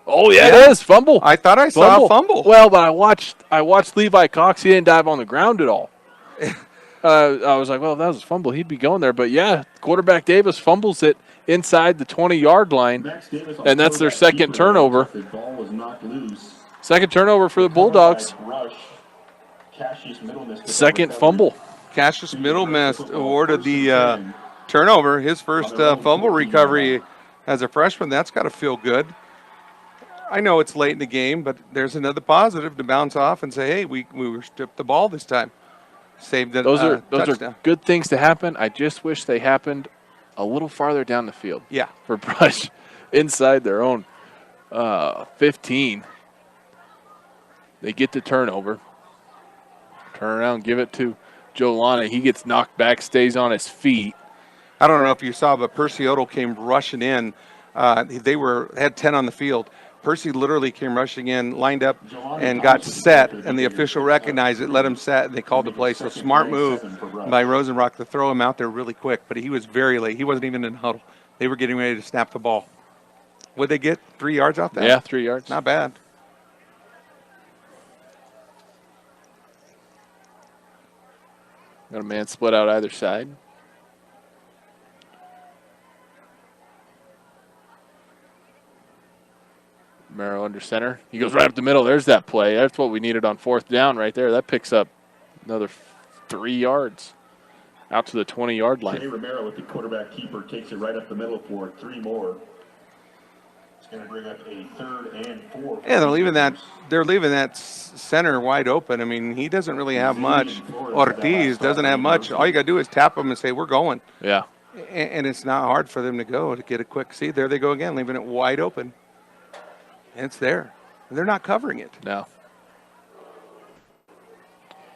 Oh yeah, it is fumble. I thought I saw a fumble. Well, but I watched Levi Cox. He didn't dive on the ground at all. I was like, well, if that was a fumble, he'd be going there. But yeah, quarterback Davis fumbles it inside the 20-yard line, Max Davis on and that's their quarterback second keeper. turnover. The ball was knocked loose. Second turnover for the Bulldogs. Rush. Cassius Middlemiss. Second fumble. Cassius Middlemiss awarded the turnover, his first fumble recovery as a freshman. That's got to feel good. I know it's late in the game, but there's another positive to bounce off and say, hey, we were stripped the ball this time. Saved the Those are touchdown. good things to happen. I just wish they happened a little farther down the field. Yeah. For Brush inside their own 15. They get the turnover. Turn around, give it to Joe Lana. He gets knocked back, stays on his feet. I don't know if you saw, but Percy Odell came rushing in. They had 10 on the field. Percy literally came rushing in, lined up, and got set, and the official recognized it, let him set, and they called the play. So smart move by Rosenrock to throw him out there really quick, but he was very late. He wasn't even in the huddle. They were getting ready to snap the ball. Would they get 3 yards off that? Yeah, 3 yards. Not bad. Got a man split out either side. Merrill under center. He goes right up the middle. There's that play. That's what we needed on fourth down right there. That picks up another 3 yards out to the 20-yard Kenny line. Romero with the quarterback keeper takes it right up the middle for 3 more. It's going to bring up a 3rd and 4. Yeah, they're leaving that center wide open. I mean, he doesn't really have much. Ortiz doesn't have much. All you got to do is tap him and say, we're going. Yeah. And it's not hard for them to go to get a quick see. There they go again, leaving it wide open. And it's there. They're not covering it. No.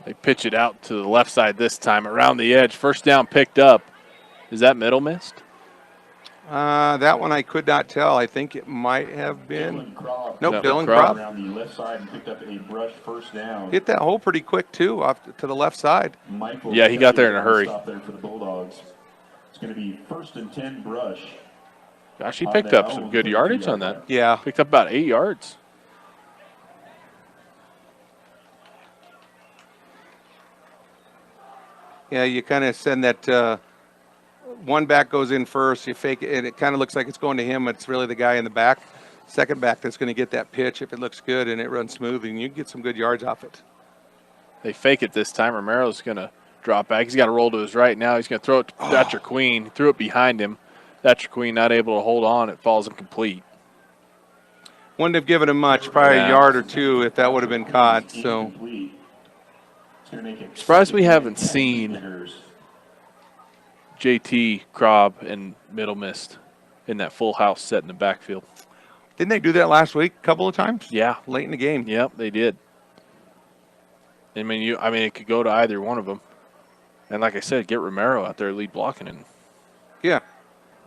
They pitch it out to the left side this time, around the edge. First down picked up. Is that middle missed? That one I could not tell. I think it might have been. Nope, No, Dylan Kropp. Kropp. Around the left side and picked up a brush first down. Hit that hole pretty quick, too, off to the left side. Michael Yeah, he got there in a Kelly hurry. Stop there for the Bulldogs. It's going to be 1st and 10 brush. Gosh, he picked up some good yardage on that. Yeah. Picked up about 8 yards. Yeah, you kind of send that one back goes in first, you fake it, and it kind of looks like it's going to him. It's really the guy in the back, second back, that's going to get that pitch if it looks good and it runs smooth, and you get some good yards off it. They fake it this time. Romero's going to drop back. He's got to roll to his right now. He's going to throw it to Thatcher Queen. He threw it behind him. Thatcher Queen not able to hold on. It falls incomplete. Wouldn't have given him much, probably Yeah. a yard or two if that would have been caught. So Incomplete. It's going to make it Surprised we 2nd haven't and 10 seen Gators. JT, Kropp, and Middle Mist in that full house set in the backfield. didn't they do that last week a couple of times? Yeah. Late in the game. Yep, they did. I mean, it could go to either one of them. And like I said, get Romero out there lead blocking, and Yeah,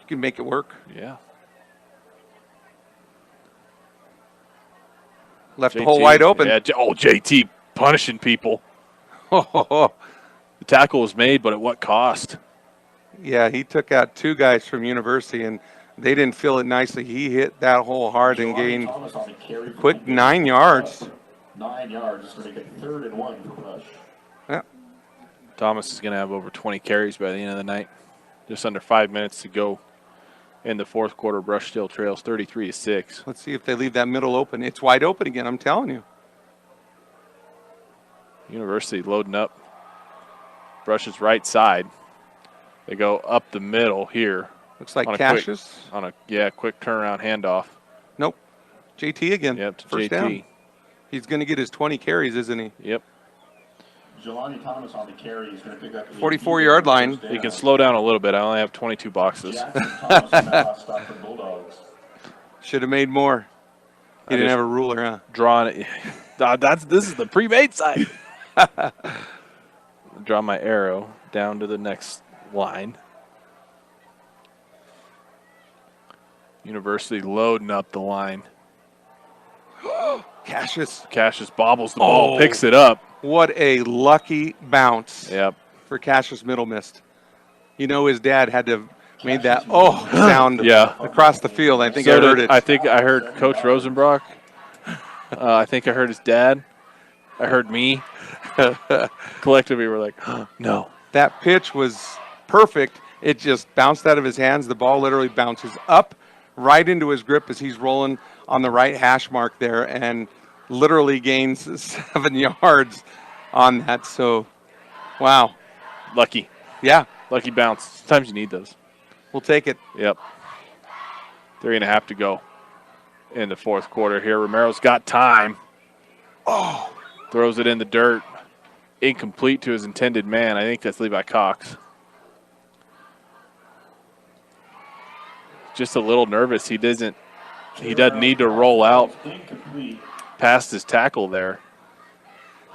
you can make it work. yeah. Left the JT, hole wide open. Yeah, JT punishing people. The tackle was made, but at what cost? Yeah, he took out 2 guys from University, and they didn't feel it nicely. He hit that hole hard and Jelani gained Thomas on the carry for quick the 9 yards. 9 yards. It's going to make it 3rd and 1 for Brush. Yeah. Thomas is going to have over 20 carries by the end of the night. Just under 5 minutes to go in the fourth quarter. Brush still trails 33-6. Let's see if they leave that middle open. It's wide open again, I'm telling you. University loading up. Brush's right side. They go up the middle here. Looks like On a Cassius. On a quick turnaround handoff. Nope. JT again. Yep, to First JT. down. He's going to get his 20 carries, isn't he? Yep. Jelani Thomas on the carry is going to pick up a 44-yard line. He can slow down a little bit. I only have 22 boxes. Jackson Thomas on that last stop for the Bulldogs. Should have made more. He didn't just- have a ruler, huh? Drawing it. This is the pre-made side. Draw my arrow down to the next line. University loading up the line. Cassius. Cassius bobbles the ball, Oh. picks it up. What a lucky bounce Yep. for Cassius Middle Mist. You know his dad had to have made that sound Yeah. across the field. I think So I heard did- it. I think I heard Coach Rosenbrock. I think I heard his dad. I heard me. Collectively, we're like, no. That pitch was perfect. It just bounced out of his hands. The ball literally bounces up right into his grip as he's rolling on the right hash mark there and literally gains 7 yards on that. So, wow. Lucky. Yeah, Lucky bounce. Sometimes you need those. we'll take it. Yep. 3.5 to go in the fourth quarter here. Romero's got time. Oh. Throws it in the dirt. Incomplete to his intended man. I think that's Levi Cox. Just a little nervous. He doesn't need to roll out Incomplete. past his tackle there.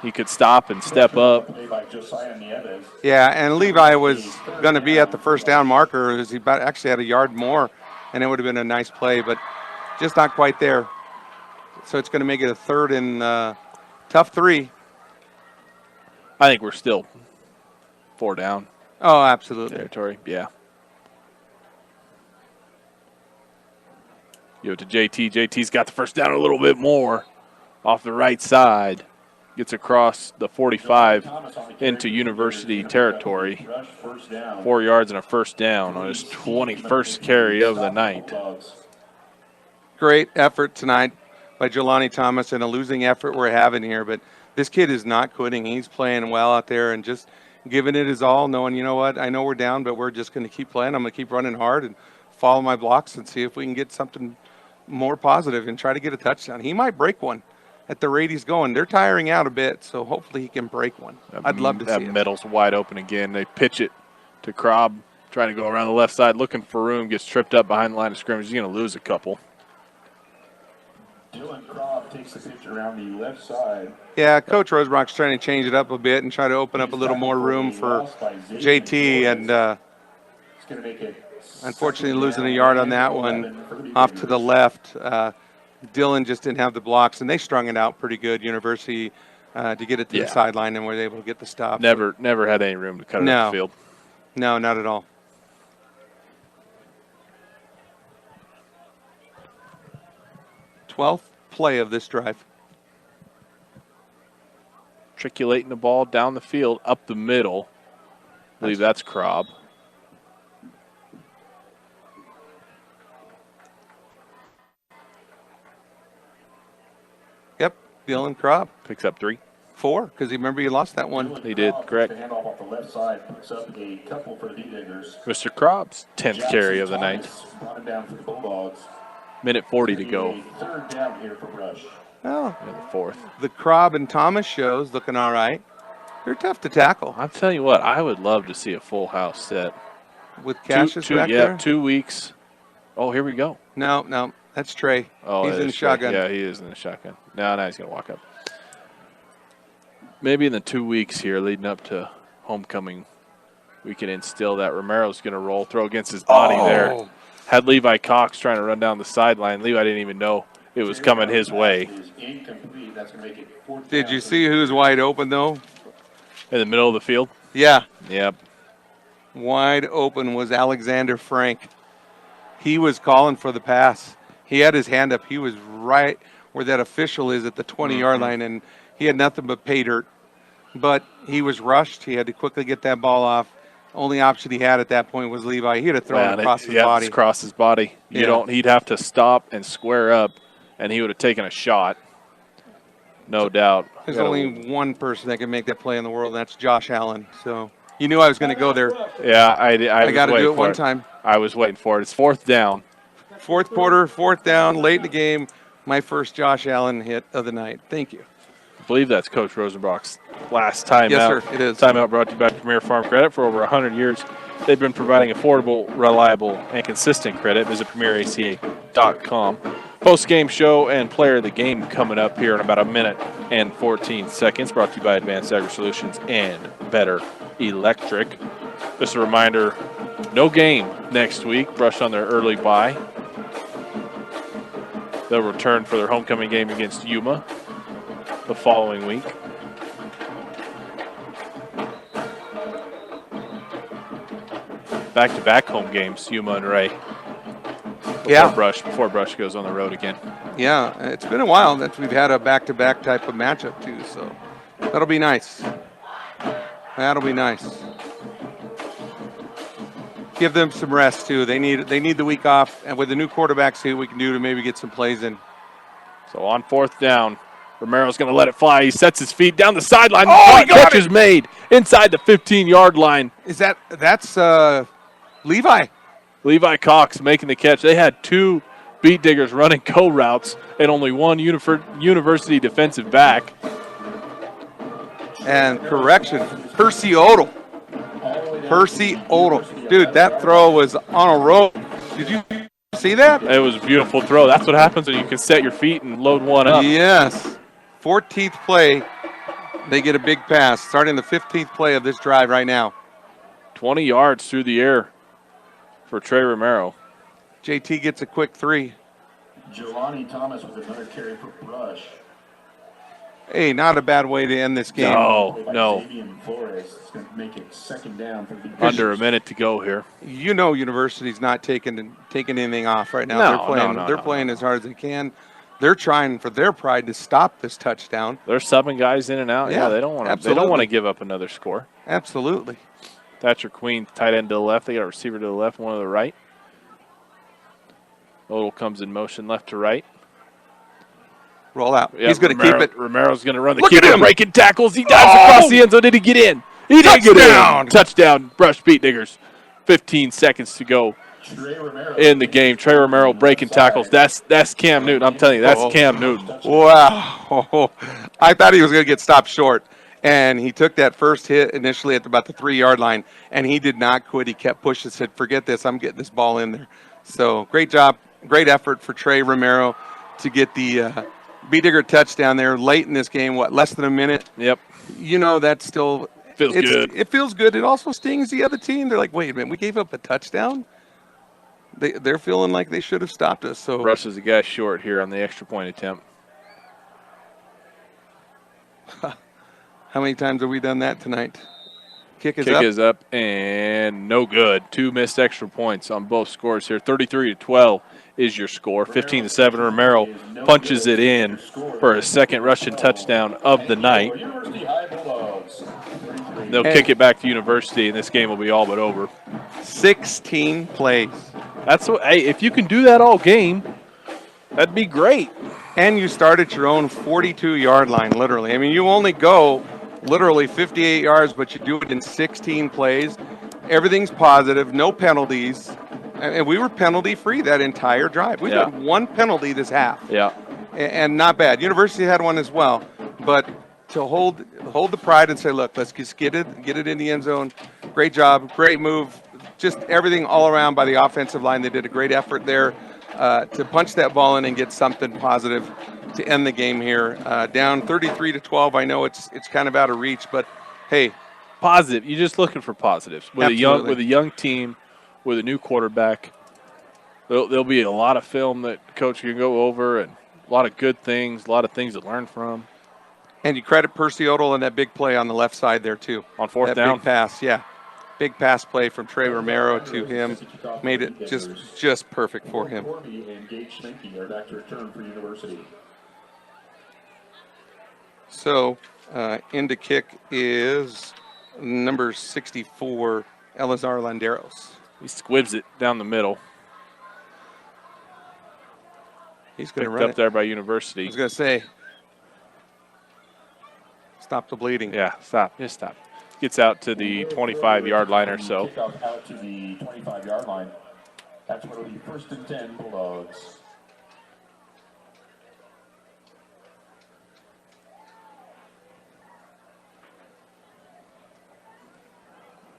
He could stop and step up. Made by Josiah Nieves. Yeah, and Levi was going to be at the first down marker as he actually had a yard more, and it would have been a nice play, but just not quite there. So it's going to make it a 3rd and tough 3. I think we're still 4 down Oh, absolutely. territory. Yeah. Give it to JT. JT's got the first down a little bit more off the right side. Gets across the 45 Thomas on the carry into for the University Gators. Gonna pick up a territory. Brush first down. 4 yards and a first down on his 21st carry of the night. Bulldogs. Great effort tonight by Jelani Thomas, and a losing effort we're having here. But this kid is not quitting. He's playing well out there and just giving it his all, knowing, you know what, I know we're down, but we're just going to keep playing. I'm going to keep running hard and follow my blocks and see if we can get something more positive and try to get a touchdown. He might break one at the rate he's going. They're tiring out a bit, so hopefully he can break one. I'd love to see that it. middle's wide open again. They pitch it to Krob, trying to go around the left side, looking for room, gets tripped up behind the line of scrimmage. He's going to lose a couple. Dylan Croft takes the pitch around the left side. Yeah, Coach Rosebrock's trying to change it up a bit and try to open up a little more room for JT, and unfortunately losing a yard on that one off to the left. Dylan just didn't have the blocks, and they strung it out pretty good, University, to get it to the sideline, and were able to get the stop. Never had any room to cut it up the field. No, not at all. Twelfth play of this drive. Triculating the ball down the field, up the middle. I believe that's Krob. Yep, Dylan Krob. Picks up 3. 4, because remember he lost that one. He did, correct. The handoff off the left side picks up a couple for the D-Diggers. Mr. Krob's 10th carry of the night. Brought him down for the Bulldogs. Minute 40 to go Third down here for Brush. Well, in the 4th. the Krob and Thomas shows looking all right. They're tough to tackle I'll tell you what, I would love to see a full house set. with Cassius back yeah, there. 2 weeks. Oh, here we go. No, that's Trey. Oh, he's that in the is Trey. shotgun. Yeah, he is in the shotgun. Now he's going to walk up. Maybe in the 2 weeks here leading up to homecoming, we can instill that. Romero's going to roll, throw against his body there. Had Levi Cox trying to run down the sideline. Levi didn't even know it was coming his way. Is incomplete. That's going to make it fourth Did down you for see who's wide open though? In the middle of the field? Yeah, Yep. wide open was Alexander Frank. He was calling for the pass. He had his hand up. He was right where that official is at the 20-yard line, and he had nothing but pay dirt. But he was rushed. He had to quickly get that ball off. Only option he had at that point was Levi. He had to throw it across his body. Across his body. Yeah. He'd have to stop and square up, and he would have taken a shot. No doubt. There's only one person that can make that play in the world, and that's Josh Allen. So you knew I was going to go there. Yeah, I got to was do waiting it one for time. I was waiting for it. It's 4th down. Fourth quarter, 4th down, late in the game. My first Josh Allen hit of the night. Thank you. I believe that's Coach Rosenbach's last timeout. Yes, sir, it is. Timeout brought to you by Premier Farm Credit. For over 100 years, they've been providing affordable, reliable, and consistent credit. Visit PremierACA.com. Post-game show and player of the game coming up here in about a minute and 14 seconds. Brought to you by Advanced Agri Solutions and Better Electric. Just a reminder, no game next week. Brush on their early bye. They'll return for their homecoming game against Yuma the following week. Back-to-back home games, Yuma and Ray. Before Brush goes on the road again. Yeah, it's been a while that we've had a back-to-back type of matchup too, so that'll be nice. That'll be nice. Give them some rest too. They need the week off, and with the new quarterback, see what we can do to maybe get some plays in. So on 4th down, Romero's going to let it fly. He sets his feet down the sideline. Oh, The catch is made inside the 15-yard line. That's Levi? Levi Cox making the catch. They had 2 beat diggers running go routes and only one University defensive back. And correction, Percy Odell. Dude, that throw was on a rope. Did you see that? It was a beautiful throw. That's what happens when you can set your feet and load one up. Yes. 14th play, they get a big pass, starting the 15th play of this drive right now. 20 yards through the air for Trey Romero. JT gets a quick 3. Jelani Thomas with another carry for Brush. Hey, not a bad way to end this game. No. Xavier Flores is going to make it second down for the Under a minute to go here. You know University's not taking anything off right now. They're playing as hard as they can. They're trying for their pride to stop this touchdown. They're subbing guys in and out. Yeah, they don't want to give up another score. Absolutely. Thatcher Queen, tight end to the left. They got a receiver to the left, one to the right. Odell comes in motion left to right. Roll out. Yeah, He's going to keep it. Romero's going to run the Look at keeper, him. breaking tackles. He dives across the end zone. Did he get in? He did get in. Touchdown, Brush Beat Diggers. 15 seconds to go Trey Romero. in the game. Trey Romero breaking tackles. That's Cam Newton. I'm telling you, that's Oh. Cam Newton. Wow. I thought he was going to get stopped short. And he took that first hit initially at about the 3-yard line, and he did not quit. He kept pushing, said, forget this, I'm getting this ball in there. So great job, great effort for Trey Romero to get the B-Digger touchdown there late in this game, less than a minute? Yep. You know, that still Feels good. It feels good. It also stings the other team. They're like, wait a minute, we gave up a touchdown? They're feeling like they should have stopped us. So Rushes the guy short here on the extra point attempt. how many times have we done that tonight? Kick Kick is up and no good. 2 missed extra points on both scores here. 33-12 is your score. 15-7. Romero punches it in for his second rushing touchdown of the night. University High Bulldogs. They'll kick it back to University, and this game will be all but over. 16 plays. That's what. Hey, if you can do that all game, that'd be great. And you start at your own 42-yard line, literally. I mean, you only go literally 58 yards, but you do it in 16 plays. Everything's positive, no penalties. And we were penalty-free that entire drive. We've had 1 penalty this half. Yeah. And not bad. University had one as well. But to hold the pride and say, look, let's just get it in the end zone. Great job, great move. Just everything all around by the offensive line. They did a great effort there to punch that ball in and get something positive to end the game here. Down 33-12. I know it's kind of out of reach, but hey, Positive. You're just looking for positives with Absolutely. a young team, with a new quarterback. There'll be a lot of film that the coach can go over, and a lot of good things, a lot of things to learn from. and you credit Percy Odell and that big play on the left side there too. On fourth that down? big pass, yeah. Big pass play from Trey Romero to him. Made it just perfect for him. Corby and Gage Schmenke are back to return for University. So, into kick is number 64, Elazar Landeros. He squibs it down the middle. He's going to Picked run up it. there by I University. was going to say, stop the bleeding. Yeah, stop. Just stop. Gets out to the 25-yard line or so. Kickoff out to the 25-yard line. That's where it'll be 1st and 10 Bulldogs.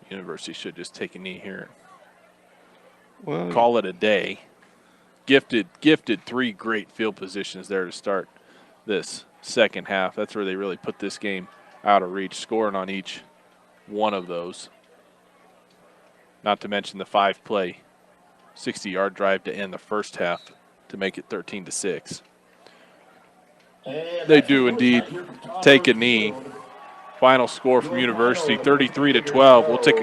University should just take a knee here. Well, Call it a day. Gifted 3 great field positions there to start this second half. That's where they really put this game out of reach, scoring on each one of those. Not to mention the 5-play 60-yard drive to end the first half to make it 13-6. They do indeed take a knee. Final score from University, 33-12. We'll take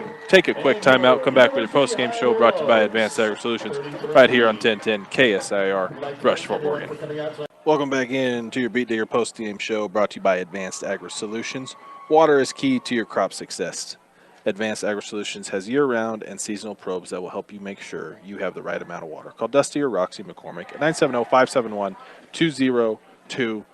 a quick timeout, come back with your post-game show brought to you by Advanced Agri Solutions right here on 1010 KSIR, Rushville, Oregon. Welcome back in to your Beat Digger post-game show brought to you by Advanced Agri Solutions. Water is key to your crop success. Advanced Agri Solutions has year-round and seasonal probes that will help you make sure you have the right amount of water. Call Dusty or Roxy McCormick at 970-571-2024.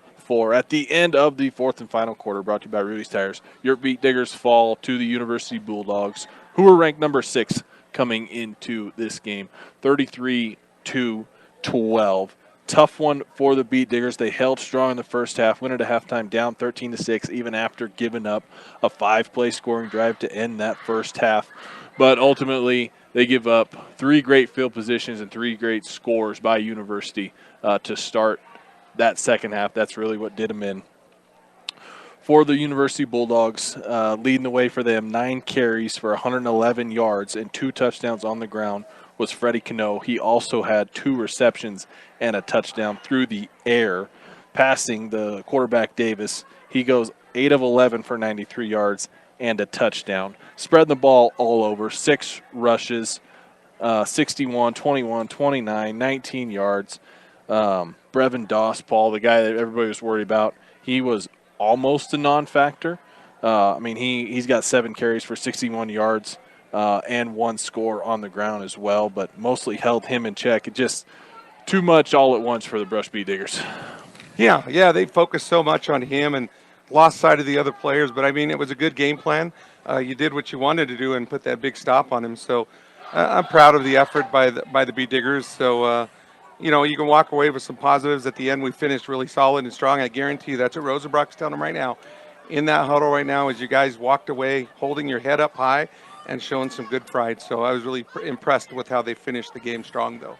At the end of the fourth and final quarter, brought to you by Rudy's Tires, your Beat Diggers fall to the University Bulldogs, who are ranked number 6 coming into this game, 33-12. Tough one for the Beat Diggers. They held strong in the first half, went at halftime down 13-6, even after giving up a 5-play scoring drive to end that first half. But ultimately, they give up 3 great field positions and 3 great scores by University to start that second half. That's really what did them in. For the University Bulldogs, leading the way for them, 9 carries for 111 yards and 2 touchdowns on the ground was Freddie Cano. He also had 2 receptions and a touchdown through the air. Passing the quarterback Davis, he goes 8 of 11 for 93 yards and a touchdown. Spreading the ball all over, 6 rushes, 61, 21, 29, 19 yards. Brevin Doss, Paul, the guy that everybody was worried about, he was almost a non-factor. I mean, he's got 7 carries for 61 yards and 1 score on the ground as well, but mostly held him in check. It just too much all at once for the Brush Beat Diggers. Yeah, they focused so much on him and lost sight of the other players, but I mean, it was a good game plan. You did what you wanted to do and put that big stop on him. So I'm proud of the effort by the Bee Diggers. So, you know, you can walk away with some positives. At the end, we finished really solid and strong. I guarantee you that's what Rosenbrock's telling them right now. In that huddle right now, as you guys walked away holding your head up high and showing some good pride. So I was really impressed with how they finished the game strong, though.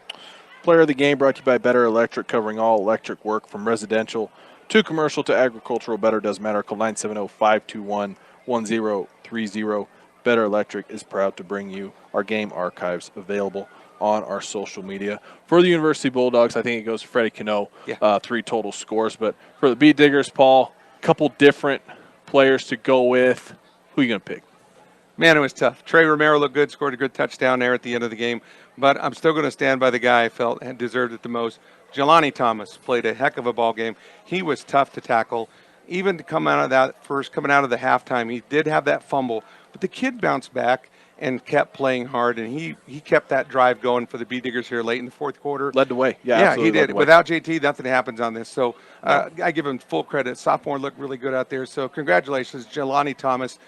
Player of the game brought to you by Better Electric, covering all electric work from residential to commercial to agricultural. Better does matter. Call 970-521-1030. Better Electric is proud to bring you our game archives available on our social media. For the University Bulldogs, I think it goes to Freddie Cano, Yeah. 3 total scores. But for the Bee Diggers, Paul, a couple different players to go with. Who are you going to pick? Man, it was tough. Trey Romero looked good, scored a good touchdown there at the end of the game. But I'm still going to stand by the guy I felt had deserved it the most. Jelani Thomas played a heck of a ball game. He was tough to tackle. Even to come out of that coming out of the halftime, he did have that fumble. But the kid bounced back and kept playing hard, and he kept that drive going for the Bee Diggers here late in the fourth quarter. Led the way. Yeah, he absolutely led did. the way. Without JT, nothing happens on this. So I give him full credit. Sophomore looked really good out there. So congratulations, Jelani Thomas,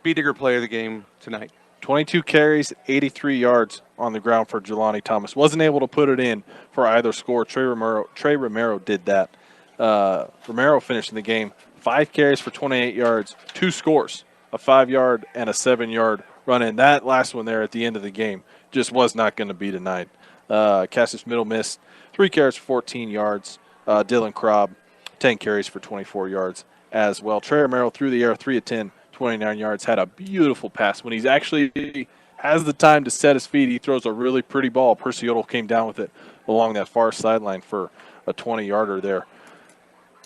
Bee Digger player of the game tonight. 22 carries, 83 yards on the ground for Jelani Thomas. Wasn't able to put it in for either score. Trey Romero did that. Romero finished in the game 5 carries for 28 yards, 2 scores, a 5-yard and a 7-yard run in. That last one there at the end of the game just was not going to be denied. Cassius Middle missed 3 carries for 14 yards. Dylan Krob, 10 carries for 24 yards as well. Trey Romero through the air, 3 of 10. 29 yards, had a beautiful pass. When he's actually has the time to set his feet, he throws a really pretty ball. Percy Odell came down with it along that far sideline for a 20-yarder there.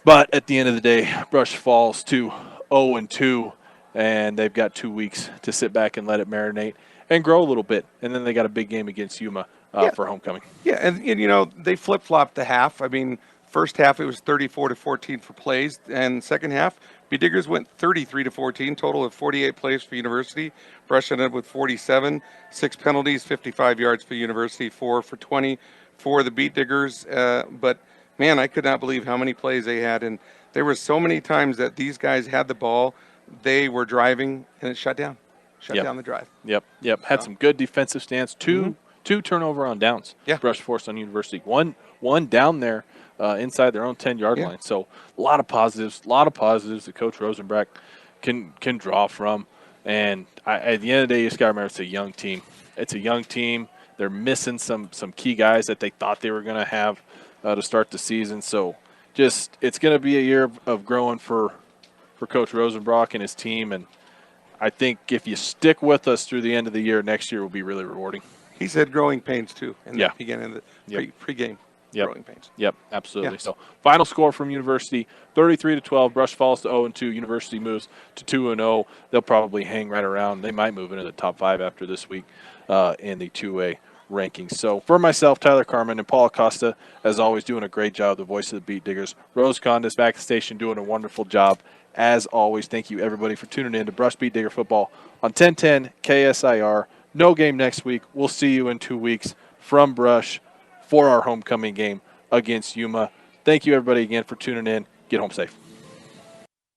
But at the end of the day, Brush falls to 0-2, and they've got 2 weeks to sit back and let it marinate and grow a little bit. And then they got a big game against Yuma for homecoming. Yeah, and you know, they flip-flopped the half. I mean, first half it was 34-14 for plays, and second half, Bee Diggers went 33-14, total of 48 plays for University. Brush ended up with 47, 6 penalties, 55 yards for University, 4 for 20 for the Bee Diggers. But, man, I could not believe how many plays they had. And there were so many times that these guys had the ball, they were driving, and it shut down. Shut down the drive. Yep. Had some good defensive stance. Two turnover on downs. Yeah. Brush forced on University. One down there. Inside their own 10-yard line. So a lot of positives that Coach Rosenbrock can draw from. And at the end of the day, you just got to remember it's a young team. It's a young team. They're missing some key guys that they thought they were going to have to start the season. So just it's going to be a year of growing for Coach Rosenbrock and his team. And I think if you stick with us through the end of the year, next year will be really rewarding. He said growing pains, too, in the beginning of the pregame. Yep. Growing pains. Yep, absolutely. Yeah. So final score from University, 33-12. Brush falls to 0-2. University moves to 2-0. They'll probably hang right around. They might move into the top 5 after this week in the 2A rankings. So for myself, Tyler Carmen, and Paul Acosta, as always, doing a great job, the voice of the Beat Diggers. Rose Condis back at the station doing a wonderful job. As always, thank you, everybody, for tuning in to Brush Beat Digger Football on 1010 KSIR. No game next week. We'll see you in 2 weeks from Brush for our homecoming game against Yuma. Thank you, everybody, again for tuning in. Get home safe.